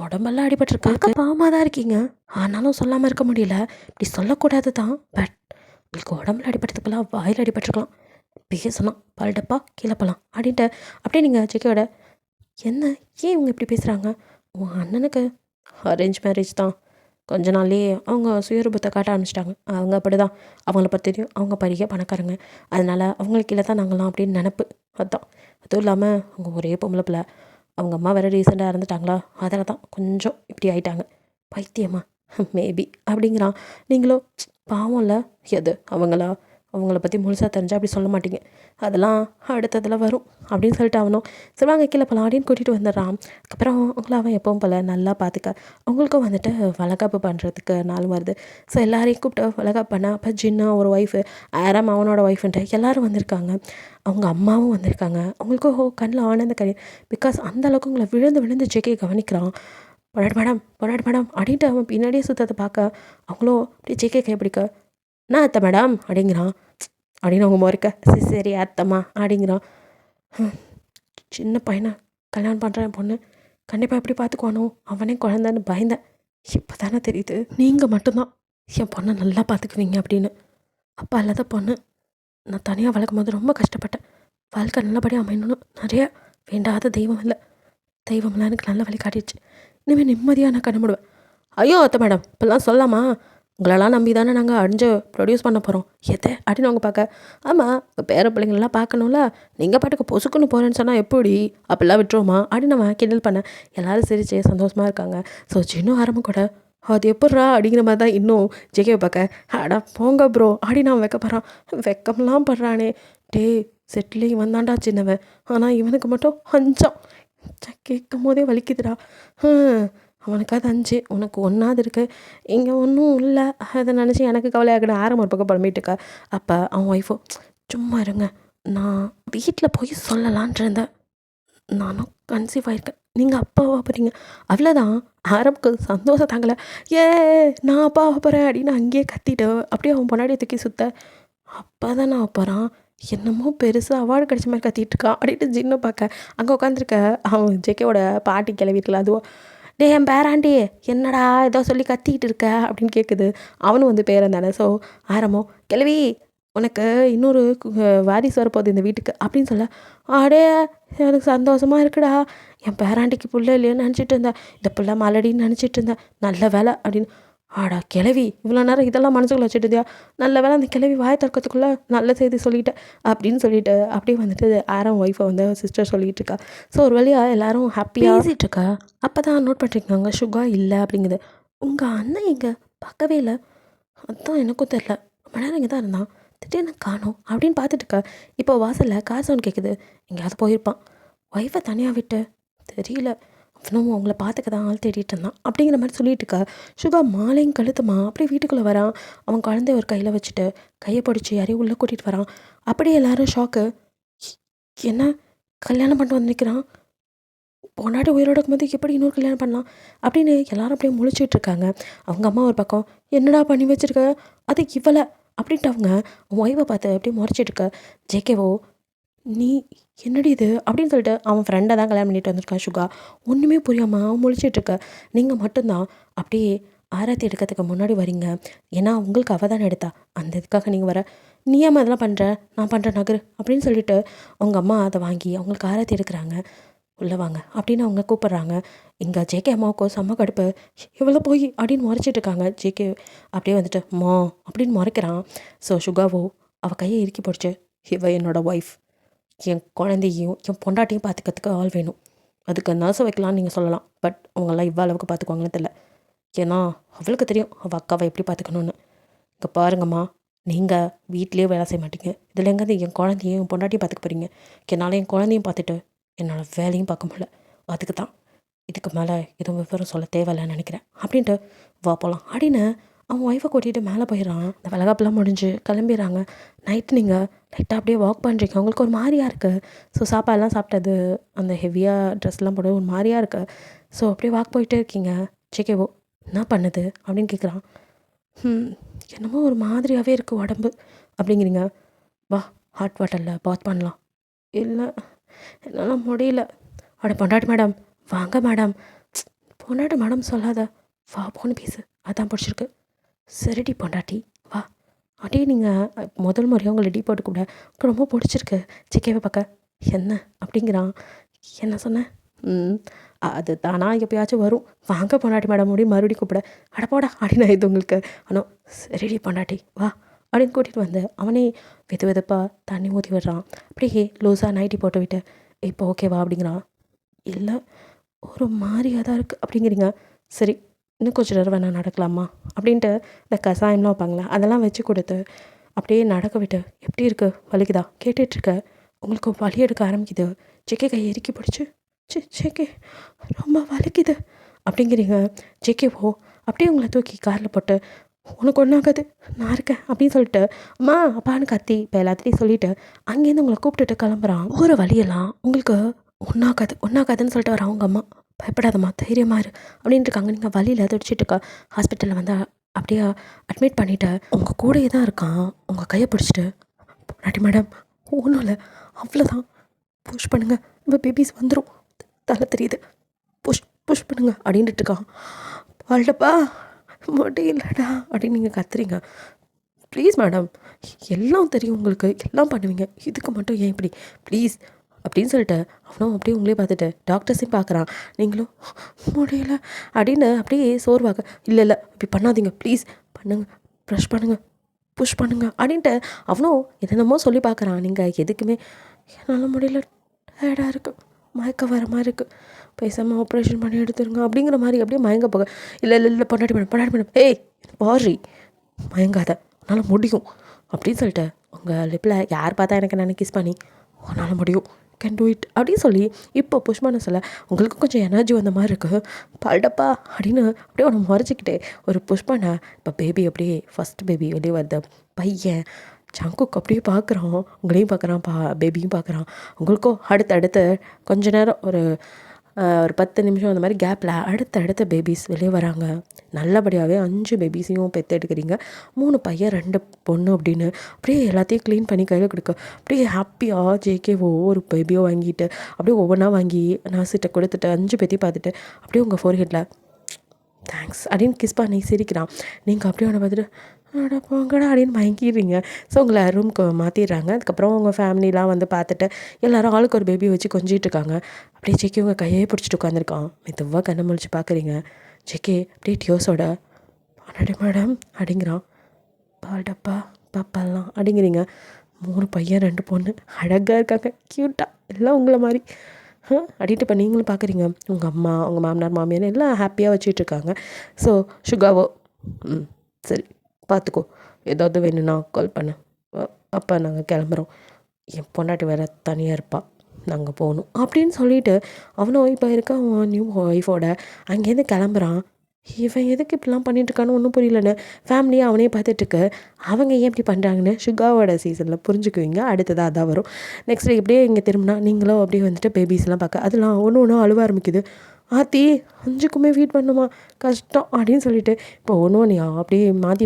உடம்பெல்லாம் அடிபட்டிருக்காங்க, பாவமாக தான் இருக்கீங்க. ஆனாலும் சொல்லாமல் இருக்க முடியல. இப்படி சொல்லக்கூடாது தான், பட் உங்களுக்கு உடம்புல அடிபட்டதுக்கெல்லாம் வாயில் அடிபட்டிருக்கலாம். பேசலாம் பல்டப்பா கீழே போகலாம் அப்படின்ட்டு அப்படியே நீங்கள் ஜேகேயோட என்ன ஏன் இவங்க இப்படி பேசுகிறாங்க? உன் அண்ணனுக்கு அரேஞ்ச் மேரேஜ் தான். கொஞ்ச நாள்லேயே அவங்க சுயரூபத்தை காட்ட ஆரம்பிச்சிட்டாங்க. அவங்க அப்படி தான், அவங்கள பற்றி தெரியும், அவங்க பெரிய பணக்காரங்க, அதனால் அவங்களுக்கு இல்லை தான் நாங்களாம் அப்படின்னு நினப்பு. அதுதான். அதுவும் இல்லாமல் அவங்க ஒரே பொம்பளை பிள்ளை. அவங்க அம்மா வேறு ரீசெண்டாக இறந்துட்டாங்களா, அதில் தான் கொஞ்சம் இப்படி ஆயிட்டாங்க. பைத்தியமா மேபி அப்படிங்கிறான். நீங்களும் பாவம் இல்லை, எது அவங்கள பற்றி முழுசாக தெரிஞ்சால் அப்படி சொல்ல மாட்டீங்க, அதெல்லாம் அடுத்ததில் வரும் அப்படின்னு சொல்லிட்டு அவனும் சொல்லுவாங்க கீழே போகலாம் அப்படின்னு கூட்டிகிட்டு வந்துடுறான். அதுக்கப்புறம் அவங்கள அவன் எப்பவும் போல் நல்லா பார்த்துக்க. அவங்களுக்கும் வந்துட்டு வளகாப்பு பண்ணுறதுக்கு நாள் வருது. ஸோ எல்லாரையும் கூப்பிட்டு வளகாப்பு பண்ண. அப்போ ஜின்னா ஒரு ஒய்ஃபு, ஆரம் அவனோட ஒய்ஃபுன்ட்டு எல்லோரும் வந்திருக்காங்க. அவங்க அம்மாவும் வந்திருக்காங்க. அவங்களுக்கும் கண்ணில் ஆனந்த கறி. பிகாஸ் அந்தளவுக்கு உங்களை விழுந்து ஜேகே கவனிக்கிறான். பொடாட் மேடம் அப்படின்ட்டு அவன் பின்னாடியே சுற்றத்தை பார்க்க அவங்களும் அப்படியே ஜேகே கைப்பிடிக்க, நான் அத்தை மேடம் அப்படிங்கிறான். அப்படின்னு அவங்க முறைக்க, சரி அத்தம்மா அப்படிங்கிறான். சின்ன பையனை கல்யாணம் பண்ணுறேன் பொண்ணு, கண்டிப்பாக எப்படி பார்த்துக்குவானோ, அவனே குழந்தைன்னு பயந்தேன். இப்போ தானே தெரியுது நீங்கள் மட்டும்தான் என் பொண்ணை நல்லா பார்த்துக்குவீங்க அப்படின்னு. அப்பா இல்லாத பொண்ணு நான் தனியாக வளர்க்கும் போது ரொம்ப கஷ்டப்பட்டேன். வாழ்க்கை நல்லபடியாக அமையணும்னு நிறைய வேண்டாத தெய்வம் இல்லை, தெய்வம்லாம் எனக்கு நல்ல வழி காட்டிடுச்சு. இனிமேல் நிம்மதியாக நான் கண்டுபிடுவேன். ஐயோ அத்தை மேடம் இப்போல்லாம் சொல்லாமா, உங்களெல்லாம் நம்பி தானே நாங்கள் அடிஞ்சு ப்ரொடியூஸ் பண்ண போகிறோம், எதை அப்படின்னு அவங்க பார்க்க. ஆமாம் இப்போ பேர பிள்ளைங்களெலாம் பார்க்கணும்ல, நீங்கள் பாட்டுக்கு பொசுக்குன்னு போகிறேன்னு சொன்னால் எப்படி, அப்படிலாம் விட்டுருவோமா அப்படின்னு நம்ம கிண்டல் பண்ண. எல்லோரும் சிரிச்சு சந்தோஷமாக இருக்காங்க. ஸோ சின்ன ஆரம்பம் கூட அது எப்பட்றா அப்படிங்கிற மாதிரி தான் இன்னும் ஜேகேவை பார்க்க, அடா போங்க ப்ரோ அப்படின்னு அவன் வைக்கப்படுறான். வெக்கம்லாம் படுறானே, டேய் செட்டிலே இவன் தான்டா சின்னவன், ஆனால் இவனுக்கு மட்டும் 5ஆம். கேட்கும் போதே வலிக்குதுடா. அவனுக்கு அது 5, உனக்கு 1ஆவது இருக்கு, இங்கே ஒன்றும் இல்லை. அதை நினச்சி எனக்கு கவலையாகணும். ஆரம் ஒரு பக்கம் புலம்பிட்டுருக்கா. அப்போ அவன் ஒய்ஃபோ, சும்மா இருங்க, நான் வீட்டில் போய் சொல்லலான் இருந்தேன், நானும் கன்சீவ் ஆயிருக்கேன், நீங்கள் அப்பாவா போகிறீங்க. அவ்வளோதான். ஆரம்புக்கு சந்தோஷம் தாங்கலை. ஏ நான் அப்பாவா போகிறேன் அப்படின்னு அங்கேயே கத்திட்டு அப்படியே அவன் பொன்னாடியை தூக்கி சுத்த. அப்போ தான் நான் போகிறான், என்னமோ பெருசாக அவார்டு கிடச்ச மாதிரி கத்திட்டு இருக்கான் அப்படின்ட்டு ஜின்னு பார்க்க அங்கே உட்காந்துருக்க அவன் ஜேகேவோட பாட்டி கிளவிட்டுல அதுவோ, டே என் பேராண்டி என்னடா ஏதோ சொல்லி கத்திக்கிட்டு இருக்க அப்படின்னு கேட்குது. அவனும் வந்து பேரன் தானே. ஸோ ஆரம்பம், கிளவி உனக்கு இன்னொரு வாரிசு வரப்போகுது இந்த வீட்டுக்கு அப்படின்னு சொல்ல, அடே எனக்கு சந்தோஷமாக இருக்குடா, என் பேராண்டிக்கு புள்ள இல்லையோன்னு நினச்சிட்டு இருந்தேன், இந்த புள்ள மலடின்னு நினச்சிட்டு இருந்தேன், நல்ல வேலை அப்படின்னு. ஆடா கிளவி, இவ்வளோ நேரம் இதெல்லாம் மனசுக்குள்ளே வச்சுட்டு இருந்தியா, நல்ல வேலை அந்த கிளவி வாயை திறக்கிறதுக்குள்ளே நல்ல செய்தி சொல்லிட்டேன் அப்படின்னு சொல்லிட்டு அப்படியே வந்துட்டு ஆரம் ஒய்ஃபை வந்து சிஸ்டர் சொல்லிகிட்டு இருக்கா. ஸோ ஒரு வழியாக எல்லாரும் ஹாப்பியாக பேசிகிட்டு இருக்கா. அப்போ தான் நோட் பண்ணிருக்காங்க சுகா இல்லை அப்படிங்குது. உங்கள் அண்ணன் இங்கே பார்க்கவே இல்லை, அதுதான் எனக்கும் தெரில, ரொம்ப நேரம் இங்கே தான் இருந்தான், திடீர்னு காணோம் அப்படின்னு பார்த்துட்டு இருக்கா. இப்போ வாசலில் கார் சவுண்ட் கேட்குது, எங்கேயாவது போயிருப்பான். ஒய்ஃபை தனியாக விட்டு தெரியல, அவனும் அவங்கள பார்த்துக்க தான் ஆள் தேடிட்டு இருந்தான் அப்படிங்கிற மாதிரி சொல்லிட்டு இருக்கா. சுகா மாலையும் கழுத்துமா அப்படியே வீட்டுக்குள்ளே வரான். அவன் குழந்தைய ஒரு கையில் வச்சுட்டு கையை பிடிச்சி யாரையும் உள்ளே கூட்டிகிட்டு வரான். அப்படியே எல்லாரும் ஷாக்கு, என்ன கல்யாணம் பண்ணிட்டு வந்து நிற்கிறான், பொண்டாட்டி உயிரோட இருக்கும்போது எப்படி இன்னொரு கல்யாணம் பண்ணலாம் அப்படின்னு எல்லாரும் அப்படியே முழிச்சிட்டு இருக்காங்க. அவங்க அம்மா ஒரு பக்கம், என்னடா பண்ணி வச்சுருக்க, அது இவளை அப்படின்ட்டு அவங்க ஒய்வை பார்த்து அப்படியே முறைச்சிட்டு இருக்க. ஜேகேவோ, நீ என்னடி இது அப்படின்னு சொல்லிட்டு அவன் ஃப்ரெண்டை தான் கல்யாணம் பண்ணிட்டு வந்திருக்கான் சுகா. ஒன்றுமே புரியாமல் அவன் முழிச்சிட்ருக்க. நீங்கள் மட்டும்தான் அப்படியே ஆராத்தி எடுக்கிறதுக்கு முன்னாடி வரீங்க, ஏன்னா உங்களுக்கு அவள் தானே எடுத்தா, அந்த இதுக்காக நீங்கள் வர, நீ ஏமா அதெல்லாம் பண்ணுற, நான் பண்ணுற நகரு அப்படின்னு சொல்லிட்டு அவங்க அம்மா அதை வாங்கி அவங்களுக்கு ஆராத்தி எடுக்கிறாங்க. உள்ளே வாங்க அப்படின்னு அவங்க கூப்பிட்றாங்க. இங்கே ஜேகே அம்மாவுக்கோ செம்ம கடுப்பு, இவ்வளோ போய் அப்படின்னு முறைச்சிட்டு இருக்காங்க. ஜேகே அப்படியே வந்துட்டு மா அப்படின்னு முறைக்கிறான். ஸோ சுகாவோ அவள் கையை இறுக்கி போடுச்சு, இவ என்னோடய ஒய்ஃப், என் குழந்தையும் என் பொண்டாட்டியும் பார்த்துக்கிறதுக்கு ஆள் வேணும், அதுக்கு நர்ஸை வைக்கலான்னு நீங்கள் சொல்லலாம், பட் அவங்கெல்லாம் இவ்வளோ அளவுக்கு பார்த்துக்குவாங்கன்னு தெரியல, ஏன்னா அவளுக்கு தெரியும் அவள் அக்காவை எப்படி பார்த்துக்கணுன்னு. இங்கே பாருங்கம்மா, நீங்கள் வீட்லேயே வேலை செய்ய மாட்டீங்க, இதில் எங்கேருந்து என் குழந்தையும் என் பொண்டாட்டியும் பார்த்துக்க போகிறீங்க, என்னால் என் குழந்தையும் பார்த்துட்டு என்னோடய வேலையும் பார்க்க முடியல, அதுக்கு தான் இதுக்கு மேலே எதுவும் விவரம் சொல்ல தேவையில்லைன்னு நினைக்கிறேன் அப்படின்ட்டு வா போகலாம் அப்படின்னு அவன் ஒய்ஃபை கூட்டிகிட்டு மேலே போயிடறான். இந்த வளகாப்பெல்லாம் முடிஞ்சு கிளம்பிடுறாங்க. நைட்டு நீங்கள் லைட்டாக அப்படியே வாக் பண்ணுறீங்க, உங்களுக்கு ஒரு மாதிரியாக இருக்குது. ஸோ சாப்பாடெல்லாம் சாப்பிட்டது அந்த ஹெவியாக ட்ரெஸ்லாம் போட ஒரு மாதிரியாக இருக்குது. ஸோ அப்படியே வாக் போயிட்டே இருக்கீங்க. ஜேகேவோ என்ன பண்ணுது அப்படின்னு கேட்குறான். என்னமோ ஒரு மாதிரியாகவே இருக்குது உடம்பு அப்படிங்கிறீங்க. வா ஹாட் வாட்டரில் பாத் பண்ணலாம். இல்லை என்னால் முடியல. அட பொண்டாட்டி மேடம் வாங்க மேடம், பொண்டாட்டி மேடம் சொல்லாத, வா போன்னு பேசு, அதான் பிடிச்சிருக்கு. சரிடி பொண்டாட்டி வா அப்படியே. நீங்கள் முதல் முறையாக உங்களை டீ போட்டு கூட ரொம்ப பிடிச்சிருக்கு. ஜேகேவை பார்க்க என்ன அப்படிங்கிறான். என்ன சொன்னேன், அது தானா எப்பயாச்சும் வரும், வாங்க பொண்டாட்டி மேடம் அப்படின்னு மறுபடியும் கூப்பிட, அடப்போடா அப்படின்னு இது உங்களுக்கு. ஆனால் சரிடி பொண்டாட்டி வா அப்படின்னு கூட்டிகிட்டு வந்து அவனே வெது வெதுப்பாக தண்ணி ஊற்றி விடுறான். அப்படியே லூஸாக நைட்டி போட்டு விட்டு இப்போ ஓகேவா அப்படிங்கிறான். இல்லை ஒரு மாதிரியாக தான் இருக்குது அப்படிங்கிறீங்க. சரி இன்னும் கொஞ்சம் நேரம் வேணா நடக்கலாமா அப்படின்ட்டு இந்த கசாயம்லாம் வைப்பாங்களா அதெல்லாம் வச்சு கொடுத்து அப்படியே நடக்க விட்டு, எப்படி இருக்குது வலிக்குதா கேட்டுட்ருக்க, உங்களுக்கு வலி எடுக்க ஆரம்பிக்குது. ஜேகே கையை இறுக்கி பிடிச்சி, ஜேகே ரொம்ப வலிக்குது அப்படிங்கிறீங்க. ஜேகேவோ அப்படியே உங்களை தூக்கி காரில் போட்டு, உனக்கு ஒன்றாகாது நான் இருக்கேன் அப்படின்னு சொல்லிட்டு அம்மா அப்பான்னு கத்தி இப்போ எல்லாத்தையும் சொல்லிவிட்டு அங்கேருந்து உங்களை கூப்பிட்டுட்டு கிளம்புறான். போகிற வழியெல்லாம் உங்களுக்கு ஒன்றாகாதுன்னு சொல்லிட்டு வர அவங்க அம்மா, பயப்படாதம்மா தைரியமாக இரு அப்படின்ட்டு இருக்காங்க. நீங்கள் வழியில் துடிச்சிட்டு இருக்கா. ஹாஸ்பிட்டலில் வந்து அப்படியே அட்மிட் பண்ணிவிட்டு உங்கள் கூடயே தான் இருக்கான். உங்கள் கையை பிடிச்சிட்டு, நாட்டி மேடம் ஒன்றும் இல்லை அவ்வளோதான், புஷ் பண்ணுங்கள், இப்போ பேபிஸ் வந்துடும், தலை தெரியுது, புஷ் பண்ணுங்க அப்படின்ட்டு இருக்கான். வாழ்டப்பா முடியலடா அப்படின்னு நீங்கள் கத்துறீங்க. ப்ளீஸ் மேடம், எல்லாம் தெரியும் உங்களுக்கு, எல்லாம் பண்ணுவீங்க, இதுக்கு மட்டும் ஏன் இப்படி ப்ளீஸ் அப்படின்னு சொல்லிட்டு அவனும் அப்படியே உங்களே பார்த்துட்டு டாக்டர்ஸையும் பார்க்குறான். நீங்களும் முடியல அப்படின்னு அப்படியே சோர்வாக, இல்லை இப்படி பண்ணாதீங்க ப்ளீஸ், பண்ணுங்க, ப்ரஷ் பண்ணுங்கள், புஷ் பண்ணுங்க அப்படின்ட்டு அவனும் என்னென்னமோ சொல்லி பார்க்குறான். நீங்கள் எதுக்குமே என்னால் முடியல, டயர்டாக இருக்குது, மயக்க வர மாதிரி இருக்குது, பேசாமல் ஆப்ரேஷன் பண்ணி எடுத்துருங்க அப்படிங்கிற மாதிரி அப்படியே மயங்க போக, இல்லை பொண்டாட்டி மேடம் ஏய் பாரி மயங்காத, என்னால் முடியும் அப்படின்னு சொல்லிட்டு உங்கள் லிப்பில் யார் பார்த்தா எனக்கு நான் கிஸ் பண்ணி உன்னால் முடியும் கேன் டூ இட் அப்படின்னு சொல்லி இப்போ புஷ்பான சொல்ல உங்களுக்கு கொஞ்சம் எனர்ஜி வந்த மாதிரி இருக்குது பல்டப்பா அப்படின்னு அப்படியே ஒன்று முறைச்சிக்கிட்டே ஒரு புஷ்பானை இப்போ பேபி அப்படியே ஃபஸ்ட் பேபி வெளியே வருது பையன் ஜங்குக் அப்படியே பார்க்குறான் உங்களையும் பார்க்குறான் பேபியும் பார்க்குறான் உங்களுக்கும் அடுத்து கொஞ்ச நேரம் ஒரு 10 நிமிஷம் அந்த மாதிரி கேப்பில் அடுத்த பேபிஸ் வெளியே வராங்க நல்லபடியாகவே 5 பேபிஸையும் எடுக்கிறீங்க 3 பையன் 2 பொண்ணு அப்படின்னு அப்படியே எல்லாத்தையும் க்ளீன் பண்ணி கையில் கொடுக்க அப்படியே ஹாப்பியாக ஜேகே ஒவ்வொரு பேபியோ வாங்கிட்டு அப்படியே ஒவ்வொன்றா வாங்கி நர்ஸிட்ட கொடுத்துட்டு 5 பேத்தையும் பார்த்துட்டு அப்படியே உங்கள் ஃபோர்ஹெட்டில் தேங்க்ஸ் அப்படின்னு கிஸ் பண்ணி சிரிக்கிறான் நீங்கள் அப்படியே அவனை பார்த்துட்டு அட போங்கடா அப்படின்னு வாங்கிடுறீங்க. ஸோ உங்களை ரூம்க்கு மாற்றிடுறாங்க. அதுக்கப்புறம் உங்கள் ஃபேமிலிலாம் வந்து பார்த்துட்டு எல்லோரும் ஆளுக்கு ஒரு பேபி வச்சு கொஞ்சிட்டு இருக்காங்க. அப்படியே ஜேகே உங்கள் கையே பிடிச்சிட்டு உட்காந்துருக்கான். மெதுவாக கண்ணை முழிச்சு பார்க்குறீங்க. ஜேகே அப்படியே டியோஸோட அடடே மேடம் அப்படிங்கிறான். பாடப்பா பாப்பாலாம் அப்படிங்கிறீங்க. 3 பையன் 2 பொண்ணு அழகாக இருக்காங்க, க்யூட்டாக எல்லாம் உங்களை மாதிரி அப்படின்ட்டு இப்போ நீங்களும் பார்க்குறீங்க. உங்கள் அம்மா உங்கள் மாமனார் மாமியார் எல்லாம் ஹாப்பியாக வச்சிட்ருக்காங்க. ஸோ சுகாவோ சரி பார்த்துக்கோ, ஏதாவது வேணும்னா கால் பண்ணு, அப்போ நாங்கள் கிளம்புறோம், என் பொண்டாட்டி வேறு தனியாக இருப்பாள், நாங்கள் போகணும் அப்படின்னு சொல்லிவிட்டு அவனும் இப்போ இருக்க அவன் நியூ ஒய்ஃபோட அங்கேருந்து கிளம்புறான். இவன் எதுக்கு இப்படிலாம் பண்ணிட்டுருக்கான்னு ஒன்றும் புரியலன்னு ஃபேமிலியாக அவனே பார்த்துட்ருக்கு. அவங்க ஏன் இப்படி பண்ணுறாங்கன்னு சுகாவோட சீசனில் புரிஞ்சுக்குவீங்க. அடுத்ததாக அதான் வரும். நெக்ஸ்ட் இப்படியே இங்கே திரும்பினா நீங்களும் அப்படியே வந்துட்டு பேபிஸ்லாம் பார்க்க அதெல்லாம் ஒன்று அழுவ ஆரம்பிக்குது. ஆத்தி 5க்குமே ஃபீட் பண்ணுமா கஷ்டம் அப்படின்னு சொல்லிட்டு இப்போ ஒன்று அப்படியே மாற்றி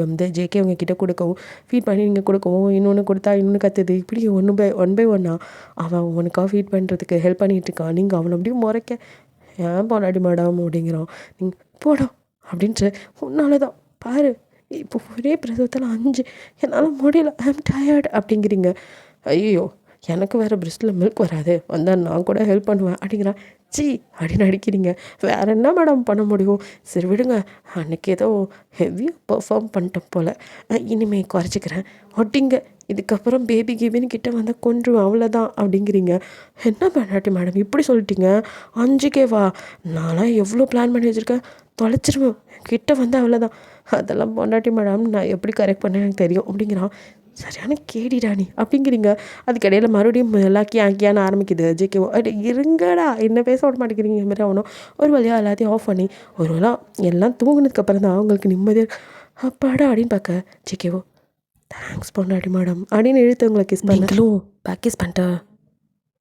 வந்து ஜேகே அவங்க கிட்டே கொடுக்கவும் ஃபீட் பண்ணி நீங்கள் கொடுக்கவும் இன்னொன்று கொடுத்தா இன்னொன்று கற்றுது இப்படி ஒன் பை ஒன்னா அவன் உனக்காக ஃபீட் பண்ணுறதுக்கு ஹெல்ப் பண்ணிகிட்ருக்கான். நீங்கள் அவனை அப்படியே முறைக்க ஏன் பொண்டாட்டி மேடம் அப்படிங்கிறான். நீங்கள் போடும் அப்படின்ட்டு உன்னால தான் பாரு இப்போ ஒரே பிரசவத்தில் 5 என்னால் முடியல, ஐ ஆம் டயர்டு அப்படிங்கிறீங்க. ஐயோ எனக்கு வேறு பிரெஸ்ட்டில் மில்க் வராது, வந்தால் நான் கூட ஹெல்ப் பண்ணுவேன் அப்படிங்கிறான். சி அப்படின்னு அடிக்கிறீங்க. வேறு என்ன மேடம் பண்ண முடியும், சரி விடுங்க, அன்றைக்கி ஏதோ ஹெவியாக பர்ஃபார்ம் பண்ணிட்டேன் போல், இனிமேல் குறைச்சிக்கிறேன் ஒட்டிங்க, இதுக்கப்புறம் பேபி கேபின்னு கிட்டே வந்தால் கொன்றுவேன் அவ்வளோதான் அப்படிங்கிறீங்க. என்ன பண்ணாட்டி மேடம் இப்படி சொல்லிட்டீங்க, 5க்கே வா, நான்லாம் எவ்வளோ பிளான் பண்ணி வச்சுருக்கேன், தொலைச்சிருவேன், கிட்டே வந்தால் அவ்வளோதான், அதெல்லாம் பொண்டாட்டி மேடம் நான் எப்படி கரெக்ட் பண்ணேன் எனக்கு தெரியும் அப்படிங்கிறான். சரியான கேடிடா நீ அப்படிங்கிறீங்க. அதுக்கிடையில் மறுபடியும் எல்லாம் கியான்னு ஆரம்பிக்குது. ஜேகேவோ அடி இருங்கடா என்ன பேச விட மாட்டேங்கிறீங்க மாதிரி அவனும் ஒரு வழியாக எல்லாத்தையும் ஆஃப் பண்ணி ஒரு வேளை எல்லாம் தூங்கினதுக்கப்புறம் தான் அவங்களுக்கு நிம்மதியாக அப்பாடா அப்படின்னு பார்க்க ஜேகேவோ தேங்க்ஸ் பொண்டாட்டி மேடம் அப்படின்னு இழுத்து உங்களை கிஸ் பண்ணீங்களும் பேக் கிஸ் பண்ணிட்டு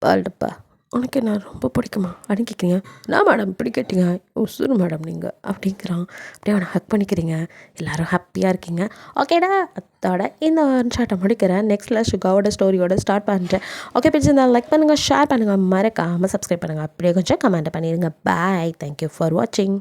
பால்டப்பா உனக்கு என்ன ரொம்ப பிடிக்குமா அப்படின்னு கேட்குறீங்க. நான் மேடம் இப்படி கேட்டீங்க உசுறு மேடம் நீங்கள் அப்படிங்கிறான். அப்படியே அவனை ஹக் பண்ணிக்கிறீங்க. எல்லோரும் ஹாப்பியாக இருக்கீங்க. ஓகேடா அதோட இந்த ஷார்ட்டை முடிக்கிறேன். நெக்ஸ்ட்டில் சுகாவோட ஸ்டோரியோட ஸ்டார்ட் பண்ணுறேன். ஓகே பிடிச்சிருந்தால் லைக் பண்ணுங்கள், ஷேர் பண்ணுங்கள், மறக்காமல் சப்ஸ்கிரைப் பண்ணுங்கள், அப்படியே கொஞ்சம் கமெண்ட் பண்ணிடுங்க. பாய், தேங்க்யூ ஃபார் வாட்சிங்.